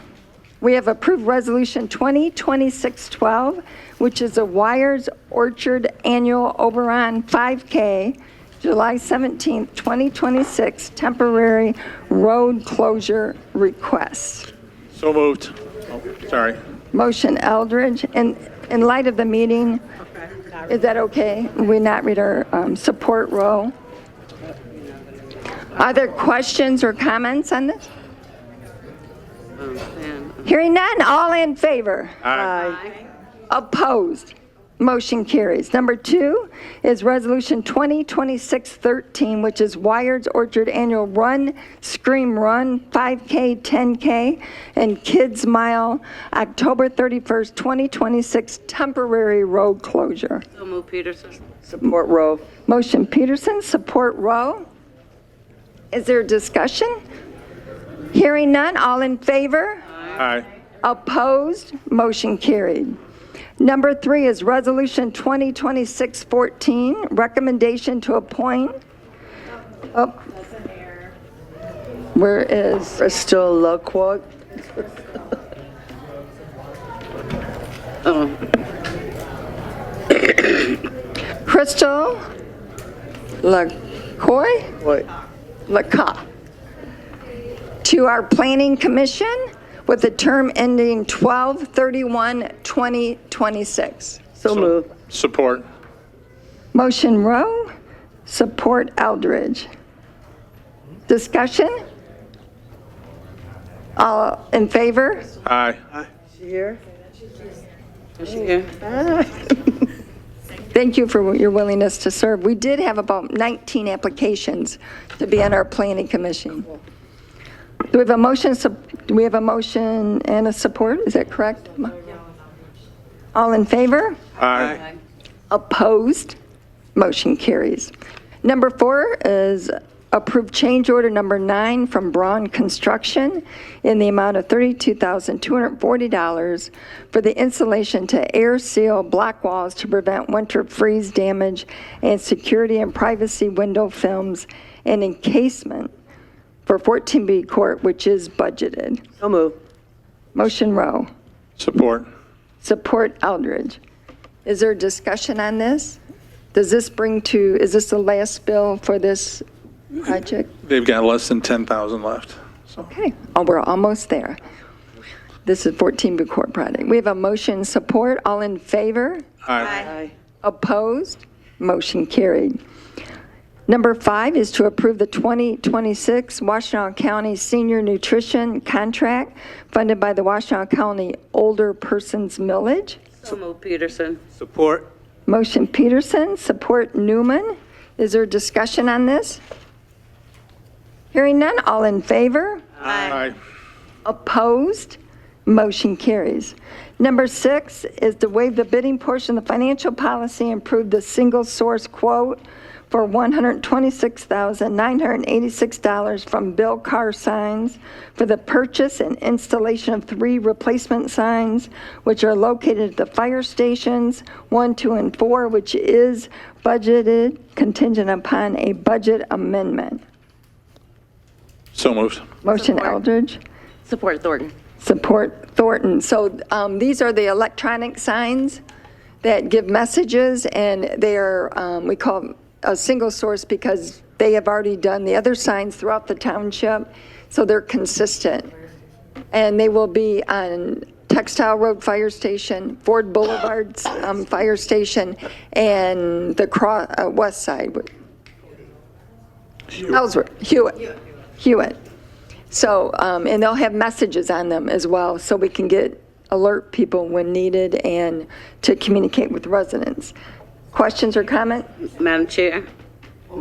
we have approved resolution 2026-12, which is a Wires Orchard Annual Oberon 5K, July 17th, 2026, temporary road closure request. So moved. Oh, sorry. Motion Eldridge. And in light of the meeting, is that okay? We not read our support row? Are there questions or comments on this? Hearing none, all in favor? Aye. Opposed? Motion carries. Number 2 is resolution 2026-13, which is Wires Orchard Annual Run, Scream Run, 5K, 10K, and Kids Mile, October 31st, 2026, temporary road closure. So move Peterson. Support Rowe. Motion Peterson, support Rowe. Is there discussion? Hearing none, all in favor? Aye. Opposed? Motion carried. Number 3 is Resolution 2026-14, recommendation to appoint. Oh. Where is, Crystal Loquat. Crystal LaCoy? What? LaCoy. To our Planning Commission with a term ending 12/31/2026. So moved. Support. Motion Rowe, support Eldridge. Discussion? All in favor? Aye. She here? Thank you for your willingness to serve. We did have about 19 applications to be on our Planning Commission. Do we have a motion, do we have a motion and a support? Is that correct? All in favor? Aye. Opposed? Motion carries. Number 4 is approve change order number 9 from Braun Construction in the amount of $32,240 for the installation to air seal block walls to prevent winter freeze damage and security and privacy window films and encasement for 14B Court, which is budgeted. So moved. Motion Rowe. Support. Support Eldridge. Is there discussion on this? Does this bring to, is this the last bill for this project? They've got less than 10,000 left. Okay, oh, we're almost there. This is 14B Court project. We have a motion support. All in favor? Aye. Opposed? Motion carried. Number 5 is to approve the 2026 Washtenaw County Senior Nutrition Contract funded by the Washtenaw County Older Persons Millage. So moved, Peterson. Support. Motion Peterson, support Newman. Is there discussion on this? Hearing none, all in favor? Aye. Opposed? Motion carries. Number 6 is to waive the bidding portion of the financial policy and approve the single source quote for $126,986 from Bill Carr Signs for the purchase and installation of 3 replacement signs, which are located at the fire stations 1, 2, and 4, which is budgeted contingent upon a budget amendment. So moved. Motion Eldridge. Support Thornton. Support Thornton. So these are the electronic signs that give messages, and they are, we call them a single source because they have already done the other signs throughout the township, so they're consistent. And they will be on Textile Road Fire Station, Ford Boulevard's Fire Station, and the west side. Ellsworth, Hewitt. So, and they'll have messages on them as well, so we can alert people when needed and to communicate with residents. Questions or comments? Madam Chair?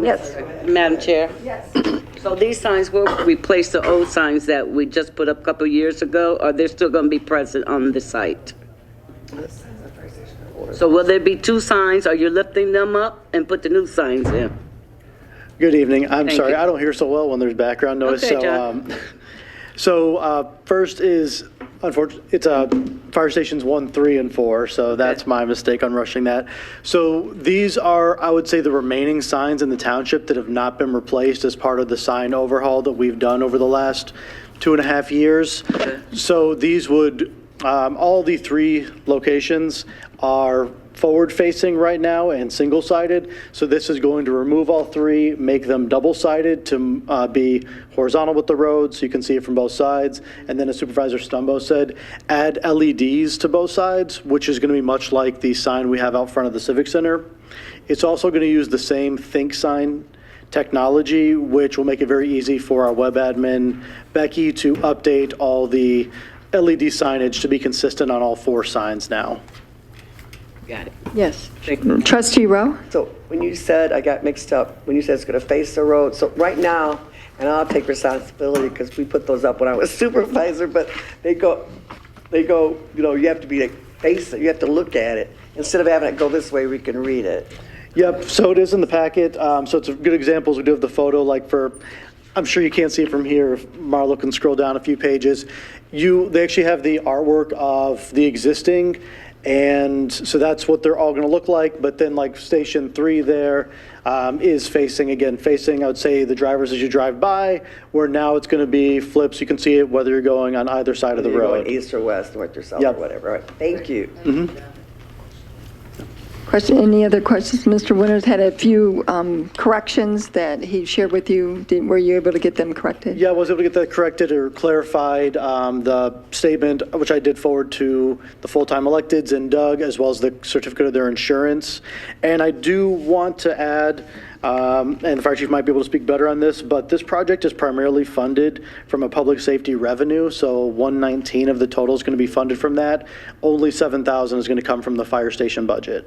Yes. Madam Chair? Yes. So these signs will replace the old signs that we just put up a couple years ago, or they're still going to be present on the site? So will there be 2 signs, or you're lifting them up and put the new signs in? Good evening. I'm Thank sorry, you. I don't hear so well when there's background noise. Okay, John. First is, unfortunately, it's fire stations 1, 3, and 4, so that's my mistake on rushing that. So these are, I would say, the remaining signs in the township that have not been replaced as part of the sign overhaul that we've done over the last 2.5 years. So these would, all the 3 locations are forward-facing right now and single-sided. So this is going to remove all 3, make them double-sided to be horizontal with the road so you can see it from both sides. And then as Supervisor Stumbo said, add LEDs to both sides, which is going to be much like the sign we have out front of the Civic Center. It's also going to use the same Think sign technology, which will make it very easy for our web admin, Becky, to update all the LED signage to be consistent on all 4 signs now. Got it. Yes. Trustee Rowe? So when you said, I got mixed up, when you said it's going to face the road, so right now, and I'll take responsibility because we put those up when I was supervisor, but they go, you know, you have to be like, face it, you have to look at it. Instead of having it go this way, we can read it. Yep, so it is in the packet. So it's a good examples. We do have the photo, like for, I'm sure you can't see it from here. If Marlo can scroll down a few pages. They actually have the artwork of the existing, And so that's what they're all going to look like. But then like Station 3 there is facing, I would say, the drivers as you drive by, where now it's going to be flips. You can see it whether you're going on either side of the You're road. going east or west, north or south, Yep. or whatever. All right. Thank you. Question, any other questions? Mr. Winters had a few corrections that he shared with you. Were you able to get them corrected? Yeah, I was able to get that corrected or clarified. The statement, which I did forward to the full-time electeds and Doug, as well as the certificate of their insurance. And I do want to add, and the fire chief might be able to speak better on this, but this project is primarily funded from a public safety revenue. So 119 of the total is going to be funded from that. Only 7,000 is going to come from the fire station budget.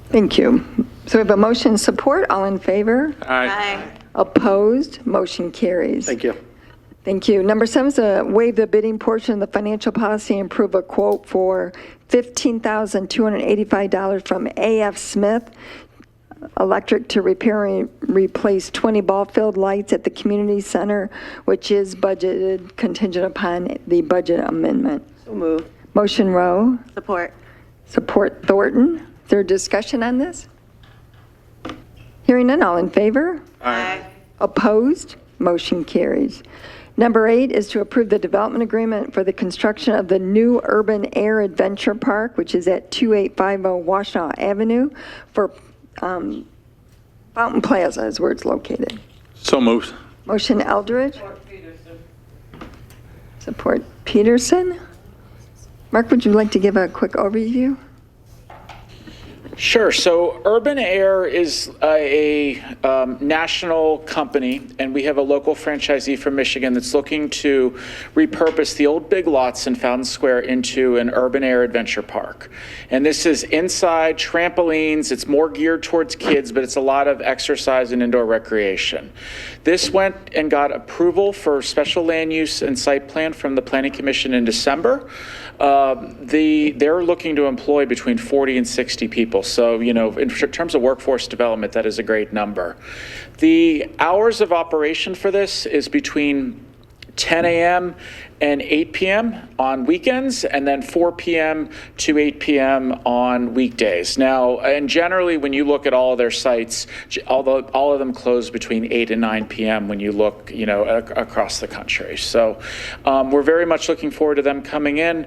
Thank you. So we have a motion support. All in favor? Aye. Opposed? Motion carries. Thank you. Thank you. Number 7 is to waive the bidding portion of the financial policy and approve a quote for $15,285 from A.F. Smith Electric to repair and replace 20 ball field lights at the community center, which is budgeted contingent upon the budget amendment. So move. Motion Rowe. Support. Support Thornton. Is there discussion on this? Hearing none, all in favor? Aye. Opposed? Motion carries. Number 8 is to approve the development agreement for the construction of the new Urban Air Adventure Park, which is at 2850 Washtenaw Avenue for Fountain Plaza is where it's located. So moved. Motion Eldridge. Support Peterson. Mark, would you like to give a quick overview? Sure. So Urban Air is a national company, and we have a local franchisee from Michigan that's looking to repurpose the old Big Lots in Fountain Square into an Urban Air Adventure Park. And this is inside trampolines. It's more geared towards kids, but it's a lot of exercise and indoor recreation. This went and got approval for special land use and site plan from the Planning Commission in December. They're looking to employ between 40 and 60 people. So, you know, in terms of workforce development, that is a great number. The hours of operation for this is between 10 a.m. and 8 p.m. on weekends, and then 4 p.m. to 8 p.m. on weekdays. Now, and generally, when you look at all of their sites, although all of them close between 8 and 9 p.m. when you look, you know, across the country. So we're very much looking forward to them coming in.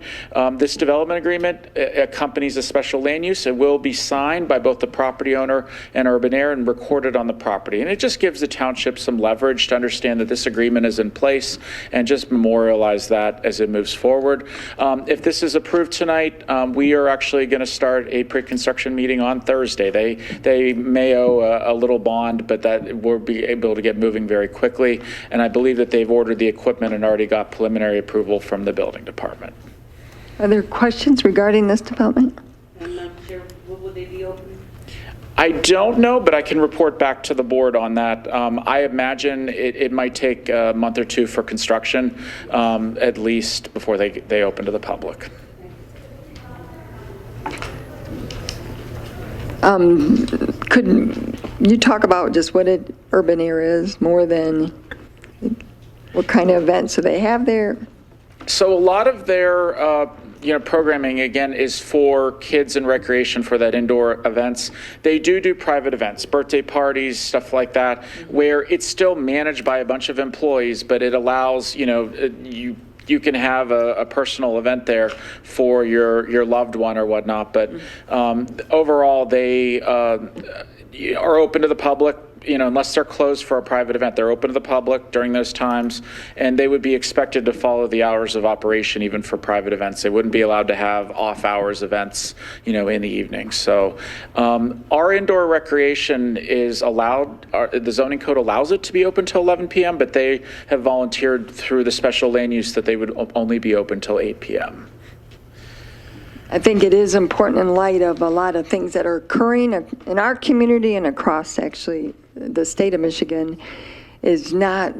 This development agreement accompanies a special land use. It will be signed by both the property owner and Urban Air and recorded on the property. And it just gives the township some leverage to understand that this agreement is in place and just memorialize that as it moves forward. If this is approved tonight, we are actually going to start a pre-construction meeting on Thursday. They may owe a little bond, but that we'll be able to get moving very quickly. And I believe that they've ordered the equipment and already got preliminary approval from the building department. Are there questions regarding this development? I'm not sure, will they be open? I don't know, but I can report back to the board on that. I imagine it might take a month or two for construction, at least before they open to the public. Could you talk about just what Urban Air is, more than what kind of events do they have there? So a lot of their programming, again, is for kids and recreation for that indoor events. They do private events, birthday parties, stuff like that, where it's still managed by a bunch of employees, but it allows, you can have a personal event there for your loved one or whatnot. But overall, they are open to the public. Unless they're closed for a private event, they're open to the public during those times, and they would be expected to follow the hours of operation even for private events. They wouldn't be allowed to have off-hours events, in the evening. So our indoor recreation is allowed, the zoning code allows it to be open till 11 p.m., but they have volunteered through the special land use that they would only be open till 8 p.m. I think it is important in light of a lot of things that are occurring in our community and across, actually, the state of Michigan, is not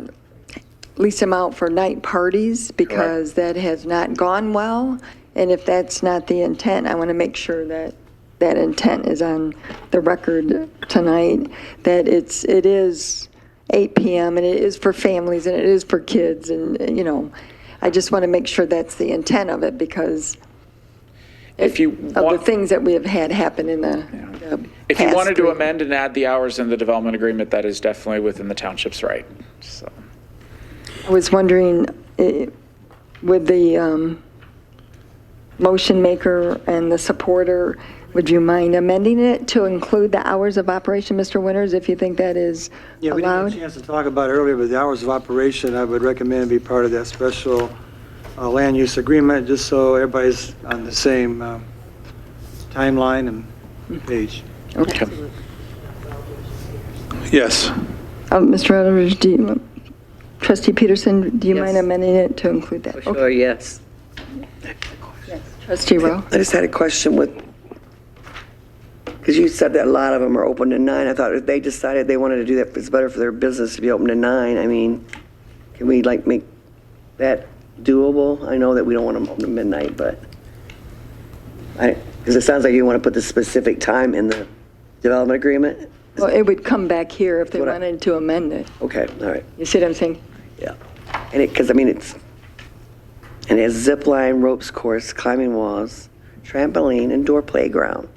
lease them out for night parties, because that has not gone well. And if that's not the intent, I want to make sure that that intent is on the record tonight, that it is 8 p.m. and it is for families and it is for kids. And, I just want to make sure that's the intent of it because If you of the want, things that we have had happen in the if you past wanted to week. amend and add the hours in the development agreement, that is definitely within the township's right. So. I was wondering, with the motion maker and the supporter, would you mind amending it to include the hours of operation, Mr. Winters, if you think that is Yeah, we didn't allowed? have a chance to talk about it earlier, but the hours of operation, I would recommend be part of that special land use agreement, just so everybody's on the same timeline and page. Okay. Yes. Mr. Eldridge, Trustee Peterson, do you mind amending it to include that? Sure, yes. Trustee Rowe? I just had a question with, because you said that a lot of them are open to 9. I thought if they decided they wanted to do that, it's better for their business to be open to 9. I mean, can we like make that doable? I know that we don't want them open to midnight, but because it sounds like you want to put the specific time in the development agreement. Well, it would come back here if they What I- wanted to amend it. Okay, all right. You see what I'm saying? Yeah. And because, I mean, it has zip line, ropes course, climbing walls, trampoline, indoor playground.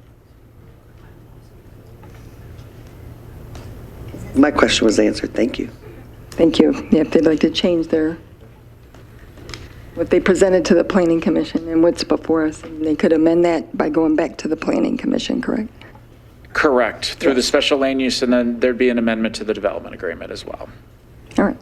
My question was answered. Thank you. Thank you. Yeah, if they'd like to change what they presented to the Planning Commission and what's before us, and they could amend that by going back to the Planning Commission, correct? Correct, through the special land use, and then there'd be an amendment to the development agreement as well. All right.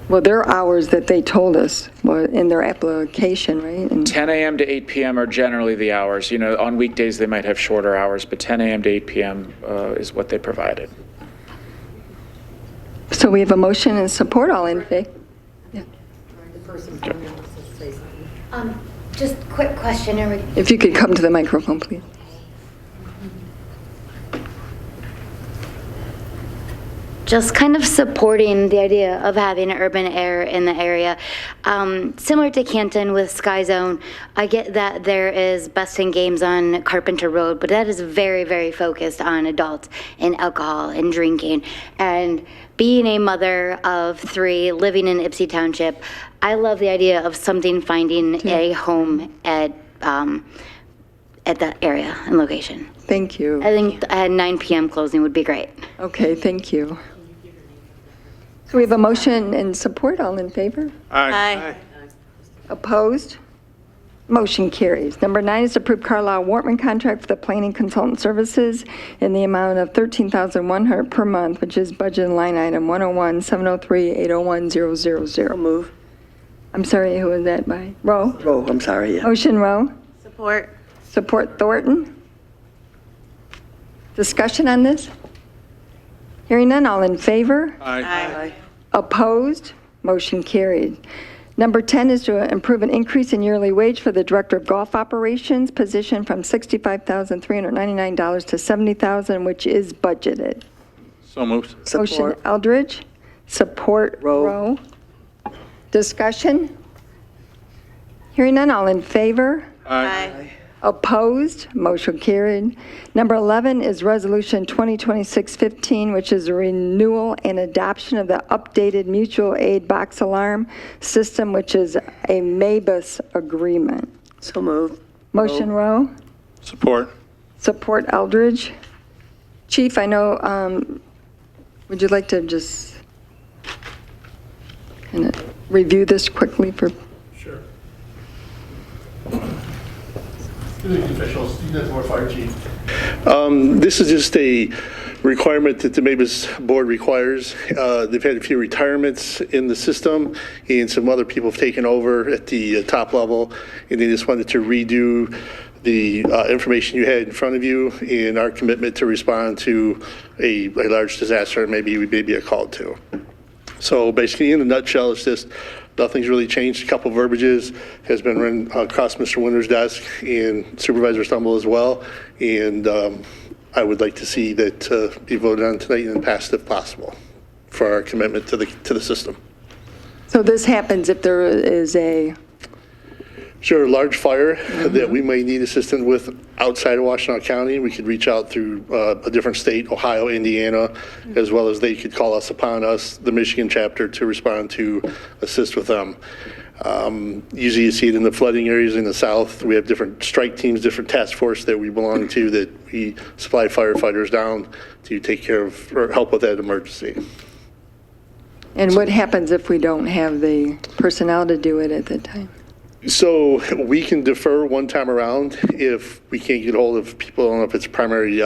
Well, their hours that they told us were in their application, right? And 10 a.m. to 8 p.m. are generally the hours. You know, on weekdays, they might have shorter hours, but 10 a.m. to 8 p.m. Is what they provided. so we have a motion and support, all in favor? Just quick question. If you could come to the microphone, please. Just kind of supporting the idea of having urban air in the area. Similar to Canton with Sky Zone, I get that there is Best in Games on Carpenter Road, but that is very, very focused on adults and alcohol and drinking. And being a mother of 3 living in Ypsi Township, I love the idea of something finding a home at that area and location. Thank you. I think a 9 p.m. closing would be great. Okay, thank you. So we have a motion and support, all in favor? Aye. Opposed? Motion carries. Number 9 is to approve Carlisle Wortman contract for the planning consultant services in the amount of $13,100 per month, which is budget line item 101-703-801-000. Move. I'm sorry, who was that by? Rowe? Oh, I'm sorry, yeah. Motion Rowe. Support. Support Thornton. Discussion on this? Hearing none, all in favor? Aye. Opposed? Motion carried. Number 10 is to approve an increase in yearly wage for the Director of Golf Operations position from $65,399 to $70,000, which is budgeted. So moved. Motion Eldridge, support Rowe. Discussion? Hearing none, all in favor? Aye. Opposed? Motion carried. Number 11 is Resolution 2026-15, which is a renewal and adoption of the updated mutual aid box alarm system, which is a MABUS agreement. So move. Motion Rowe. Support. Support Eldridge. Chief, I know, would you like to just kind of review this quickly for? Sure. Officials, Fire Chief. This is just a requirement that the MABUS board requires. They've had a few retirements in the system, and some other people have taken over at the top level, and they just wanted to redo the information you had in front of you and our commitment to respond to a large disaster maybe we may be called to. So basically, in a nutshell, it's just nothing's really changed. A couple verbiages has been run across Mr. Winter's desk and Supervisor Stumble as well. And I would like to see that be voted on tonight and passed if possible for our commitment to the system. So this happens if there is a Sure, large fire that we may need assistance with outside of Washtenaw County, we could reach out through a different state, Ohio, Indiana, as well as they could call us upon us, the Michigan chapter, to respond to assist with them. Usually you see it in the flooding areas in the south. We have different strike teams, different task force that we belong to that we supply firefighters down to take care of or help with that emergency. And what happens if we don't have the personnel to do it at the time? So we can defer one time around if we can't get hold of people. I don't know if it's primary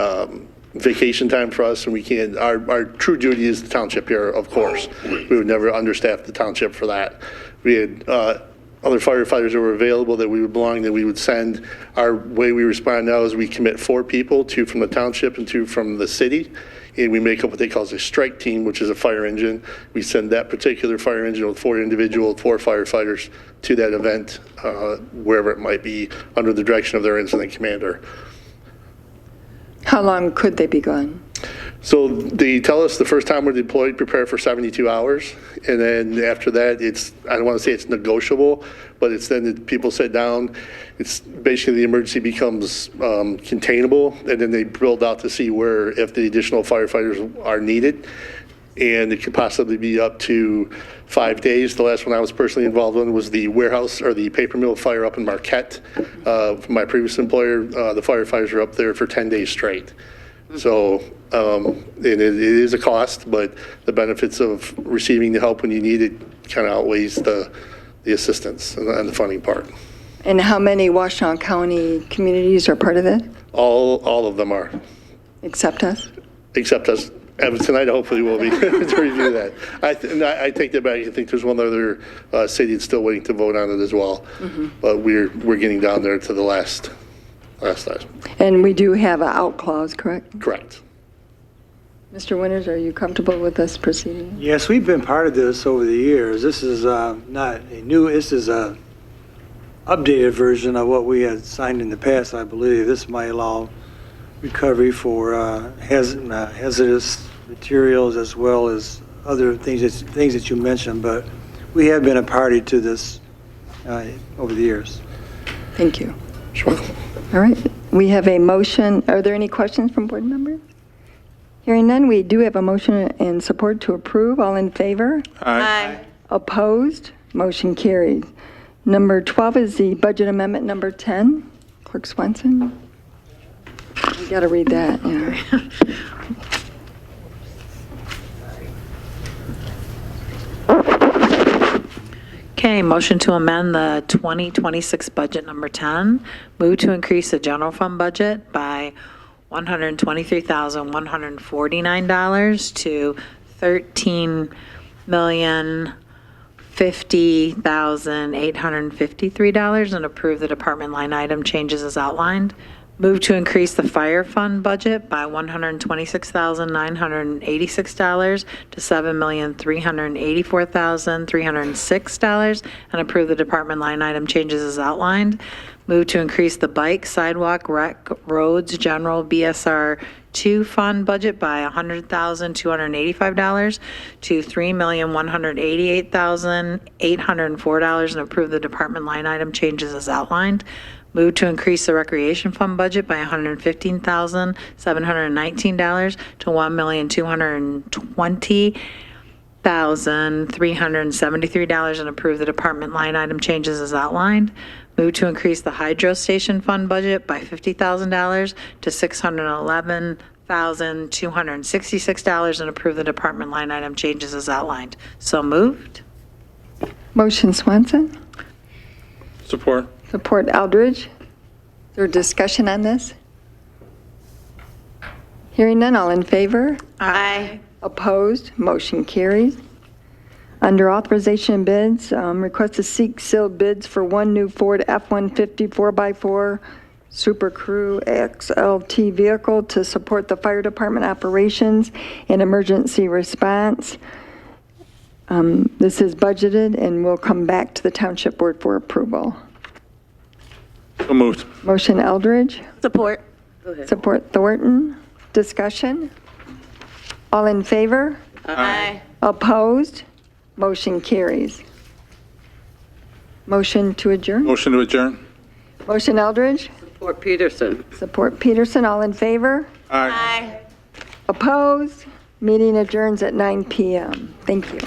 vacation time for us, and we can't. Our true duty is the township here, of course. We would never understaff the township for that. We had other firefighters that were available that we would belong that we would send. Our way we respond now is we commit 4 people, 2 from the township and 2 from the city. And we make up what they call a strike team, which is a fire engine. We send that particular fire engine with 4 firefighters to that event, wherever it might be, under the direction of their incident commander. How long could they be gone? So they tell us the first time we're deployed, prepare for 72 hours. And then after that, I don't want to say it's negotiable, but it's then that people sit down. It's basically the emergency becomes containable, and then they build out to see where, if the additional firefighters are needed. And it could possibly be up to 5 days. The last one I was personally involved in was the warehouse or the paper mill fire up in Marquette. My previous employer, the firefighters were up there for 10 days straight. So it is a cost, but the benefits of receiving the help when you need it kind of outweighs the assistance and the funding part. And how many Washtenaw County communities are part of it? All of them are. Except us? Except us. Tonight, hopefully, we'll be to review that. I take that back. I think there's one other city that's still waiting to vote on it as well. But we're getting down there to the last time. And we do have an out clause, correct? Correct. Mr. Winters, are you comfortable with us proceeding? Yes, we've been part of this over the years. This is not a new, this is a updated version of what we had signed in the past, I believe. This might allow recovery for hazardous materials as well as other things that you mentioned, but we have been a party to this over the years. Thank you. Sure. All right. We have a motion. Are there any questions from board members? Hearing none, we do have a motion and support to approve. All in favor? Aye. Opposed? Motion carried. Number 12 is the budget amendment number 10. Clerk Swenson? You got to read that, yeah. Okay, motion to amend the 2026 budget number 10. Move to increase the general fund budget by $123,149 to $13,050,853 and approve the department line item changes as outlined. Move to increase the fire fund budget by $126,986 to $7,384,306 and approve the department line item changes as outlined. Move to increase the bike, sidewalk, rec, roads, general BSR 2 fund budget by $100,285 to $3,188,804 and approve the department line item changes as outlined. Move to increase the recreation fund budget by $115,719 to $1,220,373 and approve the department line item changes as outlined. Move to increase the hydro station fund budget by $50,000 to $611,266 and approve the department line item changes as outlined. So moved. Motion Swenson? Support. Support Eldridge. Is there discussion on this? Hearing none, all in favor? Aye. Opposed? Motion carries. Under authorization bids, request to seek sealed bids for one new Ford F-150 4x4 Super Crew XLT vehicle to support the fire department operations and emergency response. This is budgeted and will come back to the Township Board for approval. So moved. Motion Eldridge. Support. Go ahead. Support Thornton. Discussion? All in favor? Aye. Opposed? Motion carries. Motion to adjourn. Motion to adjourn. Motion Eldridge, Support Peterson. support Peterson. All in favor? Aye. Opposed? Meeting adjourns at 9 PM. Thank you.